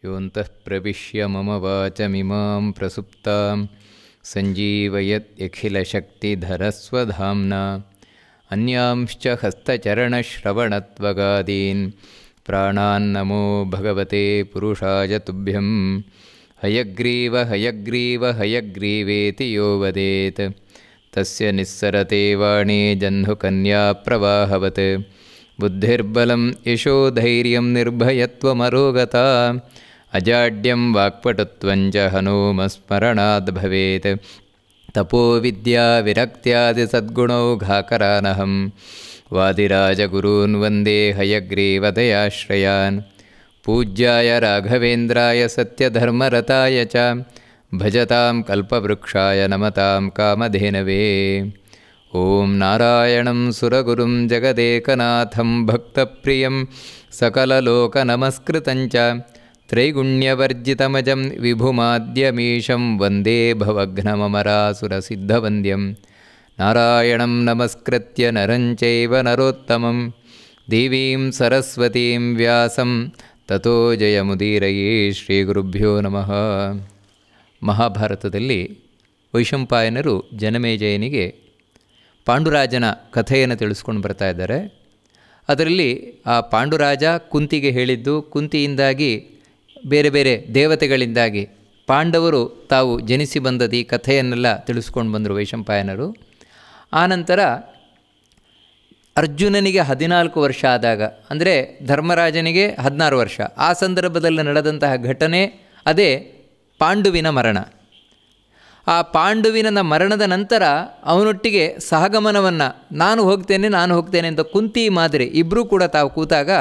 ಯೋಂತಃ ಪ್ರವಿಶ್ಯ ಮಮ ವಾಚಮಿಮಾಂ ಪ್ರಸುಪ್ತಾಂ ಸಂಜೀವಯತ್ಯಖಿಲಶಕ್ತಿಧರಸ್ವಧಾಮ್ನಾ ಅನ್ಯಾಂಶ್ಚ ಹಸ್ತಚರಣಶ್ರವಣತ್ವಗಾದೀನ್ ಪ್ರಾಣಾನ್ನಮೋ ಭಗವತೆ ಪುರುಷಾಯ ತುಭ್ಯಂ ಹಯಗ್ರೀವ ಹಯಗ್ರೀವ ಹಯಗ್ರೀವೇತಿ ಯೋ ವದೇತ್ ತಸ್ಯ ನಿಸ್ಸರತೆ ವಾಣಿ ಜಹ್ನುಕನ್ಯಾ ಪ್ರವಾಹವತ್ ಬುದ್ಧಿರ್ಬಲಂ ಯಶೋಧೈರ್ಯಂ ನಿರ್ಭಯತ್ವಮರೋಗತಾ ಅಜಾಡ್ಯಂ ವಾಕ್ಪಟುತ್ವಂಚ ಹನುಮಸ್ಮರಣಾದ್ ಭವೇತ್ ತಪೋ ವಿದ್ಯಾ ವಿರಕ್ತ್ಯಾದಿ ಸದ್ಗುಣೌಘಾಕರಾನಹಂ ವಾದಿರಾಜಗುರೂನ್ ವಂದೇ ಹಯಗ್ರೀವದಯಾಶ್ರಯಾನ್ ಪೂಜ್ಯಾಯ ರಾಘವೇಂದ್ರಾಯ ಸತ್ಯಧರ್ಮರತಾಯ ಚ ಭಜತಾಂ ಕಲ್ಪವೃಕ್ಷಾಯ ನಮತಾಂ ಕಾಮಧೇನವೇ. ಓಂ ನಾರಾಯಣಂ ಸುರಗುರುಂ ಜಗದೇಕನಾಥಂ ಭಕ್ತಪ್ರಿಯಂ ಸಕಲಲೋಕನಮಸ್ಕೃತಂಚ ತ್ರೈಗುಣ್ಯವರ್ಜಿತಮಜಂ ವಿಭುಮಾದ್ಯಮೀಶಂ ವಂದೇ ಭವಘ್ನಮರಾಸುರಸಿದ್ಧವಂದ್ಯಂ. ನಾರಾಯಣಂ ನಮಸ್ಕೃತ್ಯ ನರಂ ಚೈವ ನರೋತ್ತಮಂ ದೇವೀಂ ಸರಸ್ವತೀಂ ವ್ಯಾಸಂ ತತೋ ಜಯಮುದೀರಯೇ. ಶ್ರೀ ಗುರುಭ್ಯೋ ನಮಃ. ಮಹಾಭಾರತದಲ್ಲಿ ವೈಶಂಪಾಯನರು ಜನಮೇಜಯನಿಗೆ ಪಾಂಡುರಾಜನ ಕಥೆಯನ್ನು ತಿಳಿಸ್ಕೊಂಡು ಬರ್ತಾ ಇದ್ದಾರೆ. ಅದರಲ್ಲಿ ಆ ಪಾಂಡುರಾಜ ಕುಂತಿಗೆ ಹೇಳಿದ್ದು, ಕುಂತಿಯಿಂದಾಗಿ ಬೇರೆ ಬೇರೆ ದೇವತೆಗಳಿಂದಾಗಿ ಪಾಂಡವರು ತಾವು ಜನಿಸಿ ಬಂದದ್ದು ಈ ಕಥೆಯನ್ನೆಲ್ಲ ತಿಳಿಸ್ಕೊಂಡು ಬಂದರು ವೈಶಂಪಾಯನರು. ಆನಂತರ ಅರ್ಜುನನಿಗೆ 14 ವರ್ಷ ಆದಾಗ, ಅಂದರೆ ಧರ್ಮರಾಜನಿಗೆ 16 ವರ್ಷ, ಆ ಸಂದರ್ಭದಲ್ಲಿ ನಡೆದಂತಹ ಘಟನೆ ಅದೇ ಪಾಂಡುವಿನ ಮರಣ. ಆ ಪಾಂಡುವಿನ ಮರಣದ ನಂತರ ಅವನೊಟ್ಟಿಗೆ ಸಹಗಮನವನ್ನು ನಾನು ಹೋಗ್ತೇನೆ ಅಂತ ಕುಂತಿ ಮಾದರಿ ಇಬ್ಬರೂ ಕೂಡ ತಾವು ಕೂತಾಗ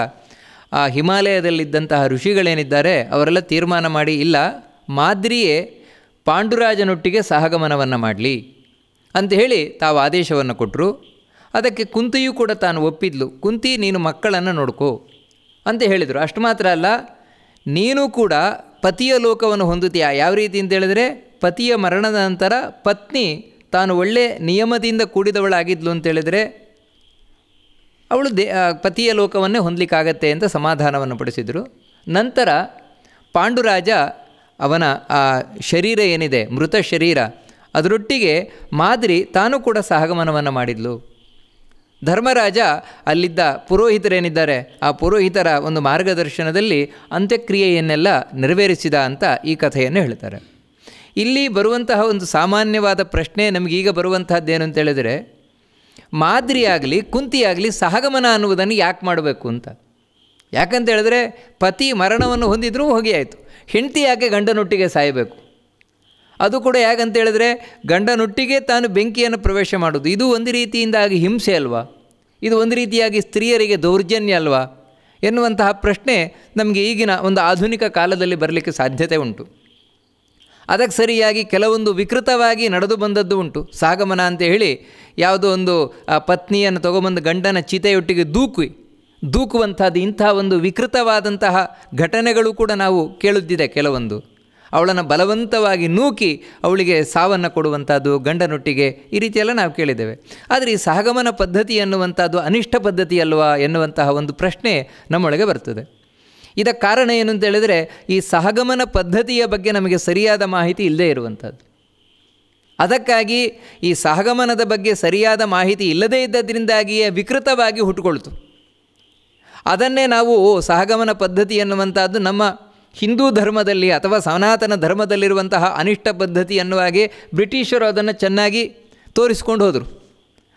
ಆ ಹಿಮಾಲಯದಲ್ಲಿದ್ದಂತಹ ಋಷಿಗಳೇನಿದ್ದಾರೆ ಅವರೆಲ್ಲ ತೀರ್ಮಾನ ಮಾಡಿ, ಇಲ್ಲ ಮಾದ್ರಿಯೇ ಪಾಂಡುರಾಜನೊಟ್ಟಿಗೆ ಸಹಗಮನವನ್ನು ಮಾಡಲಿ ಅಂತ ಹೇಳಿ ತಾವು ಆದೇಶವನ್ನು ಕೊಟ್ಟರು. ಅದಕ್ಕೆ ಕುಂತಿಯೂ ಕೂಡ ತಾನು ಒಪ್ಪಿದ್ಲು. ಕುಂತಿ, ನೀನು ಮಕ್ಕಳನ್ನು ನೋಡ್ಕೋ ಅಂತ ಹೇಳಿದರು. ಅಷ್ಟು ಮಾತ್ರ ಅಲ್ಲ, ನೀನು ಕೂಡ ಪತಿಯ ಲೋಕವನ್ನು ಹೊಂದುತ್ತೀಯ. ಯಾವ ರೀತಿ ಅಂತ ಹೇಳಿದ್ರೆ, ಪತಿಯ ಮರಣದ ನಂತರ ಪತ್ನಿ ತಾನು ಒಳ್ಳೆ ನಿಯಮದಿಂದ ಕೂಡಿದವಳಾಗಿದ್ಲು ಅಂತೇಳಿದರೆ ಅವಳು ಪತಿಯ ಲೋಕವನ್ನೇ ಹೊಂದಲಿಕ್ಕಾಗತ್ತೆ ಅಂತ ಸಮಾಧಾನವನ್ನು ಪಡಿಸಿದರು. ನಂತರ ಪಾಂಡುರಾಜ ಅವನ ಆ ಶರೀರ ಏನಿದೆ, ಮೃತ ಶರೀರ, ಅದರೊಟ್ಟಿಗೆ ಮಾದ್ರಿ ತಾನು ಕೂಡ ಸಹಗಮನವನ್ನು ಮಾಡಿದ್ಲು. ಧರ್ಮರಾಜ ಅಲ್ಲಿದ್ದ ಪುರೋಹಿತರೇನಿದ್ದಾರೆ ಆ ಪುರೋಹಿತರ ಒಂದು ಮಾರ್ಗದರ್ಶನದಲ್ಲಿ ಅಂತ್ಯಕ್ರಿಯೆಯನ್ನೆಲ್ಲ ನೆರವೇರಿಸಿದ ಅಂತ ಈ ಕಥೆಯನ್ನು ಹೇಳ್ತಾರೆ. ಇಲ್ಲಿ ಬರುವಂತಹ ಒಂದು ಸಾಮಾನ್ಯವಾದ ಪ್ರಶ್ನೆ ನಮಗೀಗ ಬರುವಂತಹದ್ದೇನು ಅಂತೇಳಿದರೆ, ಮಾದ್ರಿಯಾಗಲಿ ಕುಂತಿಯಾಗಲಿ ಸಹಗಮನ ಅನ್ನುವುದನ್ನು ಯಾಕೆ ಮಾಡಬೇಕು ಅಂತ. ಯಾಕಂತ ಹೇಳಿದ್ರೆ ಪತಿ ಮರಣವನ್ನು ಹೊಂದಿದ್ರೂ ಹೋಗಿ ಆಯಿತು, ಹೆಂಡತಿ ಯಾಕೆ ಗಂಡನೊಟ್ಟಿಗೆ ಸಾಯಬೇಕು? ಅದು ಕೂಡ ಯಾಕಂತ ಹೇಳಿದ್ರೆ ಗಂಡನೊಟ್ಟಿಗೆ ತಾನು ಬೆಂಕಿಯನ್ನು ಪ್ರವೇಶ ಮಾಡೋದು, ಇದು ಒಂದು ರೀತಿಯಿಂದಾಗಿ ಹಿಂಸೆ ಅಲ್ವಾ? ಇದು ಒಂದು ರೀತಿಯಾಗಿ ಸ್ತ್ರೀಯರಿಗೆ ದೌರ್ಜನ್ಯ ಅಲ್ವಾ ಎನ್ನುವಂತಹ ಪ್ರಶ್ನೆ ನಮಗೆ ಈಗಿನ ಒಂದು ಆಧುನಿಕ ಕಾಲದಲ್ಲಿ ಬರಲಿಕ್ಕೆ ಸಾಧ್ಯತೆ ಉಂಟು. ಅದಕ್ಕೆ ಸರಿಯಾಗಿ ಕೆಲವೊಂದು ವಿಕೃತವಾಗಿ ನಡೆದು ಬಂದದ್ದು ಉಂಟು. ಸಹಗಮನ ಅಂತ ಹೇಳಿ ಯಾವುದೋ ಒಂದು ಪತ್ನಿಯನ್ನು ತಗೊಬಂದು ಗಂಡನ ಚಿತೆಯೊಟ್ಟಿಗೆ ದೂಕುವಂಥದ್ದು, ಇಂಥ ಒಂದು ವಿಕೃತವಾದಂತಹ ಘಟನೆಗಳು ಕೂಡ ನಾವು ಕೇಳುತ್ತಿದೆ. ಕೆಲವೊಂದು ಅವಳನ್ನು ಬಲವಂತವಾಗಿ ನೂಕಿ ಅವಳಿಗೆ ಸಾವನ್ನು ಕೊಡುವಂಥದ್ದು ಗಂಡನೊಟ್ಟಿಗೆ, ಈ ರೀತಿಯೆಲ್ಲ ನಾವು ಕೇಳಿದ್ದೇವೆ. ಆದರೆ ಈ ಸಹಗಮನ ಪದ್ಧತಿ ಎನ್ನುವಂಥದ್ದು ಅನಿಷ್ಟ ಪದ್ಧತಿ ಅಲ್ವಾ ಎನ್ನುವಂತಹ ಒಂದು ಪ್ರಶ್ನೆ ನಮ್ಮೊಳಗೆ ಬರ್ತದೆ. ಇದಕ್ಕೆ ಕಾರಣ ಏನು ಅಂತ ಹೇಳಿದರೆ, ಈ ಸಹಗಮನ ಪದ್ಧತಿಯ ಬಗ್ಗೆ ನಮಗೆ ಸರಿಯಾದ ಮಾಹಿತಿ ಇಲ್ಲದೇ ಇರುವಂಥದ್ದು. ಅದಕ್ಕಾಗಿ ಈ ಸಹಗಮನದ ಬಗ್ಗೆ ಸರಿಯಾದ ಮಾಹಿತಿ ಇಲ್ಲದೇ ಇದ್ದದ್ರಿಂದಾಗಿಯೇ ವಿಕೃತವಾಗಿ ಹುಟ್ಟುಕೊಳ್ತು. ಅದನ್ನೇ ನಾವು ಸಹಗಮನ ಪದ್ಧತಿ ಎನ್ನುವಂಥದ್ದು ನಮ್ಮ ಹಿಂದೂ ಧರ್ಮದಲ್ಲಿ ಅಥವಾ ಸನಾತನ ಧರ್ಮದಲ್ಲಿರುವಂತಹ ಅನಿಷ್ಟ ಪದ್ಧತಿ ಎನ್ನುವ ಹಾಗೆ ಬ್ರಿಟಿಷರು ಅದನ್ನು ಚೆನ್ನಾಗಿ ತೋರಿಸ್ಕೊಂಡು ಹೋದರು.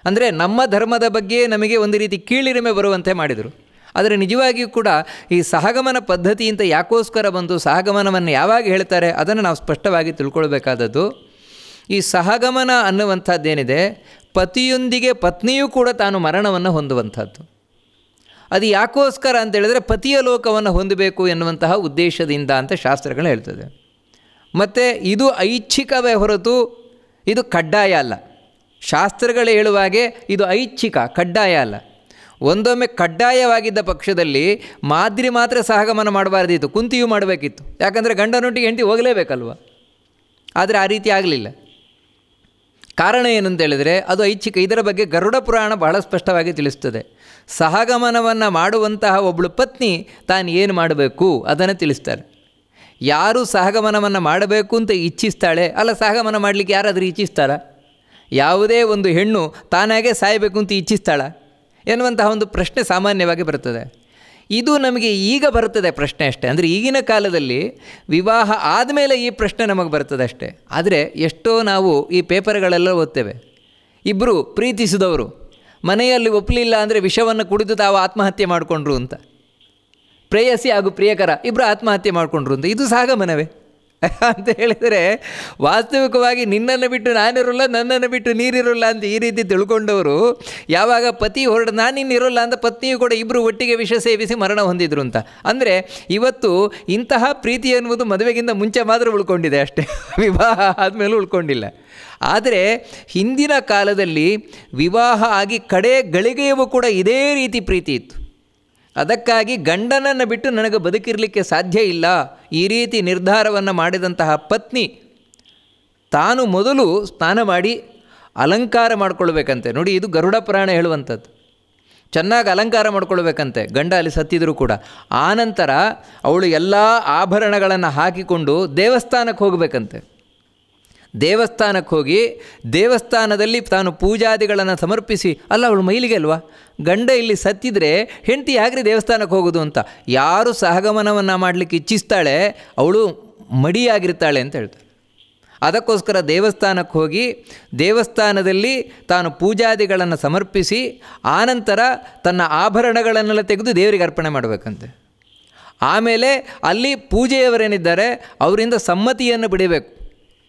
ಅಂದರೆ ನಮ್ಮ ಧರ್ಮದ ಬಗ್ಗೆ ನಮಗೆ ಒಂದು ರೀತಿ ಕೀಳಿರಿಮೆ ಬರುವಂತೆ ಮಾಡಿದರು. ಆದರೆ ನಿಜವಾಗಿಯೂ ಕೂಡ ಈ ಸಹಗಮನ ಪದ್ಧತಿ ಅಂತ ಯಾಕೋಸ್ಕರ ಬಂತು, ಸಹಗಮನವನ್ನು ಯಾವಾಗ ಹೇಳ್ತಾರೆ ಅದನ್ನು ನಾವು ಸ್ಪಷ್ಟವಾಗಿ ತಿಳ್ಕೊಳ್ಬೇಕಾದದ್ದು. ಈ ಸಹಗಮನ ಅನ್ನುವಂಥದ್ದೇನಿದೆ, ಪತಿಯೊಂದಿಗೆ ಪತ್ನಿಯೂ ಕೂಡ ತಾನು ಮರಣವನ್ನು ಹೊಂದುವಂಥದ್ದು. ಅದು ಯಾಕೋಸ್ಕರ ಅಂತೇಳಿದರೆ ಪತಿಯ ಲೋಕವನ್ನು ಹೊಂದಬೇಕು ಎನ್ನುವಂತಹ ಉದ್ದೇಶದಿಂದ ಅಂತ ಶಾಸ್ತ್ರಗಳು ಹೇಳ್ತದೆ. ಮತ್ತು ಇದು ಐಚ್ಛಿಕವೇ ಹೊರತು ಇದು ಕಡ್ಡಾಯ ಅಲ್ಲ. ಶಾಸ್ತ್ರಗಳು ಹೇಳುವಾಗೆ ಇದು ಐಚ್ಛಿಕ, ಕಡ್ಡಾಯ ಅಲ್ಲ. ಒಂದೊಮ್ಮೆ ಕಡ್ಡಾಯವಾಗಿದ್ದ ಪಕ್ಷದಲ್ಲಿ ಮಾದ್ರಿ ಮಾತ್ರ ಸಹಗಮನ ಮಾಡಬಾರ್ದಿತ್ತು, ಕುಂತಿಯೂ ಮಾಡಬೇಕಿತ್ತು. ಯಾಕಂದರೆ ಗಂಡನೊಟ್ಟಿಗೆ ಹೆಂಡತಿ ಹೋಗಲೇಬೇಕಲ್ವ. ಆದರೆ ಆ ರೀತಿ ಆಗಲಿಲ್ಲ. ಕಾರಣ ಏನು ಅಂತೇಳಿದರೆ ಅದು ಐಚ್ಛಿಕ. ಇದರ ಬಗ್ಗೆ ಗರುಡ ಪುರಾಣ ಬಹಳ ಸ್ಪಷ್ಟವಾಗಿ ತಿಳಿಸ್ತದೆ. ಸಹಗಮನವನ್ನು ಮಾಡುವಂತಹ ಒಬ್ಬಳು ಪತ್ನಿ ತಾನು ಏನು ಮಾಡಬೇಕು ಅದನ್ನು ತಿಳಿಸ್ತಾರೆ. ಯಾರು ಸಹಗಮನವನ್ನು ಮಾಡಬೇಕು ಅಂತ ಇಚ್ಛಿಸ್ತಾಳೆ, ಅಲ್ಲ ಸಹಗಮನ ಮಾಡಲಿಕ್ಕೆ ಯಾರಾದರೂ ಇಚ್ಛಿಸ್ತಾಳ? ಯಾವುದೇ ಒಂದು ಹೆಣ್ಣು ತಾನಾಗೆ ಸಾಯಬೇಕು ಅಂತ ಇಚ್ಛಿಸ್ತಾಳ ಎನ್ನುವಂತಹ ಒಂದು ಪ್ರಶ್ನೆ ಸಾಮಾನ್ಯವಾಗಿ ಬರ್ತದೆ. ಇದು ನಮಗೆ ಈಗ ಬರ್ತದೆ ಪ್ರಶ್ನೆ ಅಷ್ಟೇ. ಅಂದರೆ ಈಗಿನ ಕಾಲದಲ್ಲಿ ವಿವಾಹ ಆದಮೇಲೆ ಈ ಪ್ರಶ್ನೆ ನಮಗೆ ಬರ್ತದೆ ಅಷ್ಟೇ. ಆದರೆ ಎಷ್ಟೋ ನಾವು ಈ ಪೇಪರ್ಗಳೆಲ್ಲ ಓದ್ತೇವೆ, ಇಬ್ಬರು ಪ್ರೀತಿಸಿದವರು ಮನೆಯಲ್ಲಿ ಒಪ್ಪಲಿಲ್ಲ ಅಂದರೆ ವಿಷವನ್ನು ಕುಡಿದು ತಾವು ಆತ್ಮಹತ್ಯೆ ಮಾಡಿಕೊಂಡ್ರು ಅಂತ, ಪ್ರೇಯಸಿ ಹಾಗೂ ಪ್ರಿಯಕರ ಇಬ್ಬರು ಆತ್ಮಹತ್ಯೆ ಮಾಡಿಕೊಂಡ್ರು ಅಂತ. ಇದು ಸಹಗಮನವೇ ಅಂತ ಹೇಳಿದರೆ, ವಾಸ್ತವಿಕವಾಗಿ ನಿನ್ನನ್ನು ಬಿಟ್ಟು ನಾನಿರೋಲ್ಲ, ನನ್ನನ್ನು ಬಿಟ್ಟು ನೀರಿರೋಲ್ಲ ಅಂತ ಈ ರೀತಿ ತಿಳ್ಕೊಂಡವರು ಯಾವಾಗ ಪತಿ ಹೊರಡು ನಾನಿನ್ನಿರೋಲ್ಲ ಅಂತ ಪತ್ನಿಯು ಕೂಡ ಇಬ್ಬರು ಒಟ್ಟಿಗೆ ವಿಷ ಸೇವಿಸಿ ಮರಣ ಹೊಂದಿದ್ರು ಅಂತ. ಅಂದರೆ ಇವತ್ತು ಇಂತಹ ಪ್ರೀತಿ ಎನ್ನುವುದು ಮದುವೆಗಿಂತ ಮುಂಚೆ ಮಾತ್ರ ಉಳ್ಕೊಂಡಿದೆ ಅಷ್ಟೇ, ವಿವಾಹ ಆದಮೇಲೂ ಉಳ್ಕೊಂಡಿಲ್ಲ. ಆದರೆ ಹಿಂದಿನ ಕಾಲದಲ್ಲಿ ವಿವಾಹ ಆಗಿ ಕಡೆ ಗಳಿಗೆಯೂ ಕೂಡ ಇದೇ ರೀತಿ ಪ್ರೀತಿ ಇತ್ತು. ಅದಕ್ಕಾಗಿ ಗಂಡನನ್ನು ಬಿಟ್ಟು ನನಗೆ ಬದುಕಿರಲಿಕ್ಕೆ ಸಾಧ್ಯ ಇಲ್ಲ ಈ ರೀತಿ ನಿರ್ಧಾರವನ್ನು ಮಾಡಿದಂತಹ ಪತ್ನಿ ತಾನು ಮೊದಲು ಸ್ನಾನ ಮಾಡಿ ಅಲಂಕಾರ ಮಾಡಿಕೊಳ್ಬೇಕಂತೆ. ನೋಡಿ, ಇದು ಗರುಡ ಪುರಾಣ ಹೇಳುವಂಥದ್ದು. ಚೆನ್ನಾಗಿ ಅಲಂಕಾರ ಮಾಡ್ಕೊಳ್ಬೇಕಂತೆ ಗಂಡ ಅಲ್ಲಿ ಸತ್ತಿದ್ರೂ ಕೂಡ. ಆನಂತರ ಅವಳು ಎಲ್ಲ ಆಭರಣಗಳನ್ನು ಹಾಕಿಕೊಂಡು ದೇವಸ್ಥಾನಕ್ಕೆ ಹೋಗಬೇಕಂತೆ. ದೇವಸ್ಥಾನಕ್ಕೆ ಹೋಗಿ ದೇವಸ್ಥಾನದಲ್ಲಿ ತಾನು ಪೂಜಾದಿಗಳನ್ನು ಸಮರ್ಪಿಸಿ, ಅಲ್ಲ ಅವಳು ಮೈಲಿಗೆ ಅಲ್ವಾ, ಗಂಡ ಇಲ್ಲಿ ಸತ್ತಿದ್ರೆ ಹೆಂಡತಿ ಯಾಕ್ರಿ ದೇವಸ್ಥಾನಕ್ಕೆ ಹೋಗೋದು ಅಂತ. ಯಾರು ಸಹಗಮನವನ್ನು ಮಾಡಲಿಕ್ಕೆ ಇಚ್ಛಿಸ್ತಾಳೆ ಅವಳು ಮಡಿಯಾಗಿರ್ತಾಳೆ ಅಂತ ಹೇಳ್ತಾರೆ. ಅದಕ್ಕೋಸ್ಕರ ದೇವಸ್ಥಾನಕ್ಕೆ ಹೋಗಿ ದೇವಸ್ಥಾನದಲ್ಲಿ ತಾನು ಪೂಜಾದಿಗಳನ್ನು ಸಮರ್ಪಿಸಿ ಆನಂತರ ತನ್ನ ಆಭರಣಗಳನ್ನೆಲ್ಲ ತೆಗೆದು ದೇವರಿಗೆ ಅರ್ಪಣೆ ಮಾಡಬೇಕಂತೆ. ಆಮೇಲೆ ಅಲ್ಲಿ ಪೂಜೆಯವರೇನಿದ್ದಾರೆ ಅವರಿಂದ ಸಮ್ಮತಿಯನ್ನು ಬಿಡಬೇಕು.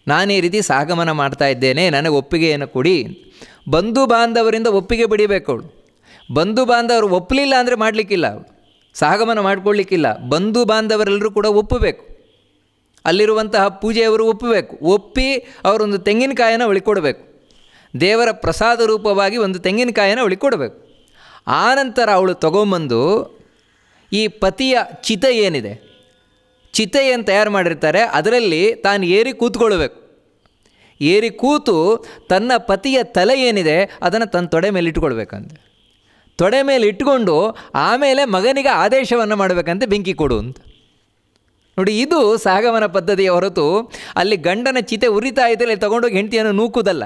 ನಾನು ಈ ರೀತಿ ಸಹಗಮನ ಮಾಡ್ತಾ ಇದ್ದೇನೆ, ನನಗೆ ಒಪ್ಪಿಗೆಯನ್ನು ಕೊಡಿ. ಬಂಧು ಬಾಂಧವರಿಂದ ಒಪ್ಪಿಗೆ ಬಿಡಿಬೇಕು ಅವಳು. ಬಂಧು ಬಾಂಧವರು ಒಪ್ಪಲಿಲ್ಲ ಅಂದರೆ ಮಾಡಲಿಕ್ಕಿಲ್ಲ, ಅವಳು ಸಹಗಮನ ಮಾಡಿಕೊಳ್ಳಿಕ್ಕಿಲ್ಲ. ಬಂಧು ಬಾಂಧವರೆಲ್ಲರೂ ಕೂಡ ಒಪ್ಪಬೇಕು, ಅಲ್ಲಿರುವಂತಹ ಪೂಜೆಯವರು ಒಪ್ಪಬೇಕು. ಒಪ್ಪಿ ಅವರೊಂದು ತೆಂಗಿನಕಾಯನ್ನು ಅವಳಿಗೆ ಕೊಡಬೇಕು, ದೇವರ ಪ್ರಸಾದ ರೂಪವಾಗಿ ಒಂದು ತೆಂಗಿನಕಾಯನ್ನು ಅವಳಿಗೆ ಕೊಡಬೇಕು. ಆನಂತರ ಅವಳು ತಗೊಂಬಂದು ಈ ಪತಿಯ ಚಿತೆ ಏನಿದೆ, ಚಿತೆಯನ್ನು ತಯಾರು ಮಾಡಿರ್ತಾರೆ, ಅದರಲ್ಲಿ ತಾನು ಏರಿ ಕೂತ್ಕೊಳ್ಬೇಕು. ಏರಿ ಕೂತು ತನ್ನ ಪತಿಯ ತಲೆ ಏನಿದೆ ಅದನ್ನು ತನ್ನ ತೊಡೆ ಮೇಲೆ ಇಟ್ಕೊಳ್ಬೇಕಂತೆ. ತೊಡೆ ಮೇಲೆ ಇಟ್ಕೊಂಡು ಆಮೇಲೆ ಮಗನಿಗೆ ಆದೇಶವನ್ನು ಮಾಡಬೇಕಂತೆ, ಬೆಂಕಿ ಕೊಡು ಅಂತ. ನೋಡಿ, ಇದು ಸಹಗಮನ ಪದ್ಧತಿಯ ಹೊರತು ಅಲ್ಲಿ ಗಂಡನ ಚಿತೆ ಉರಿತಾ ಇದ್ದರೆ ತಗೊಂಡೋಗಿ ಹೆಂಡತಿಯನ್ನು ನೂಕುವುದಲ್ಲ.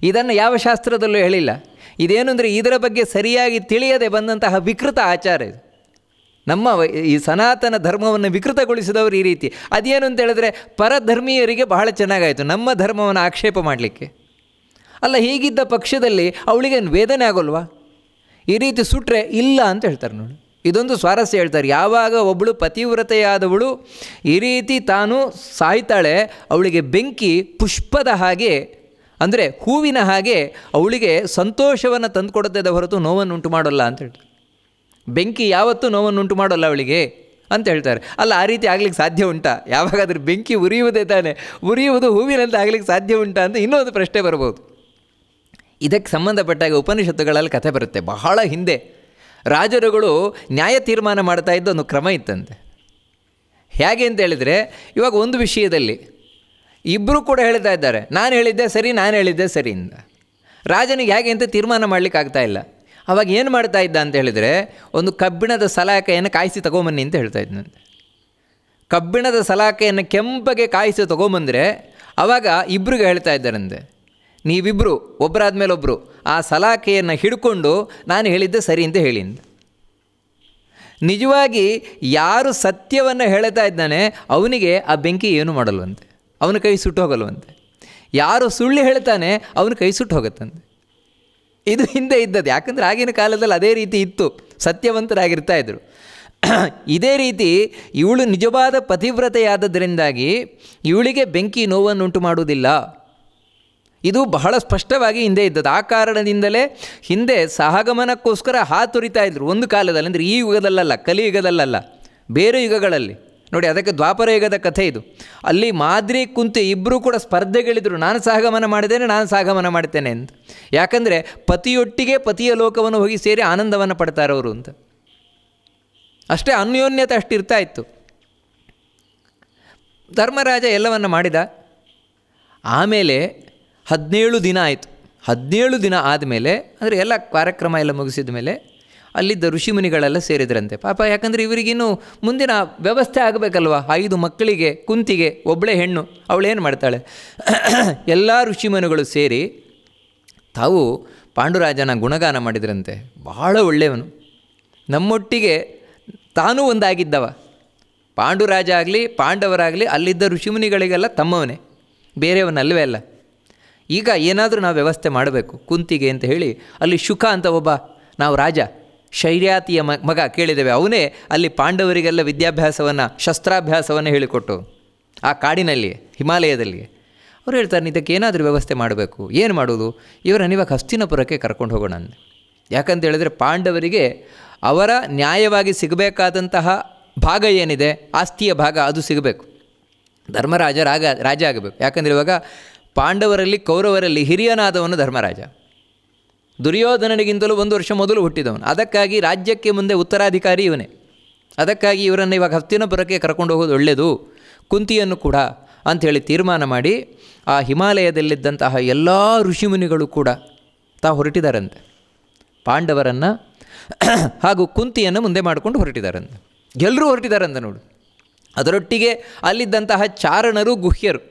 ಇದನ್ನು ಯಾವ ಶಾಸ್ತ್ರದಲ್ಲೂ ಹೇಳಿಲ್ಲ. ಇದೇನು ಅಂದರೆ ಇದರ ಬಗ್ಗೆ ಸರಿಯಾಗಿ ತಿಳಿಯದೆ ಬಂದಂತಹ ವಿಕೃತ ಆಚಾರ ಇದು. ನಮ್ಮ ಈ ಸನಾತನ ಧರ್ಮವನ್ನು ವಿಕೃತಗೊಳಿಸಿದವರು ಈ ರೀತಿ. ಅದೇನು ಅಂತ ಹೇಳಿದ್ರೆ ಪರಧರ್ಮೀಯರಿಗೆ ಬಹಳ ಚೆನ್ನಾಗಾಯಿತು ನಮ್ಮ ಧರ್ಮವನ್ನು ಆಕ್ಷೇಪ ಮಾಡಲಿಕ್ಕೆ. ಅಲ್ಲ, ಹೀಗಿದ್ದ ಪಕ್ಷದಲ್ಲಿ ಅವಳಿಗೆ ವೇದನೆ ಆಗೋಲ್ವಾ? ಈ ರೀತಿ ಸುಟ್ಟರೆ ಇಲ್ಲ ಅಂತ ಹೇಳ್ತಾರೆ. ನೋಡಿ, ಇದೊಂದು ಸ್ವಾರಸ್ಯ ಹೇಳ್ತಾರೆ. ಯಾವಾಗ ಒಬ್ಬಳು ಪತಿವ್ರತೆಯಾದವಳು ಈ ರೀತಿ ತಾನು ಸಾಯ್ತಾಳೆ, ಅವಳಿಗೆ ಬೆಂಕಿ ಪುಷ್ಪದ ಹಾಗೆ, ಅಂದರೆ ಹೂವಿನ ಹಾಗೆ ಅವಳಿಗೆ ಸಂತೋಷವನ್ನು ತಂದುಕೊಡುತ್ತದೆ ಹೊರತು ನೋವನ್ನು ಉಂಟು ಮಾಡೋಲ್ಲ ಅಂತ ಹೇಳ್ತಾರೆ. ಬೆಂಕಿ ಯಾವತ್ತೂ ನೋವನ್ನು ಉಂಟು ಮಾಡೋಲ್ಲ ಅವಳಿಗೆ ಅಂತ ಹೇಳ್ತಾರೆ. ಅಲ್ಲ, ಆ ರೀತಿ ಆಗ್ಲಿಕ್ಕೆ ಸಾಧ್ಯ ಉಂಟಾ? ಯಾವಾಗಾದ್ರೂ ಬೆಂಕಿ ಉರಿಯುವುದೇ ತಾನೆ, ಉರಿಯುವುದು ಹೂವಿನಂತೆ ಆಗ್ಲಿಕ್ಕೆ ಸಾಧ್ಯ ಉಂಟಾ ಅಂತ ಇನ್ನೊಂದು ಪ್ರಶ್ನೆ ಬರ್ಬೋದು. ಇದಕ್ಕೆ ಸಂಬಂಧಪಟ್ಟಾಗ ಉಪನಿಷತ್ತುಗಳಲ್ಲಿ ಕಥೆ ಬರುತ್ತೆ. ಬಹಳ ಹಿಂದೆ ರಾಜರುಗಳು ನ್ಯಾಯ ತೀರ್ಮಾನ ಮಾಡ್ತಾ ಇದ್ದ ಒಂದು ಕ್ರಮ ಇತ್ತಂತೆ. ಹೇಗೆ ಅಂತ ಹೇಳಿದರೆ, ಇವಾಗ ಒಂದು ವಿಷಯದಲ್ಲಿ ಇಬ್ಬರು ಕೂಡ ಹೇಳ್ತಾ ಇದ್ದಾರೆ, ನಾನು ಹೇಳಿದ್ದೆ ಸರಿ, ನಾನು ಹೇಳಿದ್ದೆ ಸರಿ ಅಂತ. ರಾಜನಿಗೆ ಹೇಗೆ ಅಂತ ತೀರ್ಮಾನ ಮಾಡಲಿಕ್ಕೆ ಆಗ್ತಾ ಇಲ್ಲ. ಅವಾಗ ಏನು ಮಾಡ್ತಾ ಇದ್ದ ಅಂತ ಹೇಳಿದರೆ, ಒಂದು ಕಬ್ಬಿಣದ ಸಲಾಕೆಯನ್ನು ಕಾಯಿಸಿ ತಗೊಂಬನ್ನಿ ಅಂತ ಹೇಳ್ತಾ ಇದ್ದಂತೆ. ಕಬ್ಬಿಣದ ಸಲಾಕೆಯನ್ನು ಕೆಂಪಗೆ ಕಾಯಿಸಿ ತೊಗೊಂಬಂದರೆ ಆವಾಗ ಇಬ್ಬರಿಗೆ ಹೇಳ್ತಾ ಇದ್ದಾರಂತೆ, ನೀವಿಬ್ಬರು ಒಬ್ಬರಾದ ಮೇಲೆ ಒಬ್ಬರು ಆ ಸಲಾಕೆಯನ್ನು ಹಿಡ್ಕೊಂಡು ನಾನು ಹೇಳಿದ್ದೆ ಸರಿ ಅಂತ ಹೇಳಿ ಅಂತ. ನಿಜವಾಗಿ ಯಾರು ಸತ್ಯವನ್ನು ಹೇಳ್ತಾ ಇದ್ದಾನೆ ಅವನಿಗೆ ಆ ಬೆಂಕಿ ಏನು ಮಾಡಲ್ವಂತೆ, ಅವನ ಕೈ ಸುಟ್ಟು ಹೋಗಲ್ವಂತೆ. ಯಾರು ಸುಳ್ಳು ಹೇಳ್ತಾನೆ ಅವನ ಕೈ ಸುಟ್ಟು ಹೋಗುತ್ತಂತೆ. ಇದು ಹಿಂದೆ ಇದ್ದದ್ದು. ಯಾಕಂದರೆ ಆಗಿನ ಕಾಲದಲ್ಲಿ ಅದೇ ರೀತಿ ಇತ್ತು, ಸತ್ಯವಂತರಾಗಿರ್ತಾ ಇದ್ದರು. ಇದೇ ರೀತಿ ಇವಳು ನಿಜವಾದ ಪತಿವ್ರತೆಯಾದದ್ದರಿಂದಾಗಿ ಇವಳಿಗೆ ಬೆಂಕಿ ನೋವನ್ನುಂಟು ಮಾಡುವುದಿಲ್ಲ. ಇದು ಬಹಳ ಸ್ಪಷ್ಟವಾಗಿ ಹಿಂದೆ ಇದ್ದದ್ದು. ಆ ಕಾರಣದಿಂದಲೇ ಹಿಂದೆ ಸಹಗಮನಕ್ಕೋಸ್ಕರ ಹಾತೊರಿತಾ ಇದ್ದರು ಒಂದು ಕಾಲದಲ್ಲಿ. ಅಂದರೆ ಈ ಯುಗದಲ್ಲಲ್ಲ, ಕಲಿಯುಗದಲ್ಲಲ್ಲ, ಬೇರೆ ಯುಗಗಳಲ್ಲಿ. ನೋಡಿ, ಅದಕ್ಕೆ ದ್ವಾಪರ ಯುಗದ ಕಥೆ ಇದು. ಅಲ್ಲಿ ಮಾದ್ರಿ ಕುಂತಿ ಇಬ್ಬರೂ ಕೂಡ ಸ್ಪರ್ಧೆಗಳಿದ್ರು, ನಾನು ಸಹಗಮನ ಮಾಡಿದ್ದೇನೆ, ನಾನು ಸಹಗಮನ ಮಾಡ್ತೇನೆ ಅಂತ. ಯಾಕಂದರೆ ಪತಿಯೊಟ್ಟಿಗೆ ಪತಿಯ ಲೋಕವನ್ನು ಹೋಗಿ ಸೇರಿ ಆನಂದವನ್ನು ಪಡ್ತಾರವರು ಅಂತ. ಅಷ್ಟೇ ಅನ್ಯೋನ್ಯತೆ ಅಷ್ಟಿರ್ತಾ ಇತ್ತು. ಧರ್ಮರಾಜ ಎಲ್ಲವನ್ನು ಮಾಡಿದ. ಆಮೇಲೆ 17 ದಿನ ಆಯಿತು. 17 ದಿನ ಆದಮೇಲೆ, ಅಂದರೆ ಎಲ್ಲ ಕಾರ್ಯಕ್ರಮ ಎಲ್ಲ ಮುಗಿಸಿದ ಮೇಲೆ ಅಲ್ಲಿದ್ದ ಋಷಿಮುನಿಗಳೆಲ್ಲ ಸೇರಿದ್ರಂತೆ. ಪಾಪ, ಯಾಕಂದರೆ ಇವರಿಗಿನ್ನೂ ಮುಂದಿನ ವ್ಯವಸ್ಥೆ ಆಗಬೇಕಲ್ವ. 5 ಮಕ್ಕಳಿಗೆ ಕುಂತಿಗೆ ಒಬ್ಬಳೇ ಹೆಣ್ಣು, ಅವಳೇನು ಮಾಡ್ತಾಳೆ? ಎಲ್ಲ ಋಷಿಮುನಿಗಳು ಸೇರಿ ತಾವು ಪಾಂಡುರಾಜನ ಗುಣಗಾನ ಮಾಡಿದ್ರಂತೆ. ಬಹಳ ಒಳ್ಳೆಯವನು, ನಮ್ಮೊಟ್ಟಿಗೆ ತಾನೂ ಒಂದಾಗಿದ್ದವ. ಪಾಂಡುರಾಜ ಆಗಲಿ ಪಾಂಡವರಾಗಲಿ ಅಲ್ಲಿದ್ದ ಋಷಿಮುನಿಗಳಿಗೆಲ್ಲ ತಮ್ಮವನೇ, ಬೇರೆಯವನಲ್ಲವೇ ಅಲ್ಲ. ಈಗ ಏನಾದರೂ ನಾವು ವ್ಯವಸ್ಥೆ ಮಾಡಬೇಕು ಕುಂತಿಗೆ ಅಂತ ಹೇಳಿ ಅಲ್ಲಿ ಶುಕ ಅಂತ ಒಬ್ಬ, ನಾವು ರಾಜ ಶೈರ್ಯಾತಿಯ ಮಗ ಕೇಳಿದ್ದೇವೆ, ಅವನೇ ಅಲ್ಲಿ ಪಾಂಡವರಿಗೆಲ್ಲ ವಿದ್ಯಾಭ್ಯಾಸವನ್ನು ಶಸ್ತ್ರಾಭ್ಯಾಸವನ್ನು ಹೇಳಿಕೊಟ್ಟು ಆ ಕಾಡಿನಲ್ಲಿ ಹಿಮಾಲಯದಲ್ಲಿ. ಅವ್ರು ಹೇಳ್ತಾರೆ, ಇದಕ್ಕೆ ಏನಾದರೂ ವ್ಯವಸ್ಥೆ ಮಾಡಬೇಕು. ಏನು ಮಾಡೋದು? ಇವರನ್ನು ಇವಾಗ ಹಸ್ತಿನಪುರಕ್ಕೆ ಕರ್ಕೊಂಡು ಹೋಗೋಣ ಅಂದೆ. ಯಾಕಂತ ಹೇಳಿದ್ರೆ ಪಾಂಡವರಿಗೆ ಅವರ ನ್ಯಾಯವಾಗಿ ಸಿಗಬೇಕಾದಂತಹ ಭಾಗ ಏನಿದೆ, ಆಸ್ತಿಯ ಭಾಗ, ಅದು ಸಿಗಬೇಕು. ಧರ್ಮರಾಜ ರಾಜ ಆಗಬೇಕು. ಯಾಕಂದರೆ ಇವಾಗ ಪಾಂಡವರಲ್ಲಿ ಕೌರವರಲ್ಲಿ ಹಿರಿಯನಾದವನು ಧರ್ಮರಾಜ. ದುರ್ಯೋಧನನಿಗಿಂತಲೂ 1 ವರ್ಷ ಮೊದಲು ಹುಟ್ಟಿದವನು. ಅದಕ್ಕಾಗಿ ರಾಜ್ಯಕ್ಕೆ ಮುಂದೆ ಉತ್ತರಾಧಿಕಾರಿ ಇವನೇ. ಅದಕ್ಕಾಗಿ ಇವರನ್ನು ಇವಾಗ ಹಸ್ತಿನಪುರಕ್ಕೆ ಕರ್ಕೊಂಡು ಹೋಗೋದು ಒಳ್ಳೆಯದು, ಕುಂತಿಯನ್ನು ಕೂಡ ಅಂಥೇಳಿ ತೀರ್ಮಾನ ಮಾಡಿ ಆ ಹಿಮಾಲಯದಲ್ಲಿದ್ದಂತಹ ಎಲ್ಲ ಋಷಿಮುನಿಗಳು ಕೂಡ ಹೊರಟಿದ್ದಾರಂತೆ. ಪಾಂಡವರನ್ನು ಹಾಗೂ ಕುಂತಿಯನ್ನು ಮುಂದೆ ಮಾಡಿಕೊಂಡು ಹೊರಟಿದ್ದಾರಂತೆ. ಎಲ್ಲರೂ ಹೊರಟಿದ್ದಾರಂತೆ ನೋಡು. ಅದರೊಟ್ಟಿಗೆ ಅಲ್ಲಿದ್ದಂತಹ ಚಾರಣರು ಗುಹ್ಯರು,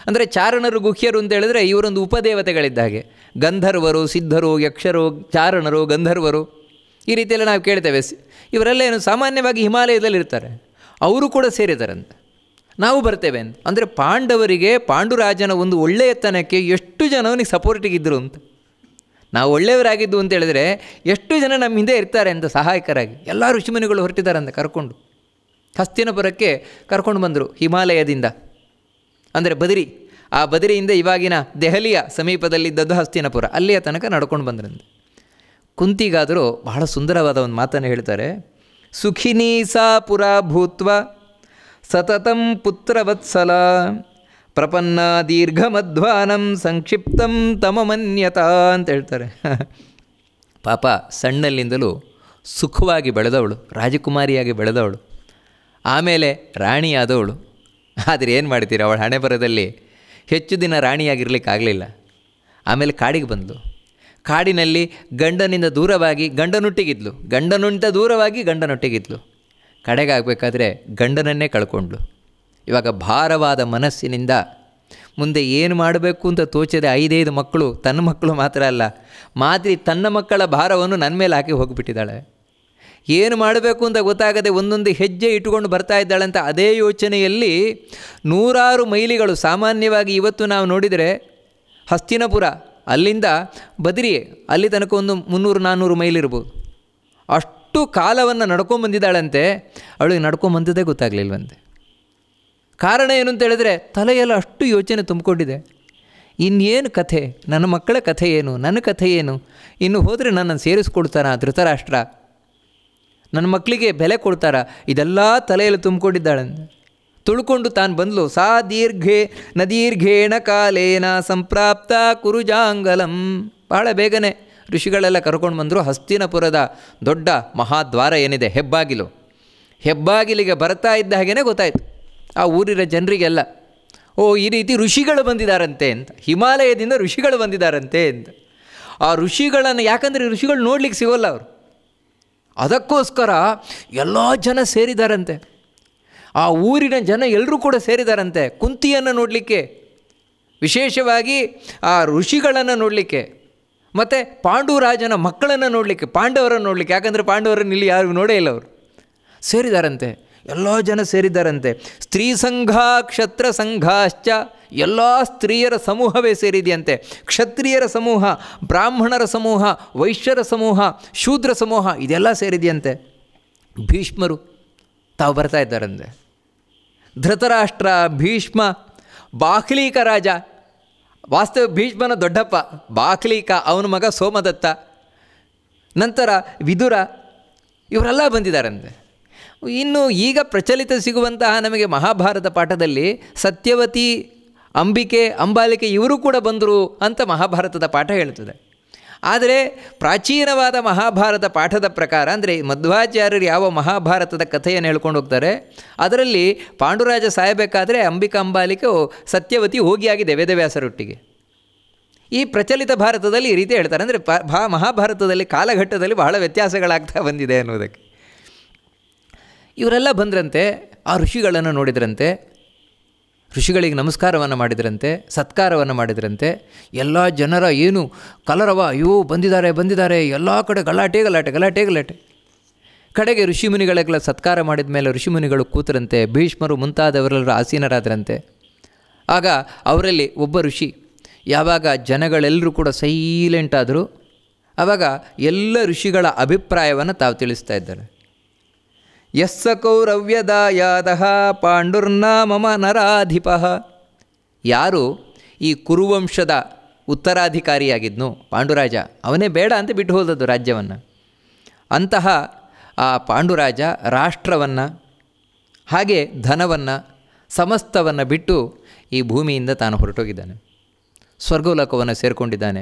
ಅಂದರೆ ಚಾರಣರು ಗುಹ್ಯರು ಅಂತ ಹೇಳಿದ್ರೆ ಇವರೊಂದು ಉಪದೇವತೆಗಳಿದ್ದ ಹಾಗೆ. ಗಂಧರ್ವರು, ಸಿದ್ಧರು, ಯಕ್ಷರು, ಚಾರಣರು, ಗಂಧರ್ವರು, ಈ ರೀತಿಯೆಲ್ಲ ನಾವು ಕೇಳ್ತೇವೆ. ಇವರೆಲ್ಲ ಏನು ಸಾಮಾನ್ಯವಾಗಿ ಹಿಮಾಲಯದಲ್ಲಿರ್ತಾರೆ, ಅವರು ಕೂಡ ಸೇರಿದಾರಂತೆ. ನಾವು ಬರ್ತೇವೆ ಅಂತ. ಅಂದರೆ ಪಾಂಡವರಿಗೆ ಪಾಂಡುರಾಜನ ಒಂದು ಒಳ್ಳೆಯತನಕ್ಕೆ ಎಷ್ಟು ಜನ ಅವನಿಗೆ ಸಪೋರ್ಟಿಗಿದ್ದರು ಅಂತ. ನಾವು ಒಳ್ಳೆಯವರಾಗಿದ್ದು ಅಂತ ಹೇಳಿದ್ರೆ ಎಷ್ಟು ಜನ ನಮ್ಮ ಹಿಂದೆ ಇರ್ತಾರೆ ಅಂತ ಸಹಾಯಕರಾಗಿ. ಎಲ್ಲ ಋಷಿಮುನಿಗಳು ಹೊರಟಿದ್ದಾರಂತೆ ಕರ್ಕೊಂಡು. ಹಸ್ತಿನಪುರಕ್ಕೆ ಕರ್ಕೊಂಡು ಬಂದರು ಹಿಮಾಲಯದಿಂದ, ಅಂದರೆ ಬದರಿ. ಆ ಬದರಿಯಿಂದ ಇವಾಗಿನ ದೆಹಲಿಯ ಸಮೀಪದಲ್ಲಿದ್ದದ್ದು ಹಸ್ತಿನಪುರ, ಅಲ್ಲಿಯ ತನಕ ನಡ್ಕೊಂಡು ಬಂದ್ರಂತೆ. ಕುಂತಿಗಾದರೂ ಬಹಳ ಸುಂದರವಾದ ಒಂದು ಮಾತನ್ನು ಹೇಳ್ತಾರೆ. ಸುಖಿನೀ ಸಾ ಪುರ ಭೂತ್ವ ಸತತಂ ಪುತ್ರವತ್ಸಲ ಪ್ರಪನ್ನ ದೀರ್ಘಮಧ್ವಾನಂ ಸಂಕ್ಷಿಪ್ತಂ ತಮಮನ್ಯತ ಅಂತ ಹೇಳ್ತಾರೆ. ಪಾಪ ಸಣ್ಣಲ್ಲಿಂದಲೂ ಸುಖವಾಗಿ ಬೆಳೆದವಳು, ರಾಜಕುಮಾರಿಯಾಗಿ ಬೆಳೆದವಳು, ಆಮೇಲೆ ರಾಣಿಯಾದವಳು. ಆದರೆ ಏನು ಮಾಡ್ತೀರ, ಅವಳ ಹಣೆ ಬರದಲ್ಲಿ ಹೆಚ್ಚು ದಿನ ರಾಣಿಯಾಗಿರ್ಲಿಕ್ಕಾಗಲಿಲ್ಲ. ಆಮೇಲೆ ಕಾಡಿಗೆ ಬಂದಳು. ಕಾಡಿನಲ್ಲಿ ಗಂಡನಿಂದ ದೂರವಾಗಿ ಗಂಡನೊಟ್ಟಿಗಿದ್ಲು, ಗಂಡನಿಂದ ದೂರವಾಗಿ ಗಂಡನೊಟ್ಟಿಗಿದ್ಲು. ಕಡೆಗಾಗಬೇಕಾದ್ರೆ ಗಂಡನನ್ನೇ ಕಳ್ಕೊಂಡ್ಳು. ಇವಾಗ ಭಾರವಾದ ಮನಸ್ಸಿನಿಂದ ಮುಂದೆ ಏನು ಮಾಡಬೇಕು ಅಂತ ತೋಚದೆ 5 ಮಕ್ಕಳು, ತನ್ನ ಮಕ್ಕಳು ಮಾತ್ರ ಅಲ್ಲ, ಮಾದ್ರಿ ತನ್ನ ಮಕ್ಕಳ ಭಾರವನ್ನು ನನ್ನ ಮೇಲೆ ಹಾಕಿ ಹೋಗಿಬಿಟ್ಟಿದ್ದಾಳೆ. ಏನು ಮಾಡಬೇಕು ಅಂತ ಗೊತ್ತಾಗದೆ ಒಂದೊಂದು ಹೆಜ್ಜೆ ಇಟ್ಟುಕೊಂಡು ಬರ್ತಾ ಇದ್ದಾಳಂತ. ಅದೇ ಯೋಚನೆಯಲ್ಲಿ 100 ಮೈಲಿಗಳು, ಸಾಮಾನ್ಯವಾಗಿ ಇವತ್ತು ನಾವು ನೋಡಿದರೆ ಹಸ್ತಿನಪುರ ಅಲ್ಲಿಂದ ಬದರಿ ಅಲ್ಲಿ ತನಕ ಒಂದು 300-400 ಮೈಲಿರ್ಬೋದು. ಅಷ್ಟು ಕಾಲವನ್ನು ನಡ್ಕೊಂಬಂದಿದ್ದಾಳಂತೆ. ಅವಳಿಗೆ ನಡ್ಕೊಂಬಂದದೇ ಗೊತ್ತಾಗಲಿಲ್ವಂತೆ. ಕಾರಣ ಏನು ಅಂತ ಹೇಳಿದ್ರೆ ತಲೆಯೆಲ್ಲ ಅಷ್ಟು ಯೋಚನೆ ತುಂಬಿಕೊಂಡಿದೆ. ಇನ್ನೇನು ಕಥೆ, ನನ್ನ ಮಕ್ಕಳ ಕಥೆ ಏನು, ನನ್ನ ಕಥೆ ಏನು, ಇನ್ನು ಹೋದರೆ ನನ್ನನ್ನು ಸೇರಿಸ್ಕೊಡ್ತಾರಾ ಧೃತರಾಷ್ಟ್ರ, ನನ್ನ ಮಕ್ಕಳಿಗೆ ಬೆಲೆ ಕೊಡ್ತಾರಾ, ಇದೆಲ್ಲ ತಲೆಯಲ್ಲಿ ತುಂಬಿಕೊಂಡಿದ್ದಾಳಂತೆ. ತುಳ್ಕೊಂಡು ತಾನು ಬಂದಳು. ಸಾ ದೀರ್ಘೇಣ ಕಾಲೇನ ಸಂಪ್ರಾಪ್ತ ಕುರುಜಾಂಗಲಂ. ಬಹಳ ಬೇಗನೆ ಋಷಿಗಳೆಲ್ಲ ಕರ್ಕೊಂಡು ಬಂದರು. ಹಸ್ತಿನಪುರದ ದೊಡ್ಡ ಮಹಾದ್ವಾರ ಏನಿದೆ, ಹೆಬ್ಬಾಗಿಲು, ಹೆಬ್ಬಾಗಿಲಿಗೆ ಬರ್ತಾ ಇದ್ದ ಹಾಗೇ ಗೊತ್ತಾಯಿತು ಆ ಊರಿನ ಜನರಿಗೆಲ್ಲ, ಓ ಈ ರೀತಿ ಋಷಿಗಳು ಬಂದಿದ್ದಾರಂತೆ ಅಂತ, ಹಿಮಾಲಯದಿಂದ ಋಷಿಗಳು ಬಂದಿದ್ದಾರಂತೆ ಅಂತ. ಆ ಋಷಿಗಳನ್ನು, ಯಾಕಂದರೆ ಋಷಿಗಳು ನೋಡ್ಲಿಕ್ಕೆ ಸಿಗೋಲ್ಲ ಅವರು, ಅದಕ್ಕೋಸ್ಕರ ಎಲ್ಲ ಜನ ಸೇರಿದಾರಂತೆ. ಆ ಊರಿನ ಜನ ಎಲ್ಲರೂ ಕೂಡ ಸೇರಿದಾರಂತೆ ಕುಂತಿಯನ್ನು ನೋಡಲಿಕ್ಕೆ, ವಿಶೇಷವಾಗಿ ಆ ಋಷಿಗಳನ್ನು ನೋಡಲಿಕ್ಕೆ, ಮತ್ತು ಪಾಂಡುರಾಜನ ಮಕ್ಕಳನ್ನು ನೋಡಲಿಕ್ಕೆ, ಪಾಂಡವರನ್ನು ನೋಡಲಿಕ್ಕೆ. ಯಾಕಂದರೆ ಪಾಂಡವರನ್ನು ಇಲ್ಲಿ ಯಾರು ನೋಡೇ ಇಲ್ಲ, ಅವರು ಸೇರಿದಾರಂತೆ, ಎಲ್ಲ ಜನ ಸೇರಿದ್ದಾರಂತೆ. ಸ್ತ್ರೀ ಸಂಘ ಕ್ಷತ್ರ ಸಂಘಾಶ್ಚ, ಎಲ್ಲ ಸ್ತ್ರೀಯರ ಸಮೂಹವೇ ಸೇರಿದೆಯಂತೆ. ಕ್ಷತ್ರಿಯರ ಸಮೂಹ, ಬ್ರಾಹ್ಮಣರ ಸಮೂಹ, ವೈಶ್ಯರ ಸಮೂಹ, ಶೂದ್ರ ಸಮೂಹ, ಇದೆಲ್ಲ ಸೇರಿದೆಯಂತೆ. ಭೀಷ್ಮರು ತಾವು ಬರ್ತಾ ಇದ್ದಾರಂತೆ. ಧೃತರಾಷ್ಟ್ರ, ಭೀಷ್ಮ, ಬಾಹ್ಲೀಕ ರಾಜ, ವಾಸ್ತವ ಭೀಷ್ಮನ ದೊಡ್ಡಪ್ಪ ಬಾಹ್ಲೀಕ, ಅವನ ಮಗ ಸೋಮದತ್ತ, ನಂತರ ವಿದುರ, ಇವರೆಲ್ಲ ಬಂದಿದ್ದಾರಂತೆ. ಇನ್ನು ಈಗ ಪ್ರಚಲಿತ ಸಿಗುವಂತಹ ನಮಗೆ ಮಹಾಭಾರತ ಪಾಠದಲ್ಲಿ ಸತ್ಯವತಿ, ಅಂಬಿಕೆ, ಅಂಬಾಲಿಕೆ ಇವರು ಕೂಡ ಬಂದರು ಅಂತ ಮಹಾಭಾರತದ ಪಾಠ ಹೇಳ್ತದೆ. ಆದರೆ ಪ್ರಾಚೀನವಾದ ಮಹಾಭಾರತ ಪಾಠದ ಪ್ರಕಾರ, ಅಂದರೆ ಮಧ್ವಾಚಾರ್ಯರು ಯಾವ ಮಹಾಭಾರತದ ಕಥೆಯನ್ನು ಹೇಳ್ಕೊಂಡು ಹೋಗ್ತಾರೆ, ಅದರಲ್ಲಿ ಪಾಂಡುರಾಜ ಸಾಯಬೇಕಾದರೆ ಅಂಬಿಕಾ ಅಂಬಾಲಿಕೆ ಸತ್ಯವತಿ ಹೋಗಿ ಆಗಿದೆ ವೇದವ್ಯಾಸರೊಟ್ಟಿಗೆ. ಈ ಪ್ರಚಲಿತ ಭಾರತದಲ್ಲಿ ಈ ರೀತಿ ಹೇಳ್ತಾರೆ. ಅಂದರೆ ಮಹಾಭಾರತದಲ್ಲಿ ಕಾಲಘಟ್ಟದಲ್ಲಿ ಬಹಳ ವ್ಯತ್ಯಾಸಗಳಾಗ್ತಾ ಬಂದಿದೆ ಅನ್ನೋದಕ್ಕೆ. ಇವರೆಲ್ಲ ಬಂದ್ರಂತೆ, ಆ ಋಷಿಗಳನ್ನು ನೋಡಿದ್ರಂತೆ, ಋಷಿಗಳಿಗೆ ನಮಸ್ಕಾರವನ್ನು ಮಾಡಿದ್ರಂತೆ, ಸತ್ಕಾರವನ್ನು ಮಾಡಿದ್ರಂತೆ. ಎಲ್ಲ ಜನರ ಏನು ಕಲರವ, ಅಯ್ಯೋ ಬಂದಿದ್ದಾರೆ, ಎಲ್ಲ ಕಡೆ ಗಲಾಟೆ. ಕಡೆಗೆ ಋಷಿಮುನಿಗಳಿಗೆಲ್ಲ ಸತ್ಕಾರ ಮಾಡಿದ ಮೇಲೆ ಋಷಿಮುನಿಗಳು ಕೂತರಂತೆ, ಭೀಷ್ಮರು ಮುಂತಾದವರೆಲ್ಲರೂ ಆಸೀನರಾದರಂತೆ. ಆಗ ಅವರಲ್ಲಿ ಒಬ್ಬ ಋಷಿ, ಯಾವಾಗ ಜನಗಳೆಲ್ಲರೂ ಕೂಡ ಸೈಲೆಂಟ್ ಆದರು, ಆವಾಗ ಎಲ್ಲ ಋಷಿಗಳ ಅಭಿಪ್ರಾಯವನ್ನು ತಾವು ತಿಳಿಸ್ತಾ ಇದ್ದಾರೆ. ಯಸ್ಸ ಕೌರವ್ಯದಾಯಾದಃ ಪಾಂಡುರ್ನಾಮಮ ನರಾಧಿಪ. ಯಾರು ಈ ಕುರುವಂಶದ ಉತ್ತರಾಧಿಕಾರಿಯಾಗಿದ್ನು ಪಾಂಡುರಾಜ, ಅವನೇ ಬೇಡ ಅಂತ ಬಿಟ್ಟು ಹೋದದ್ದು ರಾಜ್ಯವನ್ನು. ಅಂತಹ ಆ ಪಾಂಡುರಾಜ ರಾಷ್ಟ್ರವನ್ನು ಹಾಗೆ ಧನವನ್ನು ಸಮಸ್ತವನ್ನು ಬಿಟ್ಟು ಈ ಭೂಮಿಯಿಂದ ತಾನು ಹೊರಟೋಗಿದ್ದಾನೆ, ಸ್ವರ್ಗಲೋಕವನ್ನು ಸೇರಿಕೊಂಡಿದ್ದಾನೆ.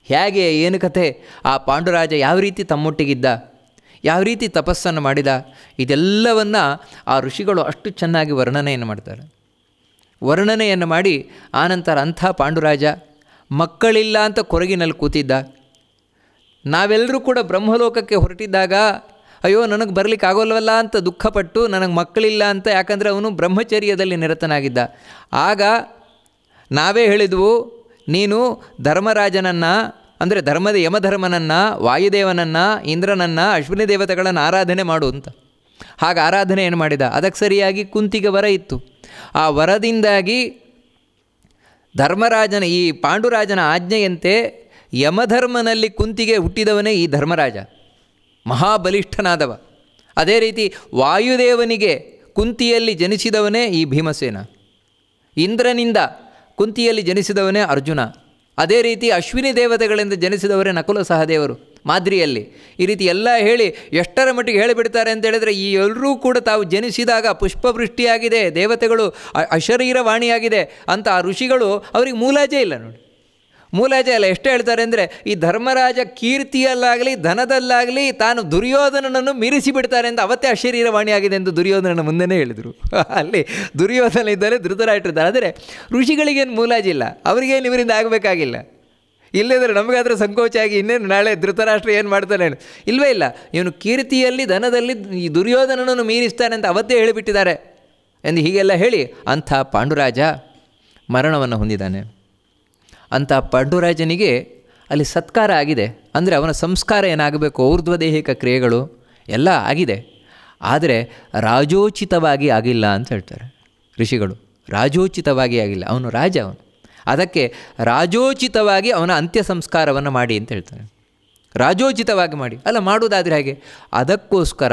ಹೇಗೆ, ಏನು ಕಥೆ, ಆ ಪಾಂಡುರಾಜ ಯಾವ ರೀತಿ ತಮ್ಮೊಟ್ಟಿಗಿದ್ದ, ಯಾವ ರೀತಿ ತಪಸ್ಸನ್ನು ಮಾಡಿದ, ಇದೆಲ್ಲವನ್ನು ಆ ಋಷಿಗಳು ಅಷ್ಟು ಚೆನ್ನಾಗಿ ವರ್ಣನೆಯನ್ನು ಮಾಡ್ತಾರೆ. ವರ್ಣನೆಯನ್ನು ಮಾಡಿ ಆನಂತರ ಅಂಥ ಪಾಂಡುರಾಜ ಮಕ್ಕಳಿಲ್ಲ ಅಂತ ಕೊರಗಿನಲ್ಲಿ ಕೂತಿದ್ದ. ನಾವೆಲ್ಲರೂ ಕೂಡ ಬ್ರಹ್ಮಲೋಕಕ್ಕೆ ಹೊರಟಿದ್ದಾಗ ಅಯ್ಯೋ ನನಗೆ ಬರಲಿಕ್ಕೆ ಆಗೋಲ್ವಲ್ಲ ಅಂತ ದುಃಖಪಟ್ಟು ನನಗೆ ಮಕ್ಕಳಿಲ್ಲ ಅಂತ, ಯಾಕಂದರೆ ಅವನು ಬ್ರಹ್ಮಚರ್ಯದಲ್ಲಿ ನಿರತನಾಗಿದ್ದ. ಆಗ ನಾವೇ ಹೇಳಿದ್ವು, ನೀನು ಧರ್ಮರಾಜನನ್ನು ಅಂದರೆ ಧರ್ಮದ ಯಮಧರ್ಮನನ್ನು, ವಾಯುದೇವನನ್ನು, ಇಂದ್ರನನ್ನು, ಅಶ್ವಿನಿ ದೇವತೆಗಳನ್ನು ಆರಾಧನೆ ಮಾಡು ಅಂತ. ಹಾಗೆ ಆರಾಧನೆಯನ್ನು ಮಾಡಿದ. ಅದಕ್ಕೆ ಸರಿಯಾಗಿ ಕುಂತಿಗೆ ವರ ಇತ್ತು. ಆ ವರದಿಂದಾಗಿ ಧರ್ಮರಾಜನ ಈ ಪಾಂಡುರಾಜನ ಆಜ್ಞೆಯಂತೆ ಯಮಧರ್ಮನಲ್ಲಿ ಕುಂತಿಗೆ ಹುಟ್ಟಿದವನೇ ಈ ಧರ್ಮರಾಜ, ಮಹಾಬಲಿಷ್ಠನಾದವ. ಅದೇ ರೀತಿ ವಾಯುದೇವನಿಗೆ ಕುಂತಿಯಲ್ಲಿ ಜನಿಸಿದವನೇ ಈ ಭೀಮಸೇನ, ಇಂದ್ರನಿಂದ ಕುಂತಿಯಲ್ಲಿ ಜನಿಸಿದವನೇ ಅರ್ಜುನ. ಅದೇ ರೀತಿ ಅಶ್ವಿನಿ ದೇವತೆಗಳಿಂದ ಜನಿಸಿದವರೇ ನಕುಲ ಸಹದೇವರು ಮಾದ್ರಿಯಲ್ಲಿ. ಈ ರೀತಿ ಎಲ್ಲ ಹೇಳಿ ಎಷ್ಟರ ಮಟ್ಟಿಗೆ ಹೇಳಿಬಿಡ್ತಾರೆ ಅಂತ ಹೇಳಿದರೆ, ಈ ಎಲ್ಲರೂ ಕೂಡ ತಾವು ಜನಿಸಿದಾಗ ಪುಷ್ಪವೃಷ್ಟಿಯಾಗಿದೆ, ದೇವತೆಗಳು ಅಶರೀರವಾಣಿಯಾಗಿದೆ ಅಂತ ಆ ಋಷಿಗಳು ಅವರಿಗೆ ಮೂಲಾಜೆ ಇಲ್ಲ ನೋಡಿ. ಮೂಲಾಜೆ ಅಲ್ಲ. ಎಷ್ಟು ಹೇಳ್ತಾರೆ ಅಂದರೆ, ಈ ಧರ್ಮರಾಜ ಕೀರ್ತಿಯಲ್ಲಾಗಲಿ ಧನದಲ್ಲಾಗಲಿ ತಾನು ದುರ್ಯೋಧನನನ್ನು ಮೀರಿಸಿ ಬಿಡ್ತಾರೆ ಅಂತ ಅವತ್ತೇ ಅಶರೀರವಾಣಿಯಾಗಿದೆ ಎಂದು ದುರ್ಯೋಧನನ ಮುಂದೆನೇ ಹೇಳಿದರು. ಅಲ್ಲಿ ದುರ್ಯೋಧನ ಇದ್ದರೆ ಧೃತರಾಷ್ಟ್ರಿದ್ದಾರೆ. ಆದರೆ ಋಷಿಗಳಿಗೇನು ಮೂಲಾಜಿಲ್ಲ, ಅವರಿಗೇನು ಇವರಿಂದ ಆಗಬೇಕಾಗಿಲ್ಲ. ಇಲ್ಲದ್ರೆ ನಮಗಾದ್ರೆ ಸಂಕೋಚ ಆಗಿ ಇನ್ನೇನು ನಾಳೆ ಧೃತರಾಷ್ಟ್ರ ಏನು ಮಾಡ್ತಾನೆ, ಇಲ್ಲವೇ ಇಲ್ಲ. ಇವನು ಕೀರ್ತಿಯಲ್ಲಿ ಧನದಲ್ಲಿ ಈ ದುರ್ಯೋಧನನನ್ನು ಮೀರಿಸ್ತಾನೆ ಅಂತ ಅವತ್ತೇ ಹೇಳಿಬಿಟ್ಟಿದ್ದಾರೆ ಎಂದು ಹೀಗೆಲ್ಲ ಹೇಳಿ ಅಂಥ ಪಾಂಡುರಾಜ ಮರಣವನ್ನು ಹೊಂದಿದ್ದಾನೆ. ಅಂಥ ಪಾಂಡುರಾಜನಿಗೆ ಅಲ್ಲಿ ಸತ್ಕಾರ ಆಗಿದೆ. ಅಂದರೆ ಅವನ ಸಂಸ್ಕಾರ ಏನಾಗಬೇಕು, ಊರ್ಧ್ವದೇಹಿಕ ಕ್ರಿಯೆಗಳು ಎಲ್ಲ ಆಗಿದೆ. ಆದರೆ ರಾಜೋಚಿತವಾಗಿ ಆಗಿಲ್ಲ ಅಂತ ಹೇಳ್ತಾರೆ ಋಷಿಗಳು. ರಾಜೋಚಿತವಾಗಿ ಆಗಿಲ್ಲ, ಅವನು ರಾಜ ಅವನು. ಅದಕ್ಕೆ ರಾಜೋಚಿತವಾಗಿ ಅವನ ಅಂತ್ಯ ಸಂಸ್ಕಾರವನ್ನು ಮಾಡಿ ಅಂತ ಹೇಳ್ತಾರೆ. ರಾಜೋಚಿತವಾಗಿ ಮಾಡಿ ಅಲ್ಲ, ಮಾಡುವುದಾದರೆ ಹಾಗೆ. ಅದಕ್ಕೋಸ್ಕರ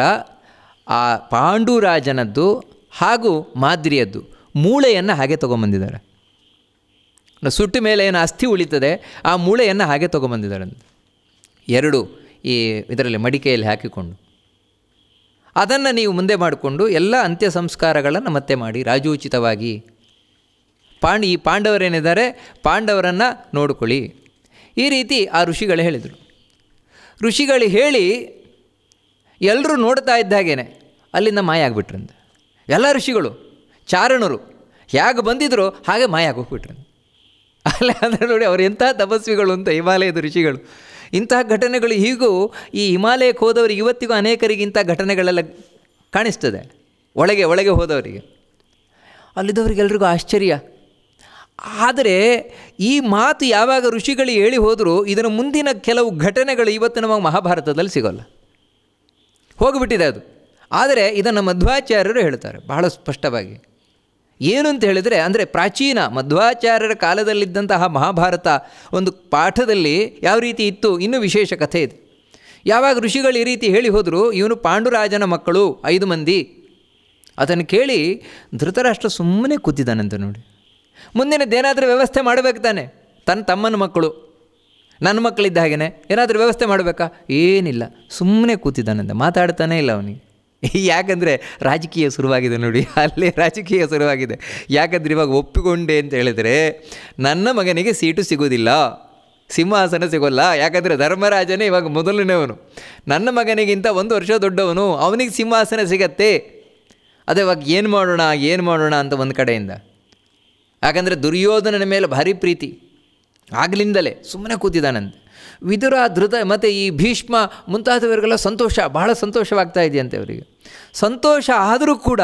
ಆ ಪಾಂಡುರಾಜನದ್ದು ಹಾಗೂ ಮಾದ್ರಿಯದ್ದು ಮೂಳೆಯನ್ನು ಹಾಗೆ ತೊಗೊಂಬಂದಿದ್ದಾರೆ. ಸುಟ್ಟ ಮೇಲೆ ಏನು ಅಸ್ಥಿ ಉಳಿತದೆ, ಆ ಮೂಳೆಯನ್ನು ಹಾಗೆ ತೊಗೊಂಬಂದಿದ್ದಾರೆ. ಎರಡು ಈ ಇದರಲ್ಲಿ ಮಡಿಕೆಯಲ್ಲಿ ಹಾಕಿಕೊಂಡು ಅದನ್ನು ನೀವು ಮುಂದೆ ಮಾಡಿಕೊಂಡು ಎಲ್ಲ ಅಂತ್ಯ ಸಂಸ್ಕಾರಗಳನ್ನು ಮತ್ತೆ ಮಾಡಿ ರಾಜೋಚಿತವಾಗಿ. ಈ ಪಾಂಡವರೇನಿದ್ದಾರೆ ಪಾಂಡವರನ್ನು ನೋಡಿಕೊಳ್ಳಿ, ಈ ರೀತಿ ಆ ಋಷಿಗಳು ಹೇಳಿದರು. ಋಷಿಗಳು ಹೇಳಿ ಎಲ್ಲರೂ ನೋಡ್ತಾ ಇದ್ದಾಗೇನೆ ಅಲ್ಲಿಂದ ಮಾಯ ಆಗಿಬಿಟ್ರಂತೆ. ಎಲ್ಲ ಋಷಿಗಳು ಚಾರಣರು ಹೇಗೆ ಬಂದಿದ್ರು ಹಾಗೆ ಮಾಯ ಆಗೋಗ್ಬಿಟ್ರಂತೆ. ಅಲ್ಲ ಅಂದರೆ ನೋಡಿ ಅವರು ಎಂಥ ತಪಸ್ವಿಗಳು ಅಂತ ಹಿಮಾಲಯದ ಋಷಿಗಳು. ಇಂತಹ ಘಟನೆಗಳು ಹೀಗೂ ಈ ಹಿಮಾಲಯಕ್ಕೆ ಹೋದವರಿಗೆ ಇವತ್ತಿಗೂ ಅನೇಕರಿಗೆ ಇಂಥ ಘಟನೆಗಳೆಲ್ಲ ಕಾಣಿಸ್ತದೆ. ಒಳಗೆ ಹೋದವರಿಗೆ, ಅಲ್ಲಿದ್ದವರಿಗೆಲ್ರಿಗೂ ಆಶ್ಚರ್ಯ. ಆದರೆ ಈ ಮಾತು ಯಾವಾಗ ಋಷಿಗಳು ಹೇಳಿ ಹೋದರೂ ಇದರ ಮುಂದಿನ ಕೆಲವು ಘಟನೆಗಳು ಇವತ್ತು ನಮಗೆ ಮಹಾಭಾರತದಲ್ಲಿ ಸಿಗೋಲ್ಲ, ಹೋಗಿಬಿಟ್ಟಿದೆ ಅದು. ಆದರೆ ಇದನ್ನು ಮಧ್ವಾಚಾರ್ಯರು ಹೇಳ್ತಾರೆ ಬಹಳ ಸ್ಪಷ್ಟವಾಗಿ. ಏನು ಅಂತ ಹೇಳಿದರೆ, ಅಂದರೆ ಪ್ರಾಚೀನ ಮಧ್ವಾಚಾರ್ಯರ ಕಾಲದಲ್ಲಿದ್ದಂತಹ ಮಹಾಭಾರತ ಒಂದು ಪಾಠದಲ್ಲಿ ಯಾವ ರೀತಿ ಇತ್ತು ಇನ್ನೂ ವಿಶೇಷ ಕಥೆ ಇದೆ. ಯಾವಾಗ ಋಷಿಗಳು ಈ ರೀತಿ ಹೇಳಿ ಹೋದರು, ಇವನು ಪಾಂಡುರಾಜನ ಮಕ್ಕಳು 5 ಮಂದಿ. ಅದನ್ನು ಕೇಳಿ ಧೃತರಾಷ್ಟ್ರ ಸುಮ್ಮನೆ ಕೂತಿದ್ದಾನಂತೆ ನೋಡಿ. ಮುಂದಿನದ್ದೇನಾದರೂ ವ್ಯವಸ್ಥೆ ಮಾಡಬೇಕು ತಾನೆ, ತನ್ನ ತಮ್ಮನ ಮಕ್ಕಳು ನನ್ನ ಮಕ್ಕಳಿದ್ದ ಹಾಗೆಯೇ ಏನಾದರೂ ವ್ಯವಸ್ಥೆ ಮಾಡಬೇಕಾ, ಏನಿಲ್ಲ, ಸುಮ್ಮನೆ ಕೂತಿದ್ದಾನಂತೆ, ಮಾತಾಡ್ತಾನೇ ಇಲ್ಲ ಅವನಿಗೆ. ಯಾಕಂದರೆ ರಾಜಕೀಯ ಶುರುವಾಗಿದೆ ನೋಡಿ, ಅಲ್ಲೇ ರಾಜಕೀಯ ಶುರುವಾಗಿದೆ. ಯಾಕಂದರೆ ಇವಾಗ ಒಪ್ಪಿಕೊಂಡೆ ಅಂತ ಹೇಳಿದರೆ ನನ್ನ ಮಗನಿಗೆ ಸೀಟು ಸಿಗೋದಿಲ್ಲ, ಸಿಂಹಾಸನ ಸಿಗೋಲ್ಲ. ಯಾಕಂದರೆ ಧರ್ಮರಾಜನೇ ಇವಾಗ ಮೊದಲನೇವನು, ನನ್ನ ಮಗನಿಗಿಂತ 1 ವರ್ಷ ದೊಡ್ಡವನು, ಅವನಿಗೆ ಸಿಂಹಾಸನ ಸಿಗತ್ತೆ. ಅದೇ ಇವಾಗ ಏನು ಮಾಡೋಣ ಅಂತ ಒಂದು ಕಡೆಯಿಂದ. ಯಾಕಂದರೆ ದುರ್ಯೋಧನನ ಮೇಲೆ ಭಾರಿ ಪ್ರೀತಿ, ಆಗಲಿಂದಲೇ ಸುಮ್ಮನೆ ಕೂತಿದ್ದಾನಂತೆ. ವಿದುರ, ಧೃತ ಮತ್ತು ಈ ಭೀಷ್ಮ ಮುಂತಾದವರಿಗೆಲ್ಲ ಸಂತೋಷ, ಬಹಳ ಸಂತೋಷವಾಗ್ತಾ ಇದೆಯಂತೆ ಅವರಿಗೆ. ಸಂತೋಷ ಆದರೂ ಕೂಡ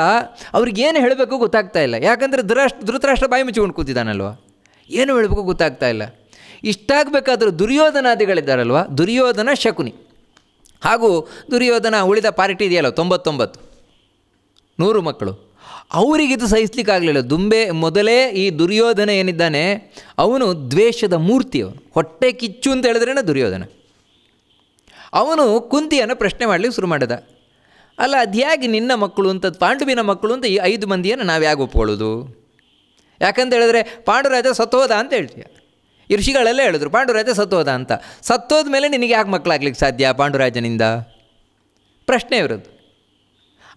ಅವ್ರಿಗೇನು ಹೇಳಬೇಕು ಗೊತ್ತಾಗ್ತಾ ಇಲ್ಲ. ಯಾಕಂದರೆ ಧೃತರಾಷ್ಟ್ರ ಬಾಯಿ ಮುಚ್ಚಿಕೊಂಡು ಕೂತಿದ್ದಾನಲ್ವ, ಏನು ಹೇಳಬೇಕು ಗೊತ್ತಾಗ್ತಾ ಇಲ್ಲ. ಇಷ್ಟಾಗಬೇಕಾದ್ರೂ ದುರ್ಯೋಧನಾದಿಗಳಿದ್ದಾರಲ್ವ, ದುರ್ಯೋಧನ, ಶಕುನಿ ಹಾಗೂ ದುರ್ಯೋಧನ ಉಳಿದ ಪಾರ್ಟಿ ಇದೆಯಲ್ಲ 99 ಮಕ್ಕಳು, ಅವರಿಗಿದು ಸಹಿಸ್ಲಿಕ್ಕಾಗಲಿಲ್ಲ. ಮೊದಲೇ ಈ ದುರ್ಯೋಧನ ಏನಿದ್ದಾನೆ ಅವನು ದ್ವೇಷದ ಮೂರ್ತಿ. ಅವನು ಹೊಟ್ಟೆ ಕಿಚ್ಚು ಅಂತ ಹೇಳಿದ್ರೇನೆ ದುರ್ಯೋಧನ. ಅವನು ಕುಂತಿಯನ್ನು ಪ್ರಶ್ನೆ ಮಾಡಲಿಕ್ಕೆ ಶುರು ಮಾಡಿದ. ಅಲ್ಲ, ಅದ್ಯಾಗಿ ನಿನ್ನ ಮಕ್ಕಳು ಅಂತ, ಪಾಂಡುವಿನ ಮಕ್ಕಳು ಅಂತ ಈ 5 ಮಂದಿಯನ್ನು ನಾವು ಯಾಕೆ ಒಪ್ಕೊಳ್ಳೋದು? ಯಾಕಂತ ಹೇಳಿದ್ರೆ ಪಾಂಡುರಾಜ ಸತ್ತೋದ ಅಂತ ಹೇಳ್ತೀಯ. ಈ ಋಷಿಗಳೆಲ್ಲ ಹೇಳಿದ್ರು ಪಾಂಡುರಾಜ ಸತ್ತೋದ ಅಂತ. ಸತ್ತೋದ ಮೇಲೆ ನಿನಗೆ ಯಾಕೆ ಮಕ್ಕಳಾಗ್ಲಿಕ್ಕೆ ಸಾಧ್ಯ ಪಾಂಡುರಾಜನಿಂದ? ಪ್ರಶ್ನೆ ಇರೋದು.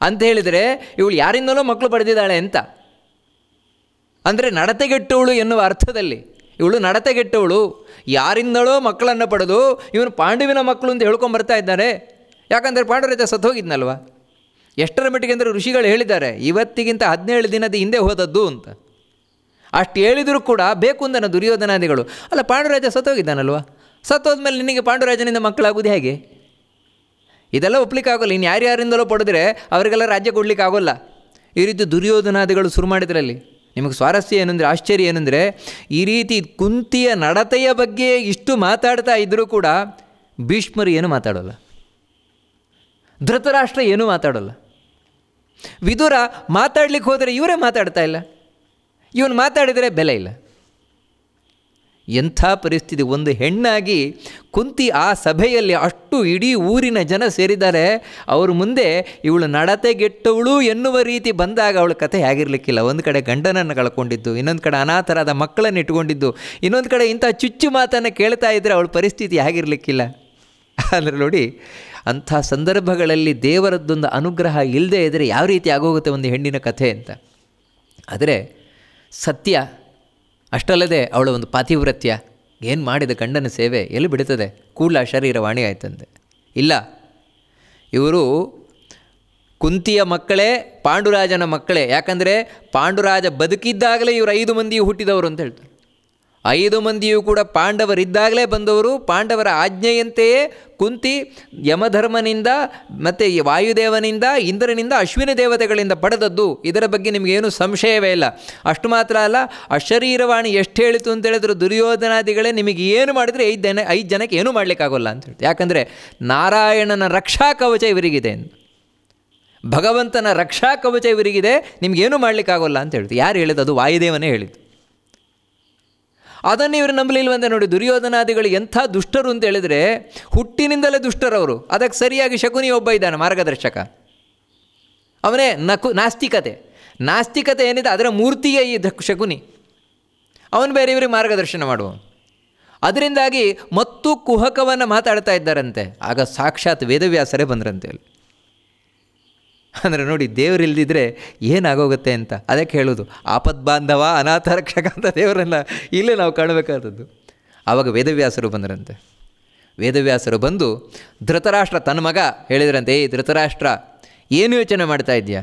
ಅಂತ ಹೇಳಿದರೆ ಇವಳು ಯಾರಿಂದಲೋ ಮಕ್ಕಳು ಪಡೆದಿದ್ದಾಳೆ ಅಂತ, ಅಂದರೆ ನಡತೆಗೆಟ್ಟವಳು ಎನ್ನುವ ಅರ್ಥದಲ್ಲಿ. ಇವಳು ನಡತೆಗೆಟ್ಟವಳು, ಯಾರಿಂದಲೋ ಮಕ್ಕಳನ್ನು ಪಡೆದು ಇವನು ಪಾಂಡುವಿನ ಮಕ್ಕಳು ಅಂತ ಹೇಳ್ಕೊಂಬರ್ತಾ ಇದ್ದಾರೆ. ಯಾಕಂದರೆ ಪಾಂಡುರಾಜ ಸತ್ತು ಹೋಗಿದ್ನಲ್ವ. ಎಷ್ಟರ ಮಟ್ಟಿಗೆ ಅಂದರೆ ಋಷಿಗಳು ಹೇಳಿದ್ದಾರೆ ಇವತ್ತಿಗಿಂತ 17 ದಿನದ ಹಿಂದೆ ಹೋದದ್ದು ಅಂತ. ಅಷ್ಟು ಹೇಳಿದರೂ ಕೂಡ ಬೇಕು ಅಂದನ ದುರ್ಯೋಧನಾದಿಗಳು. ಅಲ್ಲ, ಪಾಂಡುರಾಜ ಸತ್ತೋಗಿದ್ದಾನಲ್ವ, ಸತ್ತೋದ್ಮೇಲೆ ನಿನಗೆ ಪಾಂಡುರಾಜನಿಂದ ಮಕ್ಕಳಾಗೋದು ಹೇಗೆ? ಇದೆಲ್ಲ ಒಪ್ಲಿಕ್ಕಾಗೋಲ್ಲ. ಇನ್ನು ಯಾರ್ಯಾರಿಂದಲೋ ಪಡೆದ್ರೆ ಅವರಿಗೆಲ್ಲ ರಾಜ್ಯ ಕೊಡಲಿಕ್ಕಾಗೋಲ್ಲ. ಈ ರೀತಿ ದುರ್ಯೋಧನಾದಿಗಳು ಶುರು ಮಾಡಿದ್ರಲ್ಲಿ. ನಿಮಗೆ ಸ್ವಾರಸ್ಯ ಏನಂದರೆ, ಆಶ್ಚರ್ಯ ಏನಂದರೆ, ಈ ರೀತಿ ಕುಂತಿಯ ನಡತೆಯ ಬಗ್ಗೆ ಇಷ್ಟು ಮಾತಾಡ್ತಾ ಇದ್ದರೂ ಕೂಡ ಭೀಷ್ಮರು ಏನೂ ಮಾತಾಡೋಲ್ಲ, ಧೃತರಾಷ್ಟ್ರ ಏನೂ ಮಾತಾಡೋಲ್ಲ. ವಿದುರ ಮಾತಾಡ್ಲಿಕ್ಕೆ ಹೋದರೆ ಇವರೇ ಮಾತಾಡ್ತಾ ಇಲ್ಲ, ಇವನು ಮಾತಾಡಿದರೆ ಬೆಲೆ ಇಲ್ಲ. ಎಂಥ ಪರಿಸ್ಥಿತಿ! ಒಂದು ಹೆಣ್ಣಾಗಿ ಕುಂತಿ ಆ ಸಭೆಯಲ್ಲಿ ಅಷ್ಟು ಇಡೀ ಊರಿನ ಜನ ಸೇರಿದ್ದಾರೆ. ಅವ್ರ ಮುಂದೆ ಇವಳು ನಡತೆಗೆಟ್ಟವಳು ಎನ್ನುವ ರೀತಿ ಬಂದಾಗ ಅವಳ ಕಥೆ ಹೇಗಿರಲಿಕ್ಕಿಲ್ಲ. ಒಂದು ಕಡೆ ಗಂಡನನ್ನು ಕಳ್ಕೊಂಡಿದ್ದು, ಇನ್ನೊಂದು ಕಡೆ ಅನಾಥರಾದ ಮಕ್ಕಳನ್ನು ಇಟ್ಕೊಂಡಿದ್ದು, ಇನ್ನೊಂದು ಕಡೆ ಇಂಥ ಚುಚ್ಚು ಮಾತನ್ನು ಕೇಳ್ತಾ ಇದ್ದರೆ ಅವಳ ಪರಿಸ್ಥಿತಿ ಹೇಗಿರಲಿಕ್ಕಿಲ್ಲ. ಅಂದರೆ ನೋಡಿ, ಅಂಥ ಸಂದರ್ಭಗಳಲ್ಲಿ ದೇವರದ್ದೊಂದು ಅನುಗ್ರಹ ಇಲ್ಲದೆ ಇದ್ದರೆ ಯಾವ ರೀತಿ ಆಗೋಗುತ್ತೆ ಒಂದು ಹೆಣ್ಣಿನ ಕಥೆ ಅಂತ. ಆದರೆ ಸತ್ಯ ಅಷ್ಟಲ್ಲದೆ ಅವಳ ಒಂದು ಪಾತಿವ್ರತ್ಯ, ಏನು ಮಾಡಿದ ಗಂಡನ ಸೇವೆ ಎಲ್ಲಿ ಬಿಡುತ್ತದೆ? ಕೂಡಲ ಶರೀರವಾಣಿ ಆಯ್ತಂತೆ. ಇಲ್ಲ, ಇವರು ಕುಂತಿಯ ಮಕ್ಕಳೇ, ಪಾಂಡುರಾಜನ ಮಕ್ಕಳೇ. ಯಾಕಂದರೆ ಪಾಂಡುರಾಜ ಬದುಕಿದ್ದಾಗಲೇ ಇವರು 5 ಮಂದಿಯು ಹುಟ್ಟಿದವರು ಅಂತ ಹೇಳ್ತಾರೆ. 5 ಮಂದಿಯೂ ಕೂಡ ಪಾಂಡವರಿದ್ದಾಗಲೇ ಬಂದವರು. ಪಾಂಡವರ ಆಜ್ಞೆಯಂತೆಯೇ ಕುಂತಿ ಯಮಧರ್ಮನಿಂದ ಮತ್ತು ವಾಯುದೇವನಿಂದ, ಇಂದ್ರನಿಂದ, ಅಶ್ವಿನ ದೇವತೆಗಳಿಂದ ಪಡೆದದ್ದು. ಇದರ ಬಗ್ಗೆ ನಿಮಗೇನು ಸಂಶಯವೇ ಇಲ್ಲ. ಅಷ್ಟು ಮಾತ್ರ ಅಲ್ಲ, ಅಶರೀರವಾಣಿ ಎಷ್ಟು ಹೇಳಿತು ಅಂತ ಹೇಳಿದ್ರು ದುರ್ಯೋಧನಾದಿಗಳೇ ನಿಮಗೆ ಏನು ಮಾಡಿದರೆ 5 ಜನಕ್ಕೆ ಏನೂ ಮಾಡಲಿಕ್ಕಾಗೋಲ್ಲ ಅಂತ ಹೇಳ್ತಾರೆ. ಯಾಕಂದರೆ ನಾರಾಯಣನ ರಕ್ಷಾ ಕವಚ ಇವರಿಗಿದೆ, ಭಗವಂತನ ರಕ್ಷಾ ಕವಚ ಇವರಿಗಿದೆ, ನಿಮಗೇನು ಮಾಡಲಿಕ್ಕಾಗೋಲ್ಲ ಅಂತ ಹೇಳ್ತೀವಿ. ಯಾರು ಹೇಳಿದ್ದು? ಅದು ವಾಯುದೇವನೇ ಹೇಳಿದ್ದು. ಅದನ್ನು ಇವರು ನಂಬಲಿಲ್ವಂತೆ. ನೋಡಿ, ದುರ್ಯೋಧನಾದಿಗಳು ಎಂಥ ದುಷ್ಟರು ಅಂತ ಹೇಳಿದರೆ ಹುಟ್ಟಿನಿಂದಲೇ ದುಷ್ಟರವರು. ಅದಕ್ಕೆ ಸರಿಯಾಗಿ ಶಕುನಿ ಒಬ್ಬ ಇದ್ದಾನೆ ಮಾರ್ಗದರ್ಶಕ. ಅವನೇ ನಾಸ್ತಿಕತೆ ಏನಿದೆ ಅದರ ಮೂರ್ತಿಯೇ ಈ ಶಕುನಿ. ಅವನು ಬೇರೆ ಇವರಿಗೆ ಮಾರ್ಗದರ್ಶನ ಮಾಡುವ. ಅದರಿಂದಾಗಿ ಮತ್ತು ಕುಹಕವನ್ನು ಮಾತಾಡ್ತಾ ಇದ್ದಾರಂತೆ. ಆಗ ಸಾಕ್ಷಾತ್ ವೇದವ್ಯಾಸರೇ ಬಂದ್ರಂತೆ ಅಲ್ಲಿ. ಅಂದರೆ ನೋಡಿ, ದೇವರಿಲ್ದಿದ್ರೆ ಏನಾಗೋಗುತ್ತೆ ಅಂತ. ಅದಕ್ಕೆ ಹೇಳೋದು ಆಪದ್ಬಾಂಧವ ಅನಾಥ ರಕ್ಷಕ ಅಂತ ದೇವರನ್ನು ಇಲ್ಲೇ ನಾವು ಕಾಣಬೇಕಾದದ್ದು. ಆವಾಗ ವೇದವ್ಯಾಸರು ಬಂದರಂತೆ. ವೇದವ್ಯಾಸರು ಬಂದು ಧೃತರಾಷ್ಟ್ರ ತನ್ನ ಮಗ ಹೇಳಿದ್ರಂತೆ, ಏಯ್ ಧೃತರಾಷ್ಟ್ರ, ಏನು ಯೋಚನೆ ಮಾಡ್ತಾ ಇದೆಯಾ?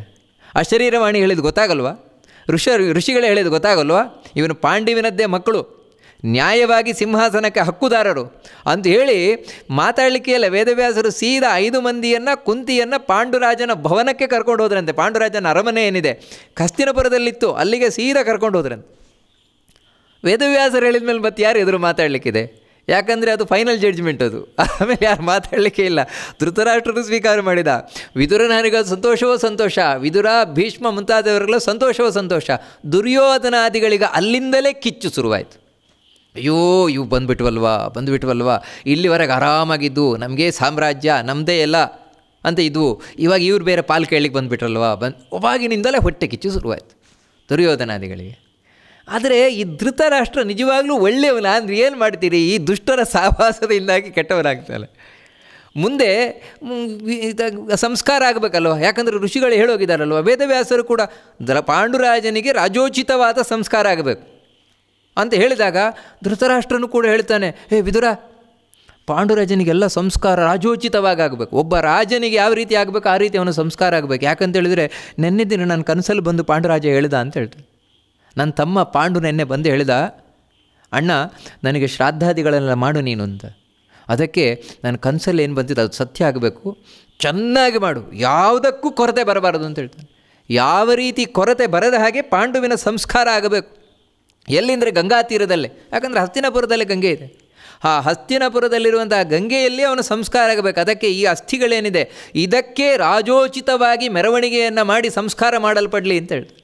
ಅಶರೀರವಾಣಿ ಹೇಳಿದ್ದು ಗೊತ್ತಾಗಲ್ವಾ? ಋಷಿಗಳೇ ಹೇಳಿದ್ದು ಗೊತ್ತಾಗಲ್ವಾ? ಇವನು ಪಾಂಡವಿನದ್ದೇ ಮಕ್ಕಳು, ನ್ಯಾಯವಾಗಿ ಸಿಂಹಾಸನಕ್ಕೆ ಹಕ್ಕುದಾರರು ಅಂತ ಹೇಳಿ ಮಾತಾಡಲಿಕ್ಕೆ ಇಲ್ಲ. ವೇದವ್ಯಾಸರು ಸೀದಾ 5 ಮಂದಿಯನ್ನು, ಕುಂತಿಯನ್ನು ಪಾಂಡುರಾಜನ ಭವನಕ್ಕೆ ಕರ್ಕೊಂಡು ಹೋದ್ರಂತೆ. ಪಾಂಡುರಾಜನ ಅರಮನೆ ಏನಿದೆ ಹಸ್ತಿನಪುರದಲ್ಲಿತ್ತು, ಅಲ್ಲಿಗೆ ಸೀದಾ ಕರ್ಕೊಂಡು ಹೋದ್ರಂತೆ. ವೇದವ್ಯಾಸರು ಹೇಳಿದ ಮೇಲೆ ಮತ್ತೆ ಯಾರು ಎದುರು ಮಾತಾಡಲಿಕ್ಕಿದೆ? ಯಾಕಂದರೆ ಅದು ಫೈನಲ್ ಜಡ್ಜ್ಮೆಂಟ್ ಅದು. ಆಮೇಲೆ ಯಾರು ಮಾತಾಡಲಿಕ್ಕೆ ಇಲ್ಲ. ಧೃತರಾಷ್ಟ್ರರು ಸ್ವೀಕಾರ ಮಾಡಿದ. ವಿದುರನಿಗೆ ಸಂತೋಷವೋ ಸಂತೋಷ, ವಿದುರ, ಭೀಷ್ಮ ಮುಂತಾದವರಿಗೆಲ್ಲ ಸಂತೋಷವೋ ಸಂತೋಷ. ದುರ್ಯೋಧನಾದಿಗಳಿಗೆ ಅಲ್ಲಿಂದಲೇ ಕಿಚ್ಚು ಶುರುವಾಯಿತು. ಅಯ್ಯೋ, ಇವು ಬಂದುಬಿಟ್ವಲ್ವಾ, ಇಲ್ಲಿವರೆಗೆ ಆರಾಮಾಗಿದ್ದು, ನಮಗೆ ಸಾಮ್ರಾಜ್ಯ ನಮ್ಮದೇ ಎಲ್ಲ ಅಂತ ಇದ್ವು, ಇವಾಗ ಇವ್ರು ಬೇರೆ ಪಾಲು ಕೇಳಲಿಕ್ಕೆ ಬಂದುಬಿಟ್ರಲ್ವಾ, ಒವಾಗಿನಿಂದಲೇ ಹೊಟ್ಟೆ ಕಿಚ್ಚು ಶುರುವಾಯಿತು ದುರ್ಯೋಧನಾದಿಗಳಿಗೆ. ಆದರೆ ಈ ಧೃತರಾಷ್ಟ್ರ ನಿಜವಾಗ್ಲೂ ಒಳ್ಳೆಯವನ ಅಂದರೆ ಏನು ಮಾಡ್ತೀರಿ? ಈ ದುಷ್ಟರ ಸಹವಾಸದಿಂದಾಗಿ ಕೆಟ್ಟವನಾಗ್ತಾನೆ. ಮುಂದೆ ಸಂಸ್ಕಾರ ಆಗಬೇಕಲ್ವ? ಯಾಕಂದರೆ ಋಷಿಗಳು ಹೇಳೋಗಿದ್ದಾರಲ್ವ, ವೇದವ್ಯಾಸರು ಕೂಡ ಪಾಂಡುರಾಜನಿಗೆ ರಾಜೋಚಿತವಾದ ಸಂಸ್ಕಾರ ಆಗಬೇಕು ಅಂತ ಹೇಳಿದಾಗ ಧೃತರಾಷ್ಟ್ರನು ಕೂಡ ಹೇಳ್ತಾನೆ, ಹೇ ವಿದುರ, ಪಾಂಡುರಾಜನಿಗೆಲ್ಲ ಸಂಸ್ಕಾರ ರಾಜೋಚಿತವಾಗಿ ಆಗಬೇಕು. ಒಬ್ಬ ರಾಜನಿಗೆ ಯಾವ ರೀತಿ ಆಗಬೇಕು ಆ ರೀತಿ ಅವನ ಸಂಸ್ಕಾರ ಆಗಬೇಕು. ಯಾಕಂತೇಳಿದರೆ ನೆನ್ನೆ ದಿನ ನನ್ನ ಕನಸಲ್ಲಿ ಬಂದು ಪಾಂಡುರಾಜ ಹೇಳಿದ ಅಂತ ಹೇಳ್ತಾನೆ. ನನ್ನ ತಮ್ಮ ಪಾಂಡು ನೆನ್ನೆ ಬಂದು ಹೇಳಿದ, ಅಣ್ಣ ನನಗೆ ಶ್ರಾದ್ದಾದಿಗಳೆಲ್ಲ ಮಾಡು ನೀನು ಅಂತ. ಅದಕ್ಕೆ ನನ್ನ ಕನಸಲ್ಲಿ ಏನು ಬಂತಿದ್ದು ಅದು ಸತ್ಯ ಆಗಬೇಕು, ಚೆನ್ನಾಗಿ ಮಾಡು, ಯಾವುದಕ್ಕೂ ಕೊರತೆ ಬರಬಾರದು ಅಂತ ಹೇಳ್ತಾನೆ. ಯಾವ ರೀತಿ ಕೊರತೆ ಬರದ ಹಾಗೆ ಪಾಂಡುವಿನ ಸಂಸ್ಕಾರ ಆಗಬೇಕು. ಎಲ್ಲಿಂದರೆ ಗಂಗಾ ತೀರದಲ್ಲೇ, ಯಾಕಂದರೆ ಹಸ್ತಿನಾಪುರದಲ್ಲೇ ಗಂಗೆ ಇದೆ. ಆ ಹಸ್ತಿನಾಪುರದಲ್ಲಿರುವಂತಹ ಗಂಗೆಯಲ್ಲಿ ಅವನ ಸಂಸ್ಕಾರ ಆಗಬೇಕು. ಅದಕ್ಕೆ ಈ ಅಸ್ಥಿಗಳೇನಿದೆ ಇದಕ್ಕೆ ರಾಜೋಚಿತವಾಗಿ ಮೆರವಣಿಗೆಯನ್ನು ಮಾಡಿ ಸಂಸ್ಕಾರ ಮಾಡಲ್ಪಡಲಿ ಅಂತ ಹೇಳ್ತಾರೆ.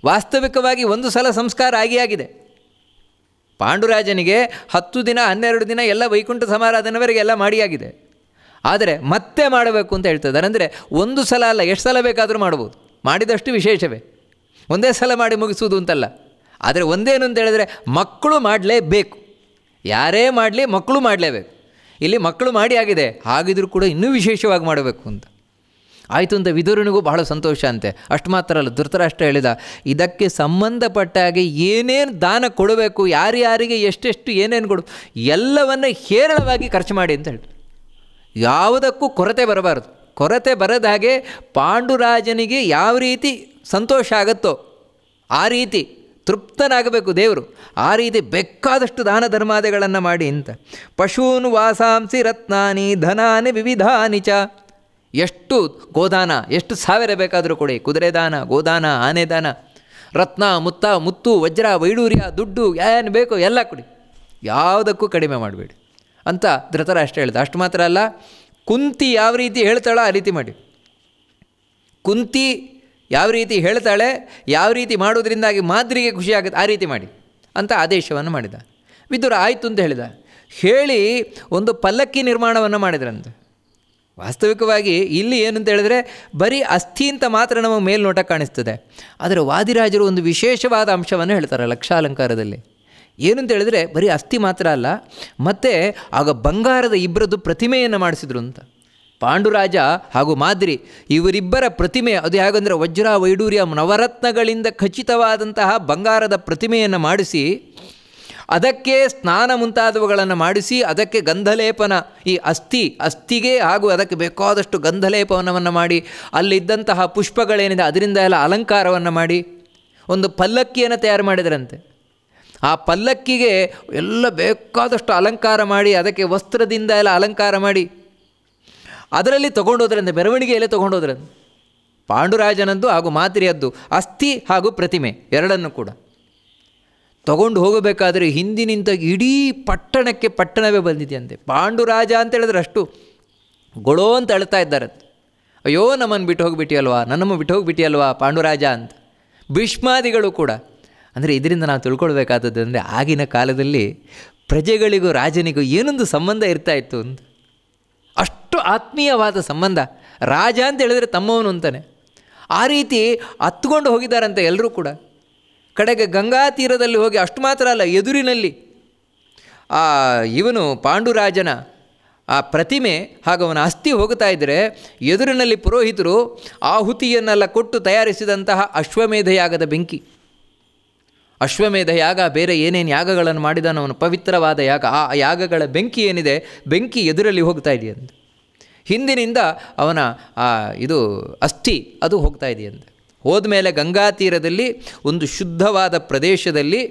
ವಾಸ್ತವಿಕವಾಗಿ ಒಂದು ಸಲ ಸಂಸ್ಕಾರ ಆಗಿದೆ. ಪಾಂಡುರಾಜನಿಗೆ 10 ದಿನ 12 ದಿನ ಎಲ್ಲ ವೈಕುಂಠ ಸಮಾರಾಧನೆವರೆಗೆ ಎಲ್ಲ ಮಾಡಿಯಾಗಿದೆ. ಆದರೆ ಮತ್ತೆ ಮಾಡಬೇಕು ಅಂತ ಹೇಳ್ತಿದ್ದಾರೆ. ಅಂದರೆ ಒಂದು ಸಲ ಅಲ್ಲ, ಎಷ್ಟು ಸಲ ಬೇಕಾದರೂ ಮಾಡ್ಬೋದು, ಮಾಡಿದಷ್ಟು ವಿಶೇಷವೇ. ಒಂದೇ ಸಲ ಮಾಡಿ ಮುಗಿಸುವುದು ಅಂತಲ್ಲ. ಆದರೆ ಒಂದೇನು ಅಂತ ಹೇಳಿದ್ರೆ ಮಕ್ಕಳು ಮಾಡಲೇಬೇಕು. ಯಾರೇ ಮಾಡಲಿ ಮಕ್ಕಳು ಮಾಡಲೇಬೇಕು. ಇಲ್ಲಿ ಮಕ್ಕಳು ಮಾಡಿ ಆಗಿದೆ, ಹಾಗಿದ್ರೂ ಕೂಡ ಇನ್ನೂ ವಿಶೇಷವಾಗಿ ಮಾಡಬೇಕು ಅಂತ ಆಯಿತು ಅಂತ ವಿದುರನಿಗೂ ಬಹಳ ಸಂತೋಷ ಅಂತೆ. ಅಷ್ಟು ಮಾತ್ರ ಅಲ್ಲ, ಧೃತರಾಷ್ಟ್ರ ಹೇಳಿದ ಇದಕ್ಕೆ ಸಂಬಂಧಪಟ್ಟ ಹಾಗೆ ಏನೇನು ದಾನ ಕೊಡಬೇಕು, ಯಾರ್ಯಾರಿಗೆ ಎಷ್ಟೆಷ್ಟು ಏನೇನು ಕೊಡು ಎಲ್ಲವನ್ನು ಹೇರಳವಾಗಿ ಖರ್ಚು ಮಾಡಿ ಅಂತ ಹೇಳಿ. ಯಾವುದಕ್ಕೂ ಕೊರತೆ ಬರಬಾರದು. ಕೊರತೆ ಬರದ ಹಾಗೆ ಪಾಂಡುರಾಜನಿಗೆ ಯಾವ ರೀತಿ ಸಂತೋಷ ಆಗುತ್ತೋ ಆ ರೀತಿ ತೃಪ್ತನಾಗಬೇಕು ದೇವರು. ಆ ರೀತಿ ಬೇಕಾದಷ್ಟು ದಾನ ಧರ್ಮಾದಿಗಳನ್ನು ಮಾಡಿ ಅಂತ. ಪಶೂನ್ ವಾಸಾಂಸಿ ರತ್ನಾನಿ ಧನಾನಿ ವಿವಿಧಾನಿ ಚ. ಎಷ್ಟು ಗೋದಾನ, ಎಷ್ಟು ಸಾವಿರ ಬೇಕಾದರೂ ಕೊಡಿ. ಕುದುರೆ ದಾನ, ಗೋದಾನ, ಆನೆ ದಾನ, ರತ್ನ ಮುತ್ತು ವಜ್ರ ವೈಡೂರ್ಯ ದುಡ್ಡು ಏನು ಬೇಕೋ ಎಲ್ಲ ಕೊಡಿ, ಯಾವುದಕ್ಕೂ ಕಡಿಮೆ ಮಾಡಬೇಡಿ ಅಂತ ಧೃತರಾಷ್ಟ್ರ ಹೇಳ್ದ. ಅಷ್ಟು ಮಾತ್ರ ಅಲ್ಲ, ಕುಂತಿ ಯಾವ ರೀತಿ ಹೇಳ್ತಾಳೋ ಆ ರೀತಿ ಮಾಡಿ. ಕುಂತಿ ಯಾವ ರೀತಿ ಹೇಳ್ತಾಳೆ, ಯಾವ ರೀತಿ ಮಾಡೋದ್ರಿಂದಾಗಿ ಮಾದ್ರಿಗೆ ಖುಷಿ ಆಗುತ್ತೆ ಆ ರೀತಿ ಮಾಡಿ ಅಂತ ಆದೇಶವನ್ನು ಮಾಡಿದ. ವಿದುರ ಆಯಿತು ಅಂತ ಹೇಳಿದ. ಹೇಳಿ ಒಂದು ಪಲ್ಲಕ್ಕಿ ನಿರ್ಮಾಣವನ್ನು ಮಾಡಿದ್ರಂತೆ. ವಾಸ್ತವಿಕವಾಗಿ ಇಲ್ಲಿ ಏನು ಅಂತ ಹೇಳಿದ್ರೆ ಬರೀ ಅಸ್ಥಿ ಅಂತ ಮಾತ್ರ ನಮಗೆ ಮೇಲ್ನೋಟ ಕಾಣಿಸ್ತದೆ. ಆದರೆ ವಾದಿರಾಜರು ಒಂದು ವಿಶೇಷವಾದ ಅಂಶವನ್ನು ಹೇಳ್ತಾರೆ ಲಕ್ಷಾಲಂಕಾರದಲ್ಲಿ. ಏನು ಅಂತ ಹೇಳಿದ್ರೆ ಬರೀ ಅಸ್ಥಿ ಮಾತ್ರ ಅಲ್ಲ, ಮತ್ತು ಆಗ ಬಂಗಾರದ ಇಬ್ಬರದ್ದು ಪ್ರತಿಮೆಯನ್ನು ಮಾಡಿಸಿದ್ರು ಅಂತ. ಪಾಂಡುರಾಜ ಹಾಗೂ ಮಾದ್ರಿ ಇವರಿಬ್ಬರ ಪ್ರತಿಮೆ ಅದು ಹೇಗೆಂದರೆ ವಜ್ರ ವೈಡೂರ್ಯ ನವರತ್ನಗಳಿಂದ ಖಚಿತವಾದಂತಹ ಬಂಗಾರದ ಪ್ರತಿಮೆಯನ್ನು ಮಾಡಿಸಿ ಅದಕ್ಕೆ ಸ್ನಾನ ಮುಂತಾದವುಗಳನ್ನು ಮಾಡಿಸಿ ಅದಕ್ಕೆ ಗಂಧಲೇಪನ, ಈ ಅಸ್ಥಿಗೆ ಹಾಗೂ ಅದಕ್ಕೆ ಬೇಕಾದಷ್ಟು ಗಂಧಲೇಪನವನ್ನು ಮಾಡಿ ಅಲ್ಲಿದ್ದಂತಹ ಪುಷ್ಪಗಳೇನಿದೆ ಅದರಿಂದ ಎಲ್ಲ ಅಲಂಕಾರವನ್ನು ಮಾಡಿ ಒಂದು ಪಲ್ಲಕ್ಕಿಯನ್ನು ತಯಾರು ಮಾಡಿದರಂತೆ. ಆ ಪಲ್ಲಕ್ಕಿಗೆ ಎಲ್ಲ ಬೇಕಾದಷ್ಟು ಅಲಂಕಾರ ಮಾಡಿ ಅದಕ್ಕೆ ವಸ್ತ್ರದಿಂದ ಎಲ್ಲ ಅಲಂಕಾರ ಮಾಡಿ ಅದರಲ್ಲಿ ತೊಗೊಂಡೋದ್ರಂತೆ, ಮೆರವಣಿಗೆಯಲ್ಲೇ ತೊಗೊಂಡೋದ್ರಂತೆ. ಪಾಂಡುರಾಜನದ್ದು ಹಾಗೂ ಮಾದ್ರಿಯದ್ದು ಅಸ್ಥಿ ಹಾಗೂ ಪ್ರತಿಮೆ ಎರಡನ್ನೂ ಕೂಡ ತಗೊಂಡು ಹೋಗಬೇಕಾದರೆ ಹಿಂದಿನಿಂದ ಇಡೀ ಪಟ್ಟಣವೇ ಬಂದಿದೆಯಂತೆ. ಪಾಂಡುರಾಜ ಅಂತ ಹೇಳಿದ್ರೆ ಅಷ್ಟು ಗೊಳೋ ಅಂತ ಅಳ್ತಾ ಇದ್ದಾರೆ. ಅಯ್ಯೋ ನಮ್ಮನ್ನು ಬಿಟ್ಟು ಹೋಗಿಬಿಟ್ಟಿಯಲ್ವಾ, ನನ್ನಮ್ಮ ಬಿಟ್ಟು ಹೋಗಿಬಿಟ್ಟಿಯಲ್ವಾ ಪಾಂಡುರಾಜ ಅಂತ. ಭೀಷ್ಮಾದಿಗಳು ಕೂಡ. ಅಂದರೆ ಇದರಿಂದ ನಾವು ತಿಳ್ಕೊಳ್ಬೇಕಾದದ್ದು ಅಂದರೆ ಆಗಿನ ಕಾಲದಲ್ಲಿ ಪ್ರಜೆಗಳಿಗೂ ರಾಜನಿಗೂ ಏನೊಂದು ಸಂಬಂಧ ಇರ್ತಾಯಿತ್ತು ಅಂತ. ಅಷ್ಟು ಆತ್ಮೀಯವಾದ ಸಂಬಂಧ. ರಾಜ ಅಂತ ಹೇಳಿದ್ರೆ ತಮ್ಮವನು ಅಂತಾನೆ. ಆ ರೀತಿ ಹತ್ಕೊಂಡು ಹೋಗಿದ್ದಾರಂತೆ ಎಲ್ಲರೂ ಕೂಡ. ಕಡೆಗೆ ಗಂಗಾ ತೀರದಲ್ಲಿ ಹೋಗಿ ಅಷ್ಟು ಮಾತ್ರ ಅಲ್ಲ, ಎದುರಿನಲ್ಲಿ ಇವನು ಪಾಂಡುರಾಜನ ಆ ಪ್ರತಿಮೆ ಹಾಗೂ ಅವನ ಅಸ್ಥಿ ಹೋಗ್ತಾ ಇದ್ದರೆ ಎದುರಿನಲ್ಲಿ ಪುರೋಹಿತರು ಆಹುತಿಯನ್ನೆಲ್ಲ ಕೊಟ್ಟು ತಯಾರಿಸಿದಂತಹ ಅಶ್ವಮೇಧ ಯಾಗದ ಬೆಂಕಿ. ಅಶ್ವಮೇಧ ಯಾಗ ಬೇರೆ ಏನೇನು ಯಾಗಗಳನ್ನು ಮಾಡಿದಾನೋ ಅವನು ಪವಿತ್ರವಾದ ಯಾಗ, ಆ ಯಾಗಗಳ ಬೆಂಕಿ ಏನಿದೆ ಬೆಂಕಿ ಎದುರಲ್ಲಿ ಹೋಗ್ತಾ ಇದೆಯಂತೆ. ಹಿಂದಿನಿಂದ ಅವನ ಇದು ಅಸ್ಥಿ ಅದು ಹೋಗ್ತಾ ಇದೆಯಂತೆ. ಹೋದ್ಮೇಲೆ ಗಂಗಾ ತೀರದಲ್ಲಿ ಒಂದು ಶುದ್ಧವಾದ ಪ್ರದೇಶದಲ್ಲಿ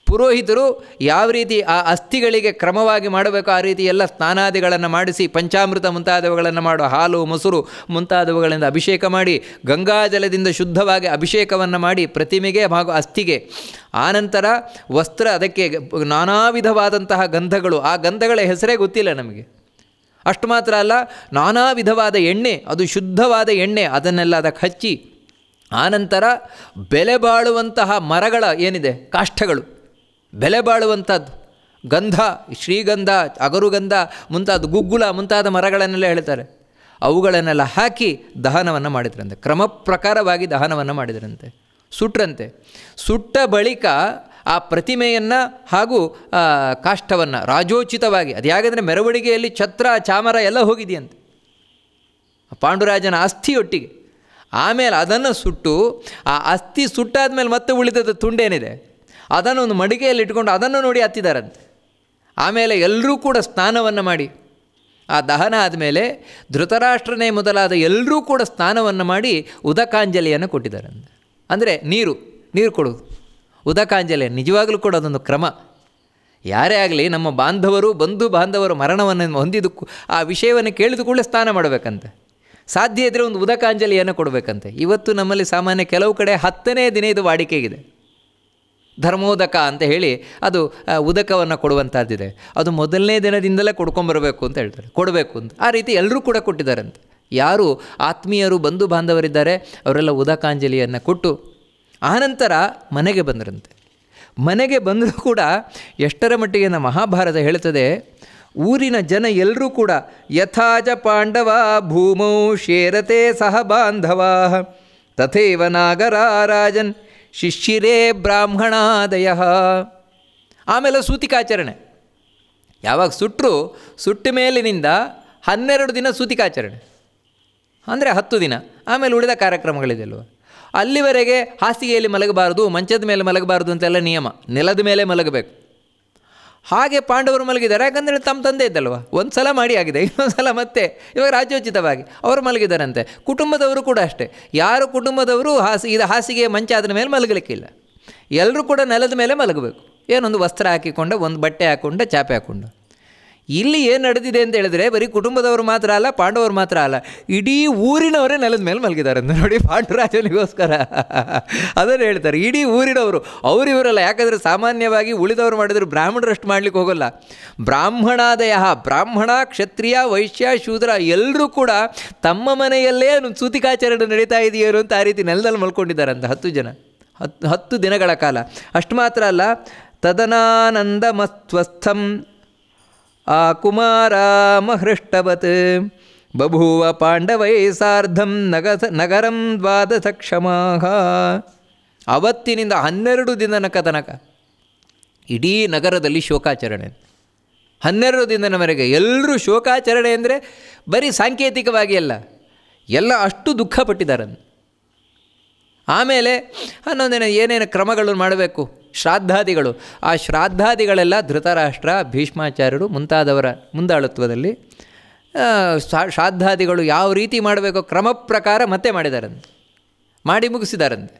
ಪುರೋಹಿತರು ಯಾವ ರೀತಿ ಆ ಅಸ್ಥಿಗಳಿಗೆ ಕ್ರಮವಾಗಿ ಮಾಡಬೇಕು ಆ ರೀತಿ ಎಲ್ಲ ಸ್ನಾನಾದಿಗಳನ್ನು ಮಾಡಿಸಿ ಪಂಚಾಮೃತ ಮುಂತಾದವುಗಳನ್ನು ಮಾಡೋ ಹಾಲು ಮೊಸರು ಮುಂತಾದವುಗಳಿಂದ ಅಭಿಷೇಕ ಮಾಡಿ ಗಂಗಾಜಲದಿಂದ ಶುದ್ಧವಾಗಿ ಅಭಿಷೇಕವನ್ನು ಮಾಡಿ ಪ್ರತಿಮೆಗೆ ಹಾಗೂ ಅಸ್ಥಿಗೆ. ಆನಂತರ ವಸ್ತ್ರ, ಅದಕ್ಕೆ ನಾನಾ ವಿಧವಾದಂತಹ ಗಂಧಗಳು, ಆ ಗಂಧಗಳ ಹೆಸರೇ ಗೊತ್ತಿಲ್ಲ ನಮಗೆ. ಅಷ್ಟು ಮಾತ್ರ ಅಲ್ಲ, ನಾನಾ ವಿಧವಾದ ಎಣ್ಣೆ, ಅದು ಶುದ್ಧವಾದ ಎಣ್ಣೆ, ಅದನ್ನೆಲ್ಲ ಅದಕ್ಕೆ ಹಚ್ಚಿ ಆನಂತರ ಬೆಲೆ ಬಾಳುವಂತಹ ಮರಗಳ ಏನಿದೆ ಕಾಷ್ಠಗಳು, ಬೆಲೆ ಬಾಳುವಂಥದ್ದು ಗಂಧ, ಶ್ರೀಗಂಧ, ಅಗರುಗಂಧ ಮುಂತಾದ ಗುಗ್ಗುಲ ಮುಂತಾದ ಮರಗಳನ್ನೆಲ್ಲ ಹೇಳ್ತಾರೆ, ಅವುಗಳನ್ನೆಲ್ಲ ಹಾಕಿ ದಹನವನ್ನು ಮಾಡಿದ್ರಂತೆ. ಕ್ರಮ ಪ್ರಕಾರವಾಗಿ ದಹನವನ್ನು ಮಾಡಿದ್ರಂತೆ. ಸುಟ್ರಂತೆ. ಸುಟ್ಟ ಬಳಿಕ ಆ ಪ್ರತಿಮೆಯನ್ನು ಹಾಗೂ ಕಾಷ್ಠವನ್ನು ರಾಜೋಚಿತವಾಗಿ, ಅದು ಹೇಗೆಂದರೆ ಮೆರವಣಿಗೆಯಲ್ಲಿ ಛತ್ರ ಚಾಮರ ಎಲ್ಲ ಹೋಗಿದೆಯಂತೆ ಪಾಂಡುರಾಜನ ಅಸ್ಥಿಯೊಟ್ಟಿಗೆ. ಆಮೇಲೆ ಅದನ್ನು ಸುಟ್ಟು ಆ ಅಸ್ಥಿ ಸುಟ್ಟಾದ ಮೇಲೆ ಮತ್ತೆ ಉಳಿದದ ತುಂಡೇನಿದೆ ಅದನ್ನು ಒಂದು ಮಡಿಗೆಯಲ್ಲಿ ಇಟ್ಕೊಂಡು ಅದನ್ನು ನೋಡಿ ಹತ್ತಿದಾರಂತೆ. ಆಮೇಲೆ ಎಲ್ಲರೂ ಕೂಡ ಸ್ನಾನವನ್ನು ಮಾಡಿ ಆ ದಹನ ಆದಮೇಲೆ ಧೃತರಾಷ್ಟ್ರನೇ ಮೊದಲಾದ ಎಲ್ಲರೂ ಕೂಡ ಸ್ನಾನವನ್ನು ಮಾಡಿ ಉದಕಾಂಜಲಿಯನ್ನು ಕೊಟ್ಟಿದ್ದಾರಂತೆ. ಅಂದರೆ ನೀರು ಕೊಡೋದು. ಉದಕಾಂಜಲಿ ನಿಜವಾಗಲೂ ಕೂಡ ಅದೊಂದು ಕ್ರಮ. ಯಾರೇ ಆಗಲಿ ನಮ್ಮ ಬಂಧು ಬಾಂಧವರು ಮರಣವನ್ನು ಹೊಂದಿದ್ದು ಆ ವಿಷಯವನ್ನು ಕೇಳಿದ ಕೂಡಲೇ ಸ್ನಾನ ಮಾಡಬೇಕಂತೆ. ಸಾಧ್ಯ ಇದ್ದರೆ ಒಂದು ಉದಕಾಂಜಲಿಯನ್ನು ಕೊಡಬೇಕಂತೆ. ಇವತ್ತು ನಮ್ಮಲ್ಲಿ ಸಾಮಾನ್ಯ ಕೆಲವು ಕಡೆ 10ನೇ ದಿನ ಇದು ವಾಡಿಕೆಗಿದೆ. ಧರ್ಮೋದಕ ಅಂತ ಹೇಳಿ ಅದು ಉದಕವನ್ನು ಕೊಡುವಂಥದ್ದಿದೆ. ಅದು ಮೊದಲನೇ ದಿನದಿಂದಲೇ ಕೊಡ್ಕೊಂಬರಬೇಕು ಅಂತ ಹೇಳ್ತಾರೆ, ಕೊಡಬೇಕು ಅಂತ. ಆ ರೀತಿ ಎಲ್ಲರೂ ಕೂಡ ಕೊಟ್ಟಿದ್ದಾರಂತೆ. ಯಾರು ಆತ್ಮೀಯರು ಬಂಧು ಬಾಂಧವರಿದ್ದಾರೆ ಅವರೆಲ್ಲ ಉದಕಾಂಜಲಿಯನ್ನು ಕೊಟ್ಟು ಆನಂತರ ಮನೆಗೆ ಬಂದರಂತೆ. ಮನೆಗೆ ಬಂದರೂ ಕೂಡ ಎಷ್ಟರ ಮಟ್ಟಿಗೆ ಮಹಾಭಾರತ ಹೇಳುತ್ತದೆ, ಊರಿನ ಜನ ಎಲ್ಲರೂ ಕೂಡ ಯಥಾಚ ಪಾಂಡವ ಭೂಮೌ ಶೇರತೆ ಸಹ ಬಾಂಧವಾ ತಥೈವ ನಾಗರ ರಾಜನ್ ಶಿಷ್ಯರೇ ಬ್ರಾಹ್ಮಣಾದಯ. ಆಮೇಲೆ ಸೂತಿಕಾಚರಣೆ. ಯಾವಾಗ ಸುಟ್ಟ ಮೇಲಿನಿಂದ 12 ದಿನ ಸೂತಿಕಾಚರಣೆ, ಅಂದರೆ 10 ದಿನ. ಆಮೇಲೆ ಉಳಿದ ಕಾರ್ಯಕ್ರಮಗಳಿದೆ ಅಲ್ವ. ಅಲ್ಲಿವರೆಗೆ ಹಾಸಿಗೆಯಲ್ಲಿ ಮಲಗಬಾರ್ದು, ಮಂಚದ ಮೇಲೆ ಮಲಗಬಾರ್ದು ಅಂತೆಲ್ಲ ನಿಯಮ. ನೆಲದ ಮೇಲೆ ಮಲಗಬೇಕು. ಹಾಗೆ ಪಾಂಡವರು ಮಲಗಿದ್ದಾರೆ. ಯಾಕಂದರೆ ತಮ್ಮ ತಂದೆ ಇದ್ದಲ್ವ, ಒಂದು ಸಲ ಮಾಡಿ ಆಗಿದೆ, ಇನ್ನೊಂದು ಸಲ ಮತ್ತೆ ಇವಾಗ ರಾಜ್ಯೋಚಿತವಾಗಿ ಅವರು ಮಲಗಿದ್ದಾರಂತೆ. ಕುಟುಂಬದವರು ಕೂಡ ಅಷ್ಟೇ. ಯಾರು ಕುಟುಂಬದವರು ಹಾಸಿಗೆ ಮಂಚ ಆದ ಮೇಲೆ ಮಲಗಲಿಕ್ಕಿಲ್ಲ. ಎಲ್ಲರೂ ಕೂಡ ನೆಲದ ಮೇಲೆ ಮಲಗಬೇಕು. ಏನೊಂದು ವಸ್ತ್ರ ಹಾಕಿಕೊಂಡು, ಒಂದು ಬಟ್ಟೆ ಹಾಕ್ಕೊಂಡು, ಚಾಪೆ ಹಾಕ್ಕೊಂಡು. ಇಲ್ಲಿ ಏನು ನಡೆದಿದೆ ಅಂತ ಹೇಳಿದ್ರೆ ಬರೀ ಕುಟುಂಬದವರು ಮಾತ್ರ ಅಲ್ಲ, ಪಾಂಡವರು ಮಾತ್ರ ಅಲ್ಲ, ಇಡೀ ಊರಿನವರೇ ನೆಲದ ಮೇಲೆ ಮಲಗಿದ್ದಾರೆ ಅಂತ ನೋಡಿ. ಪಾಂಡುರಾಜನಿಗೋಸ್ಕರ ಅದನ್ನು ಹೇಳ್ತಾರೆ, ಇಡೀ ಊರಿನವರು. ಇವರಲ್ಲ. ಯಾಕಂದರೆ ಸಾಮಾನ್ಯವಾಗಿ ಉಳಿದವರು ಮಾಡಿದ್ರು ಬ್ರಾಹ್ಮಣರಷ್ಟು ಮಾಡ್ಲಿಕ್ಕೆ ಹೋಗೋಲ್ಲ. ಬ್ರಾಹ್ಮಣಾದಯ, ಬ್ರಾಹ್ಮಣ, ಕ್ಷತ್ರಿಯ, ವೈಶ್ಯ, ಶೂದ್ರ ಎಲ್ಲರೂ ಕೂಡ ತಮ್ಮ ಮನೆಯಲ್ಲೇ ಸೂತಿಕಾಚರಣೆ ನಡೀತಾ ಇದೆಯೇನು ಅಂತ ಆ ರೀತಿ ನೆಲದಲ್ಲಿ ಮಲ್ಕೊಂಡಿದ್ದಾರಂತ 10 ಜನ 10 ದಿನಗಳ ಕಾಲ. ಅಷ್ಟು ಮಾತ್ರ ಅಲ್ಲ, ತದನಾನಂದಮಸ್ತ್ವಸ್ಥಂ ಆ ಕುಮಾರಾಮಹೃಷ್ಟವತ್ ಬಭೂವ ಪಾಂಡವೈ ಸಾರ್ಧಂ ನಗರಂ 12 ಕ್ಷಮಾಃ. ಅವತ್ತಿನಿಂದ 12 ದಿನದ ತನಕ ಇಡೀ ನಗರದಲ್ಲಿ ಶೋಕಾಚರಣೆ. 12 ದಿನದವರೆಗೆ ಎಲ್ಲರೂ ಶೋಕಾಚರಣೆ ಅಂದರೆ ಬರೀ ಸಾಂಕೇತಿಕವಾಗಿ ಅಲ್ಲ, ಎಲ್ಲ ಅಷ್ಟು ದುಃಖಪಟ್ಟಿದ್ದಾರೆ. ಆಮೇಲೆ 11 ದಿನ ಏನೇನು ಕ್ರಮಗಳನ್ನು ಮಾಡಬೇಕು, ಶ್ರಾದ್ದಾದಿಗಳು. ಆ ಶ್ರಾದ್ದಾದಿಗಳೆಲ್ಲ ಧೃತರಾಷ್ಟ್ರ, ಭೀಷ್ಮಾಚಾರ್ಯರು ಮುಂತಾದವರ ಮುಂದಾಳತ್ವದಲ್ಲಿ ಶ್ರಾದ್ದಾದಿಗಳು ಯಾವ ರೀತಿ ಮಾಡಬೇಕು ಕ್ರಮ ಪ್ರಕಾರ ಮತ್ತೆ ಮಾಡಿದಾರಂತೆ, ಮಾಡಿ ಮುಗಿಸಿದಾರಂತೆ.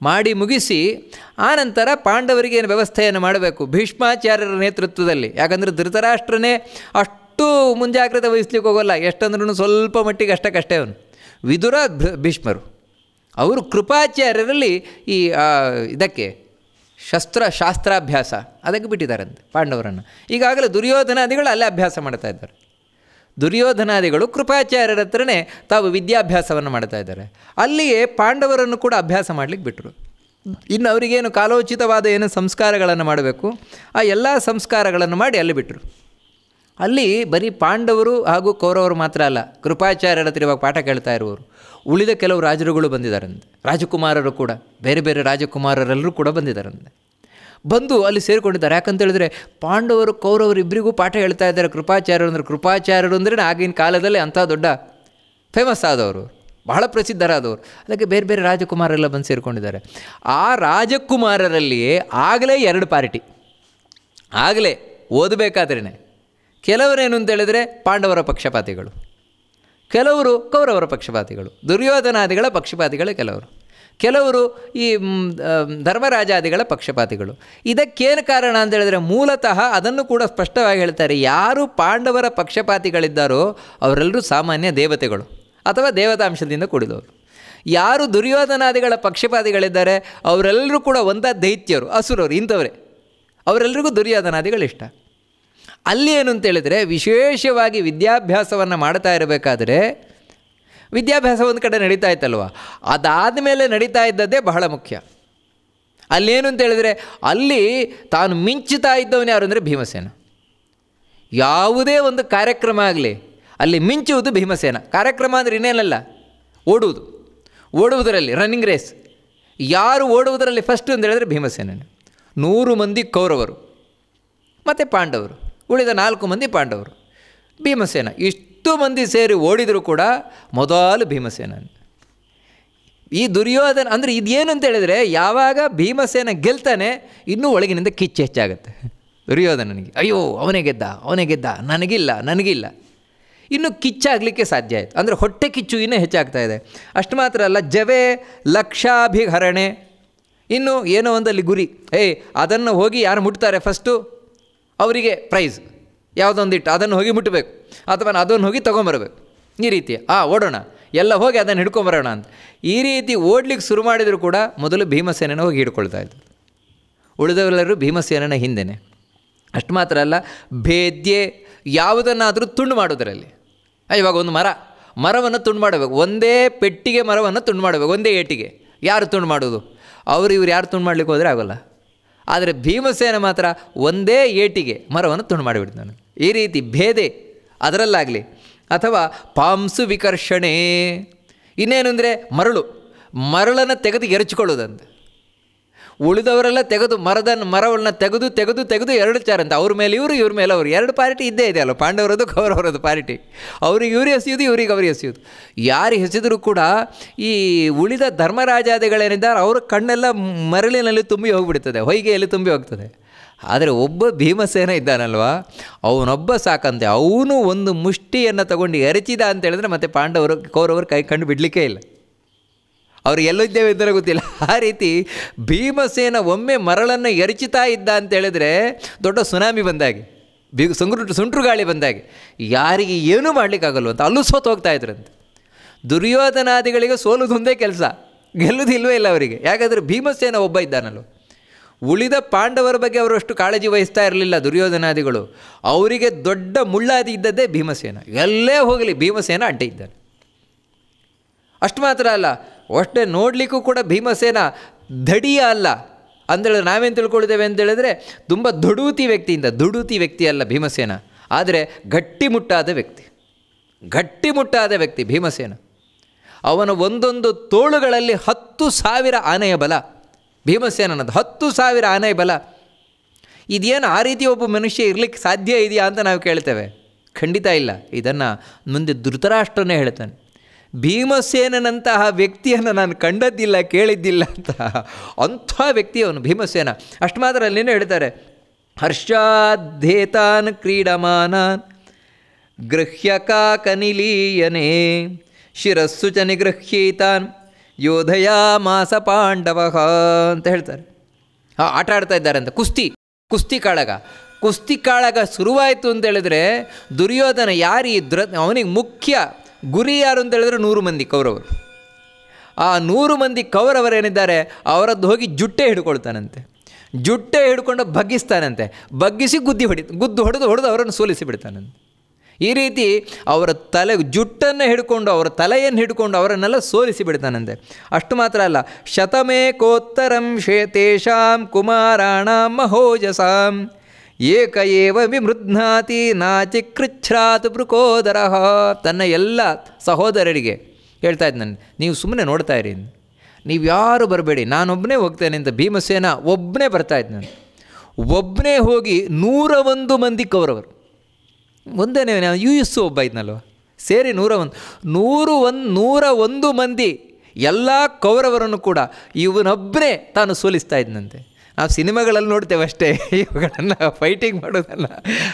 ಮಾಡಿ ಮುಗಿಸಿ ಆನಂತರ ಪಾಂಡವರಿಗೆ ಏನು ವ್ಯವಸ್ಥೆಯನ್ನು ಮಾಡಬೇಕು ಭೀಷ್ಮಾಚಾರ್ಯರ ನೇತೃತ್ವದಲ್ಲಿ. ಯಾಕಂದರೆ ಧೃತರಾಷ್ಟ್ರನೇ ಅಷ್ಟು ಮುಂಜಾಗ್ರತೆ ವಹಿಸ್ಲಿಕ್ಕೆ ಹೋಗೋಲ್ಲ, ಎಷ್ಟಂದ್ರೂ ಸ್ವಲ್ಪ ಮಟ್ಟಿಗೆ ಅಷ್ಟಕ್ಕಷ್ಟೇ. ಅವನು ವಿದುರ, ಭೀಷ್ಮರು ಅವರು ಕೃಪಾಚಾರ್ಯರಲ್ಲಿ ಈ ಇದಕ್ಕೆ ಶಾಸ್ತ್ರಾಭ್ಯಾಸ ಅದಕ್ಕೆ ಬಿಟ್ಟಿದ್ದಾರಂತೆ ಪಾಂಡವರನ್ನು. ಈಗಾಗಲೇ ದುರ್ಯೋಧನಾದಿಗಳು ಅಲ್ಲೇ ಅಭ್ಯಾಸ ಮಾಡ್ತಾ ಇದ್ದಾರೆ. ದುರ್ಯೋಧನಾದಿಗಳು ಕೃಪಾಚಾರ್ಯರ ಹತ್ರನೇ ತಾವು ವಿದ್ಯಾಭ್ಯಾಸವನ್ನು ಮಾಡ್ತಾ ಇದ್ದಾರೆ. ಅಲ್ಲಿಯೇ ಪಾಂಡವರನ್ನು ಕೂಡ ಅಭ್ಯಾಸ ಮಾಡಲಿಕ್ಕೆ ಬಿಟ್ಟರು. ಇನ್ನು ಅವರಿಗೇನು ಕಾಲೋಚಿತವಾದ ಏನು ಸಂಸ್ಕಾರಗಳನ್ನು ಮಾಡಬೇಕು ಆ ಎಲ್ಲ ಸಂಸ್ಕಾರಗಳನ್ನು ಮಾಡಿ ಅಲ್ಲಿ ಬಿಟ್ಟರು. ಅಲ್ಲಿ ಬರೀ ಪಾಂಡವರು ಹಾಗೂ ಕೌರವರು ಮಾತ್ರ ಅಲ್ಲ, ಕೃಪಾಚಾರ್ಯರ ಹತ್ರ ಇವಾಗ ಪಾಠ ಕೇಳ್ತಾ ಇರುವವರು ಉಳಿದ ಕೆಲವು ರಾಜರುಗಳು ಬಂದಿದ್ದಾರಂತೆ. ರಾಜಕುಮಾರರು ಕೂಡ, ಬೇರೆ ಬೇರೆ ರಾಜಕುಮಾರರೆಲ್ಲರೂ ಕೂಡ ಬಂದಿದ್ದಾರಂತೆ. ಬಂದು ಅಲ್ಲಿ ಸೇರಿಕೊಂಡಿದ್ದಾರೆ. ಯಾಕಂತೇಳಿದ್ರೆ ಪಾಂಡವರು ಕೌರವರು ಇಬ್ಬರಿಗೂ ಪಾಠ ಹೇಳ್ತಾ ಇದ್ದಾರೆ. ಕೃಪಾಚಾರ್ಯರು ಅಂದರೆ ಆಗಿನ ಕಾಲದಲ್ಲಿ ಅಂಥ ದೊಡ್ಡ ಫೇಮಸ್ ಆದವರು, ಬಹಳ ಪ್ರಸಿದ್ಧರಾದವರು. ಅದಕ್ಕೆ ಬೇರೆ ಬೇರೆ ರಾಜಕುಮಾರರೆಲ್ಲ ಬಂದು ಸೇರಿಕೊಂಡಿದ್ದಾರೆ. ಆ ರಾಜಕುಮಾರರಲ್ಲಿಯೇ ಆಗಲೇ 2 ಪಾರ್ಟಿ. ಆಗಲೇ ಓದಬೇಕಾದ್ರೇ ಕೆಲವರೇನು ಅಂತೇಳಿದರೆ ಪಾಂಡವರ ಪಕ್ಷಪಾತಿಗಳು, ಕೆಲವರು ಕೌರವರ ಪಕ್ಷಪಾತಿಗಳು, ದುರ್ಯೋಧನಾದಿಗಳ ಪಕ್ಷಪಾತಿಗಳು ಕೆಲವರು ಈ ಧರ್ಮರಾಜಾದಿಗಳ ಪಕ್ಷಪಾತಿಗಳು. ಇದಕ್ಕೇನು ಕಾರಣ ಅಂತ ಹೇಳಿದ್ರೆ ಮೂಲತಃ ಅದನ್ನು ಕೂಡ ಸ್ಪಷ್ಟವಾಗಿ ಹೇಳ್ತಾರೆ. ಯಾರು ಪಾಂಡವರ ಪಕ್ಷಪಾತಿಗಳಿದ್ದಾರೋ ಅವರೆಲ್ಲರೂ ಸಾಮಾನ್ಯ ದೇವತೆಗಳು ಅಥವಾ ದೇವತಾಂಶದಿಂದ ಕೂಡಿದವರು. ಯಾರು ದುರ್ಯೋಧನಾದಿಗಳ ಪಕ್ಷಪಾತಿಗಳಿದ್ದಾರೆ ಅವರೆಲ್ಲರೂ ಕೂಡ ಒಂದೇ ದೈತ್ಯರು, ಅಸುರರು, ಇಂಥವರೇ. ಅವರೆಲ್ಲರಿಗೂ ದುರ್ಯೋಧನಾದಿಗಳಿಷ್ಟ. ಅಲ್ಲಿ ಏನು ಅಂತೇಳಿದರೆ ವಿಶೇಷವಾಗಿ ವಿದ್ಯಾಭ್ಯಾಸವನ್ನು ಮಾಡ್ತಾ ಇರಬೇಕಾದ್ರೆ ವಿದ್ಯಾಭ್ಯಾಸ ಒಂದು ಕಡೆ ನಡೀತಾ ಇತ್ತಲ್ವ, ಅದಾದ ಮೇಲೆ ನಡೀತಾ ಇದ್ದದ್ದೇ ಬಹಳ ಮುಖ್ಯ. ಅಲ್ಲೇನು ಅಂತೇಳಿದರೆ ಅಲ್ಲಿ ತಾನು ಮಿಂಚುತ್ತಾ ಇದ್ದವನು ಯಾರು ಅಂದರೆ ಭೀಮಸೇನ. ಯಾವುದೇ ಒಂದು ಕಾರ್ಯಕ್ರಮ ಆಗಲಿ ಅಲ್ಲಿ ಮಿಂಚುವುದು ಭೀಮಸೇನ. ಕಾರ್ಯಕ್ರಮ ಅಂದರೆ ಇನ್ನೇನಲ್ಲ, ಓಡುವುದರಲ್ಲಿ ರನ್ನಿಂಗ್ ರೇಸ್. ಯಾರು ಓಡುವುದರಲ್ಲಿ ಫಸ್ಟು ಅಂತ ಹೇಳಿದ್ರೆ ಭೀಮಸೇನ. 100 ಮಂದಿ ಕೌರವರು ಮತ್ತು ಪಾಂಡವರು, ಉಳಿದ 4 ಮಂದಿ ಪಾಂಡವರು, ಭೀಮಸೇನ. ಇಷ್ಟು ಮಂದಿ ಸೇರಿ ಓಡಿದರೂ ಕೂಡ ಮೊದಲು ಭೀಮಸೇನ. ಈ ದುರ್ಯೋಧನ ಅಂದರೆ ಇದೇನು ಅಂತ ಹೇಳಿದರೆ ಯಾವಾಗ ಭೀಮಸೇನ ಗೆಲ್ತಾನೆ ಇನ್ನೂ ಒಳಗಿನಿಂದ ಕಿಚ್ಚು ಹೆಚ್ಚಾಗುತ್ತೆ ದುರ್ಯೋಧನನಿಗೆ. ಅಯ್ಯೋ ಅವನೇ ಗೆದ್ದ, ನನಗಿಲ್ಲ. ಇನ್ನು ಕಿಚ್ಚಾಗಲಿಕ್ಕೆ ಸಾಧ್ಯ ಆಯಿತು. ಅಂದರೆ ಹೊಟ್ಟೆ ಕಿಚ್ಚು ಇನ್ನೂ ಹೆಚ್ಚಾಗ್ತಾ ಇದೆ. ಅಷ್ಟು ಮಾತ್ರ ಅಲ್ಲ, ಜವೆ ಲಕ್ಷಾಭಿಹರಣೆ, ಇನ್ನು ಏನೋ ಒಂದಲ್ಲಿ ಗುರಿ, ಅದನ್ನು ಹೋಗಿ ಯಾರು ಮುಟ್ತಾರೆ ಫಸ್ಟು ಅವರಿಗೆ ಪ್ರೈಸ್ ಯಾವುದೊಂದಿಟ್ಟು ಅದನ್ನು ಹೋಗಿ ಮುಟ್ಟಬೇಕು, ಅಥವಾ ಅದನ್ನು ಹೋಗಿ ತೊಗೊಂಬರಬೇಕು. ಈ ರೀತಿ ಓಡೋಣ, ಎಲ್ಲ ಹೋಗಿ ಅದನ್ನು ಹಿಡ್ಕೊಂಬರೋಣ ಅಂತ ಈ ರೀತಿ ಓಡ್ಲಿಕ್ಕೆ ಶುರು ಮಾಡಿದರೂ ಕೂಡ ಮೊದಲು ಭೀಮಸೇನನ ಹೋಗಿ ಹಿಡ್ಕೊಳ್ತಾ ಇದ್ದರು. ಉಳಿದವರೆಲ್ಲರೂ ಭೀಮಸೇನನ ಹಿಂದೆಯೇ. ಅಷ್ಟು ಮಾತ್ರ ಅಲ್ಲ, ಭೇದ್ಯೆ ಯಾವುದನ್ನಾದರೂ ತುಂಡು ಮಾಡೋದರಲ್ಲಿ. ಇವಾಗ ಒಂದು ಮರವನ್ನು ತುಂಡು ಮಾಡಬೇಕು, ಒಂದೇ ಪೆಟ್ಟಿಗೆ ಮರವನ್ನು ತುಂಡು ಮಾಡಬೇಕು, ಒಂದೇ ಏಟಿಗೆ. ಯಾರು ತುಂಡು ಮಾಡೋದು? ಇವ್ರು ಯಾರು ತುಂಡು ಮಾಡಲಿಕ್ಕೆ ಹೋದರೆ ಆಗೋಲ್ಲ. ಆದರೆ ಭೀಮಸೇನ ಮಾತ್ರ ಒಂದೇ ಏಟಿಗೆ ಮರವನ್ನು ತುಂಡು ಮಾಡಿಬಿಡ್ತಾನೆ. ಈ ರೀತಿ ಭೇದೆ ಅದರಲ್ಲಾಗಲಿ, ಅಥವಾ ಪಾಂಸು ವಿಕರ್ಷಣೆ, ಇನ್ನೇನು ಅಂದರೆ ಮರಳನ್ನು ತೆಗೆದು ಎರಚಿಕೊಳ್ಳೋದಂತೆ. ಉಳಿದವರೆಲ್ಲ ತೆಗೆದು ಮರವನ್ನು ತೆಗೆದು ಎರಡು ಚಾರಂತೆ, ಅವ್ರ ಮೇಲೆ ಇವ್ರ ಮೇಲೆ ಅವರು, ಎರಡು ಪಾರ್ಟಿ ಇದ್ದೇ ಇದೆ ಅಲ್ಲ, ಪಾಂಡವರದ್ದು ಕೌರವರದ್ದು ಪಾರ್ಟಿ. ಅವ್ರಿಗೆ ಇವ್ರಿಗೆ ಎಸೆಯೋದು, ಇವ್ರಿಗೆ ಅವ್ರಿಗೆ ಎಸೆಯೋದು. ಯಾರು ಎಸೆದರೂ ಕೂಡ ಈ ಉಳಿದ ಧರ್ಮರಾಜಾದಿಗಳೇನಿದ್ದಾರೆ ಅವರ ಕಣ್ಣೆಲ್ಲ ಮರಳಿನಲ್ಲಿ ತುಂಬಿ ಹೋಗಿಬಿಡ್ತದೆ, ಹೊಯ್ಗೆಯಲ್ಲಿ ತುಂಬಿ ಹೋಗ್ತದೆ. ಆದರೆ ಒಬ್ಬ ಭೀಮಸೇನ ಇದ್ದಾನಲ್ವ, ಅವನೊಬ್ಬ ಸಾಕಂತೆ. ಅವನು ಒಂದು ಮುಷ್ಟಿಯನ್ನು ತಗೊಂಡು ಎರಚಿದ ಅಂತ ಹೇಳಿದ್ರೆ ಮತ್ತೆ ಕೌರವರು ಕೈ ಕಂಡು ಬಿಡಲಿಕ್ಕೇ ಇಲ್ಲ. ಅವ್ರು ಎಲ್ಲಿದ್ದೇವೆ ಅಂತಲೇ ಗೊತ್ತಿಲ್ಲ. ಆ ರೀತಿ ಭೀಮಸೇನ ಒಮ್ಮೆ ಮರಳನ್ನು ಎರಚುತ್ತಾ ಇದ್ದ ಅಂತೇಳಿದರೆ ದೊಡ್ಡ ಸುನಾಮಿ ಬಂದಾಗೆ, ಸುಂಟ್ರು ಗಾಳಿ ಬಂದಾಗೆ, ಯಾರಿಗೆ ಏನೂ ಮಾಡಲಿಕ್ಕಾಗಲ್ಲ ಅಂತ ಅಲ್ಲೂ ಸೋತು ಹೋಗ್ತಾ ಇದ್ರಂತೆ. ದುರ್ಯೋಧನಾದಿಗಳಿಗೆ ಸೋಲುದೊಂದೇ ಕೆಲಸ, ಗೆಲ್ಲುವುದಿಲ್ವೇ ಇಲ್ಲ ಅವರಿಗೆ. ಯಾಕಂದರೆ ಭೀಮಸೇನ ಒಬ್ಬ ಇದ್ದಾನಲ್ಲ. ಉಳಿದ ಪಾಂಡವರ ಬಗ್ಗೆ ಅವರು ಅಷ್ಟು ಕಾಳಜಿ ವಹಿಸ್ತಾ ಇರಲಿಲ್ಲ ದುರ್ಯೋಧನಾದಿಗಳು. ಅವರಿಗೆ ದೊಡ್ಡ ಮುಳ್ಳಾದಿ ಇದ್ದದ್ದೇ ಭೀಮಸೇನ. ಎಲ್ಲೇ ಹೋಗಲಿ ಭೀಮಸೇನ ಅಡ್ಡ ಇದ್ದಾನೆ. ಅಷ್ಟು ಮಾತ್ರ ಅಲ್ಲ, ಅಷ್ಟೇ ನೋಡಲಿಕ್ಕೂ ಕೂಡ ಭೀಮಸೇನ ದಡಿಯ ಅಲ್ಲ ಅಂದೇಳಿದ್ರೆ ನಾವೇನು ತಿಳ್ಕೊಳ್ತೇವೆ ಅಂತೇಳಿದ್ರೆ ತುಂಬ ದುಡೂತಿ ವ್ಯಕ್ತಿ ಅಲ್ಲ ಭೀಮಸೇನ. ಆದರೆ ಗಟ್ಟಿಮುಟ್ಟಾದ ವ್ಯಕ್ತಿ ಭೀಮಸೇನ. ಅವನ ಒಂದೊಂದು ತೋಳುಗಳಲ್ಲಿ 10,000 ಆನೆಯ ಬಲ ಭೀಮಸೇನನದು. 10,000 ಆನೆಯ ಬಲ. ಇದೇನು ಆ ರೀತಿ ಒಬ್ಬ ಮನುಷ್ಯ ಇರಲಿಕ್ಕೆ ಸಾಧ್ಯ ಇದೆಯಾ ಅಂತ ನಾವು ಕೇಳ್ತೇವೆ. ಖಂಡಿತ ಇಲ್ಲ. ಇದನ್ನು ಮುಂದೆ ಧೃತರಾಷ್ಟ್ರನೇ ಹೇಳ್ತಾನೆ, ಭೀಮಸೇನಂತಹ ವ್ಯಕ್ತಿಯನ್ನು ನಾನು ಕಂಡದ್ದಿಲ್ಲ, ಕೇಳಿದ್ದಿಲ್ಲ ಅಂತ. ಅಂಥ ವ್ಯಕ್ತಿ ಅವನು ಭೀಮಸೇನ. ಅಷ್ಟು ಮಾತ್ರ ಅಲ್ಲೇನೋ ಹೇಳ್ತಾರೆ, ಹರ್ಷಾಧೇತಾನ್ ಕ್ರೀಡಮಾನಾನ್ ಗೃಹ್ಯಕಾಕನಿಲೀಯನೇ ಶಿರಸ್ಸು ಚ ನಿಗೃಹ್ಯೇತಾನ್ ಯೋಧಯಾಮಾಸ ಪಾಂಡವ ಅಂತ ಹೇಳ್ತಾರೆ. ಆಟ ಆಡ್ತಾ ಇದ್ದಾರೆ ಅಂತ. ಕುಸ್ತಿ ಕಾಳಗ ಶುರುವಾಯಿತು ಅಂತೇಳಿದ್ರೆ ದುರ್ಯೋಧನ ಅವನಿಗೆ ಮುಖ್ಯ ಗುರಿ ಯಾರು ಅಂತೇಳಿದ್ರೆ 100 ಮಂದಿ ಕೌರವರು. ಆ 100 ಮಂದಿ ಕೌರವರೇನಿದ್ದಾರೆ ಅವರದ್ದು ಹೋಗಿ ಜುಟ್ಟೆ ಹಿಡ್ಕೊಳ್ತಾನಂತೆ. ಜುಟ್ಟೆ ಹಿಡ್ಕೊಂಡು ಬಗ್ಗಿಸ್ತಾನಂತೆ. ಬಗ್ಗಿಸಿ ಗುದ್ದು ಹೊಡೆದು ಅವರನ್ನು ಸೋಲಿಸಿ ಬಿಡ್ತಾನಂತೆ. ಈ ರೀತಿ ಅವರ ಜುಟ್ಟನ್ನು ಹಿಡ್ಕೊಂಡು ಅವರ ತಲೆಯನ್ನು ಹಿಡ್ಕೊಂಡು ಅವರನ್ನೆಲ್ಲ ಸೋಲಿಸಿ ಬಿಡ್ತಾನಂತೆ. ಅಷ್ಟು ಮಾತ್ರ ಅಲ್ಲ, ಶತಮೇಕೋತ್ತರಂ ಶೇತೇಷಾಂ ಕುಮಾರಾಣಾಂ ಮಹೋಜಸಾಂ ಏಕ ಏವ ವಿಮೃಧ್ನಾತಿ ನಾಚಿಕೃಚ್ಛ್ರಾತ್ ಬೃಕೋದರ. ತನ್ನ ಎಲ್ಲ ಸಹೋದರರಿಗೆ ಹೇಳ್ತಾ ಇದ್ದಾನೆ, ನೀವು ಸುಮ್ಮನೆ ನೋಡ್ತಾ ಇರಿ, ನೀವು ಯಾರು ಬರಬೇಡಿ, ನಾನೊಬ್ಬನೇ ಹೋಗ್ತೇನೆ ಅಂತ ಭೀಮಸೇನ ಒಬ್ಬನೇ ಬರ್ತಾ ಇದ್ದಾನೆ. ಒಬ್ಬನೇ ಹೋಗಿ 101 ಮಂದಿ ಕೌರವರು, ಒಂದೇನೇ US ಒಬ್ಬ ಇದ್ನಲ್ವ, ಸೇರಿ 101 ಮಂದಿ ಎಲ್ಲ ಕೌರವರನ್ನು ಕೂಡ ಇವನೊಬ್ಬನೇ ತಾನು ಸೋಲಿಸ್ತಾ ಇದ್ದಂತೆ. ನಾವು ಸಿನಿಮಾಗಳಲ್ಲಿ ನೋಡ್ತೇವೆ ಅಷ್ಟೇ, ಇವುಗಳನ್ನು ಫೈಟಿಂಗ್ ಮಾಡೋದಲ್ಲ.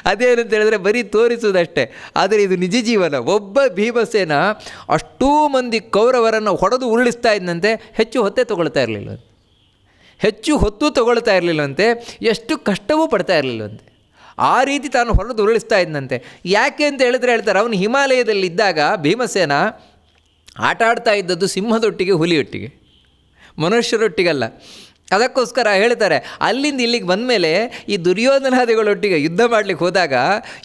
ಅದೇನಂತ ಹೇಳಿದ್ರೆ ಬರೀ ತೋರಿಸೋದಷ್ಟೇ. ಆದರೆ ಇದು ನಿಜ ಜೀವನ. ಒಬ್ಬ ಭೀಮಸೇನ ಅಷ್ಟೂ ಮಂದಿ ಕೌರವರನ್ನು ಹೊಡೆದು ಉರುಳಿಸ್ತಾ ಇದ್ದಂತೆ. ಹೆಚ್ಚು ಹೊತ್ತು ತಗೊಳ್ತಾ ಇರಲಿಲ್ಲವಂತೆ, ಎಷ್ಟು ಕಷ್ಟವೂ ಪಡ್ತಾ ಇರಲಿಲ್ಲವಂತೆ. ಆ ರೀತಿ ತಾನು ಹೊಡೆದು ಉರುಳಿಸ್ತಾ ಇದ್ದಂತೆ. ಯಾಕೆ ಅಂತ ಹೇಳ್ತಾರೆ, ಅವನು ಹಿಮಾಲಯದಲ್ಲಿದ್ದಾಗ ಭೀಮಸೇನ ಆಟ ಆಡ್ತಾ ಇದ್ದದ್ದು ಸಿಂಹದೊಟ್ಟಿಗೆ, ಹುಲಿಯೊಟ್ಟಿಗೆ, ಮನುಷ್ಯರೊಟ್ಟಿಗಲ್ಲ. ಅದಕ್ಕೋಸ್ಕರ ಹೇಳ್ತಾರೆ, ಅಲ್ಲಿಂದ ಇಲ್ಲಿಗೆ ಬಂದ ಮೇಲೆ ಈ ದುರ್ಯೋಧನಾದಿಗಳೊಟ್ಟಿಗೆ ಯುದ್ಧ ಮಾಡಲಿಕ್ಕೆ ಹೋದಾಗ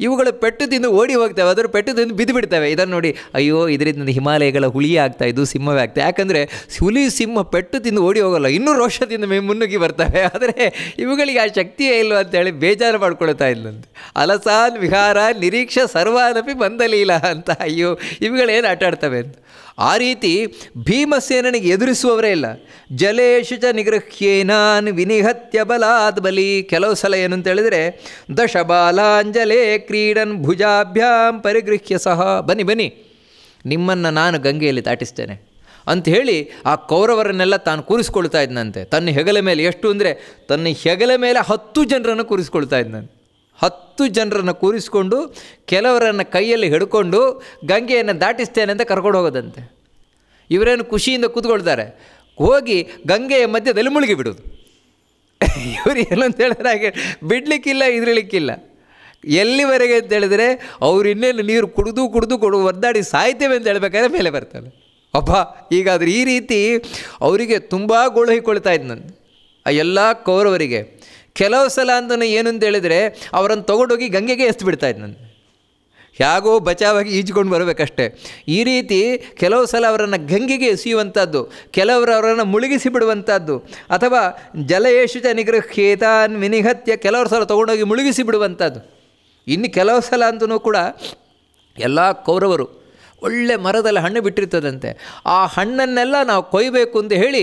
ಇವುಗಳು ಪೆಟ್ಟು ತಿಂದು ಓಡಿ ಹೋಗ್ತವೆ, ಅದರ ಪೆಟ್ಟು ತಿಂದು ಬಿದ್ದು ಬಿಡ್ತವೆ. ಇದನ್ನು ನೋಡಿ, ಅಯ್ಯೋ ಇದರಿಂದ ಹಿಮಾಲಯಗಳ ಹುಲಿಯೇ ಆಗ್ತಾಯಿದ್ದು, ಸಿಂಹವೇ ಆಗ್ತಾಯಿದೆ. ಯಾಕಂದರೆ ಹುಲಿ ಸಿಂಹ ಪೆಟ್ಟು ತಿಂದು ಓಡಿ ಹೋಗೋಲ್ಲ, ಇನ್ನೂ ರೋಷದಿಂದ ಮುನ್ನುಗ್ಗಿ ಬರ್ತವೆ. ಆದರೆ ಇವುಗಳಿಗೆ ಆ ಶಕ್ತಿಯೇ ಇಲ್ವ ಅಂತೇಳಿ ಬೇಜಾರು ಮಾಡ್ಕೊಳ್ತಾ ಇದ್ದಂತೆ. ಅಲಸಾನ್ ವಿಹಾರ ನಿರೀಕ್ಷ ಸರ್ವಾನಪಿ ಬಂದಲೀಲ ಅಂತ. ಅಯ್ಯೋ ಇವುಗಳೇನು ಆಟ ಆಡ್ತವೆ ಅಂತ. ಆ ರೀತಿ ಭೀಮಸೇನನಿಗೆ ಎದುರಿಸುವವರೇ ಇಲ್ಲ. ಜಲೇಶು ಚ ನಿಗೃಹ್ಯೇನಾನ್ ವಿನಿಹತ್ಯ ಬಲಾತ್ ಬಲಿ. ಕೆಲವು ಸಲ ಏನು ಅಂತ ಹೇಳಿದರೆ, ದಶಬಾಲಾಂಜಲೇ ಕ್ರೀಡನ್ ಭುಜಾಭ್ಯಾಂ ಪರಿಗೃಹ್ಯ ಸಹ. ಬನ್ನಿ ನಿಮ್ಮನ್ನು ನಾನು ಗಂಗೆಯಲ್ಲಿ ದಾಟಿಸ್ತೇನೆ ಅಂಥೇಳಿ ಆ ಕೌರವರನ್ನೆಲ್ಲ ತಾನು ಕೂರಿಸ್ಕೊಳ್ತಾ ಇದ್ದಂತೆ. ತನ್ನ ಹೆಗಲ ಮೇಲೆ ಎಷ್ಟು ಅಂದರೆ ತನ್ನ ಹೆಗಲ ಮೇಲೆ 10 ಜನರನ್ನು ಕೂರಿಸ್ಕೊಳ್ತಾ ಇದ್ದಂತೆ. 10 ಜನರನ್ನು ಕೂರಿಸ್ಕೊಂಡು ಕೆಲವರನ್ನು ಕೈಯಲ್ಲಿ ಹಿಡ್ಕೊಂಡು ಗಂಗೆಯನ್ನು ದಾಟಿಸ್ತೇನೆ ಅಂತ ಕರ್ಕೊಂಡು ಹೋಗೋದಂತೆ. ಇವರೇನು ಖುಷಿಯಿಂದ ಕೂತ್ಕೊಳ್ತಾರೆ. ಹೋಗಿ ಗಂಗೆಯ ಮಧ್ಯದಲ್ಲಿ ಮುಳುಗಿಬಿಡೋದು. ಇವರು ಏನು ಅಂತ ಹೇಳಿದ್ರೆ ಹಾಗೆ ಬಿಡಲಿಕ್ಕಿಲ್ಲ, ಇದ್ರಲಿಕ್ಕಿಲ್ಲ. ಎಲ್ಲಿವರೆಗೆ ಅಂತ ಹೇಳಿದ್ರೆ ಅವ್ರು ಇನ್ನೇನು ನೀರು ಕುಡಿದು ಒದ್ದಾಡಿ ಸಾಯ್ತೇವೆ ಅಂತ ಹೇಳ್ಬೇಕಾದ್ರೆ ಮೇಲೆ ಬರ್ತಾರೆ. ಅಬ್ಬ ಈಗಾದರೆ ಈ ರೀತಿ ಅವರಿಗೆ ತುಂಬ ಗೋಳು ಹೊಯ್ಕೊಳ್ತಾ ಇದ್ನಂತೆ ಆ ಎಲ್ಲ ಕೌರವರಿಗೆ. ಕೆಲವು ಸಲ ಅಂತಲೂ ಏನು ಅಂತ ಹೇಳಿದರೆ ಅವರನ್ನು ತೊಗೊಂಡೋಗಿ ಗಂಗೆಗೆ ಎಸ್ತು ಬಿಡ್ತಾ ಇದ್ನಂತೆ. ಹೇಗೋ ಬಚಾವಾಗಿ ಈಜ್ಕೊಂಡು ಬರಬೇಕಷ್ಟೆ. ಈ ರೀತಿ ಕೆಲವು ಸಲ ಅವರನ್ನು ಗಂಗೆಗೆ ಎಸೆಯುವಂಥದ್ದು, ಕೆಲವರು ಅವರನ್ನು ಮುಳುಗಿಸಿ ಬಿಡುವಂಥದ್ದು, ಅಥವಾ ಜಲಯೇಶು ಚ ನಿಗೃಹ್ಯೇತಾನ್ ವಿನಿಹತ್ಯ ಕೆಲವರು ಸಲ ತೊಗೊಂಡೋಗಿ ಮುಳುಗಿಸಿ ಬಿಡುವಂಥದ್ದು. ಇನ್ನು ಕೆಲವು ಸಲ ಅಂತೂ ಕೂಡ ಎಲ್ಲ ಕೌರವರು ಒಳ್ಳೆ ಮರದಲ್ಲಿ ಹಣ್ಣು ಬಿಟ್ಟಿರ್ತದಂತೆ. ಆ ಹಣ್ಣನ್ನೆಲ್ಲ ನಾವು ಕೊಯ್ಯಬೇಕು ಅಂತ ಹೇಳಿ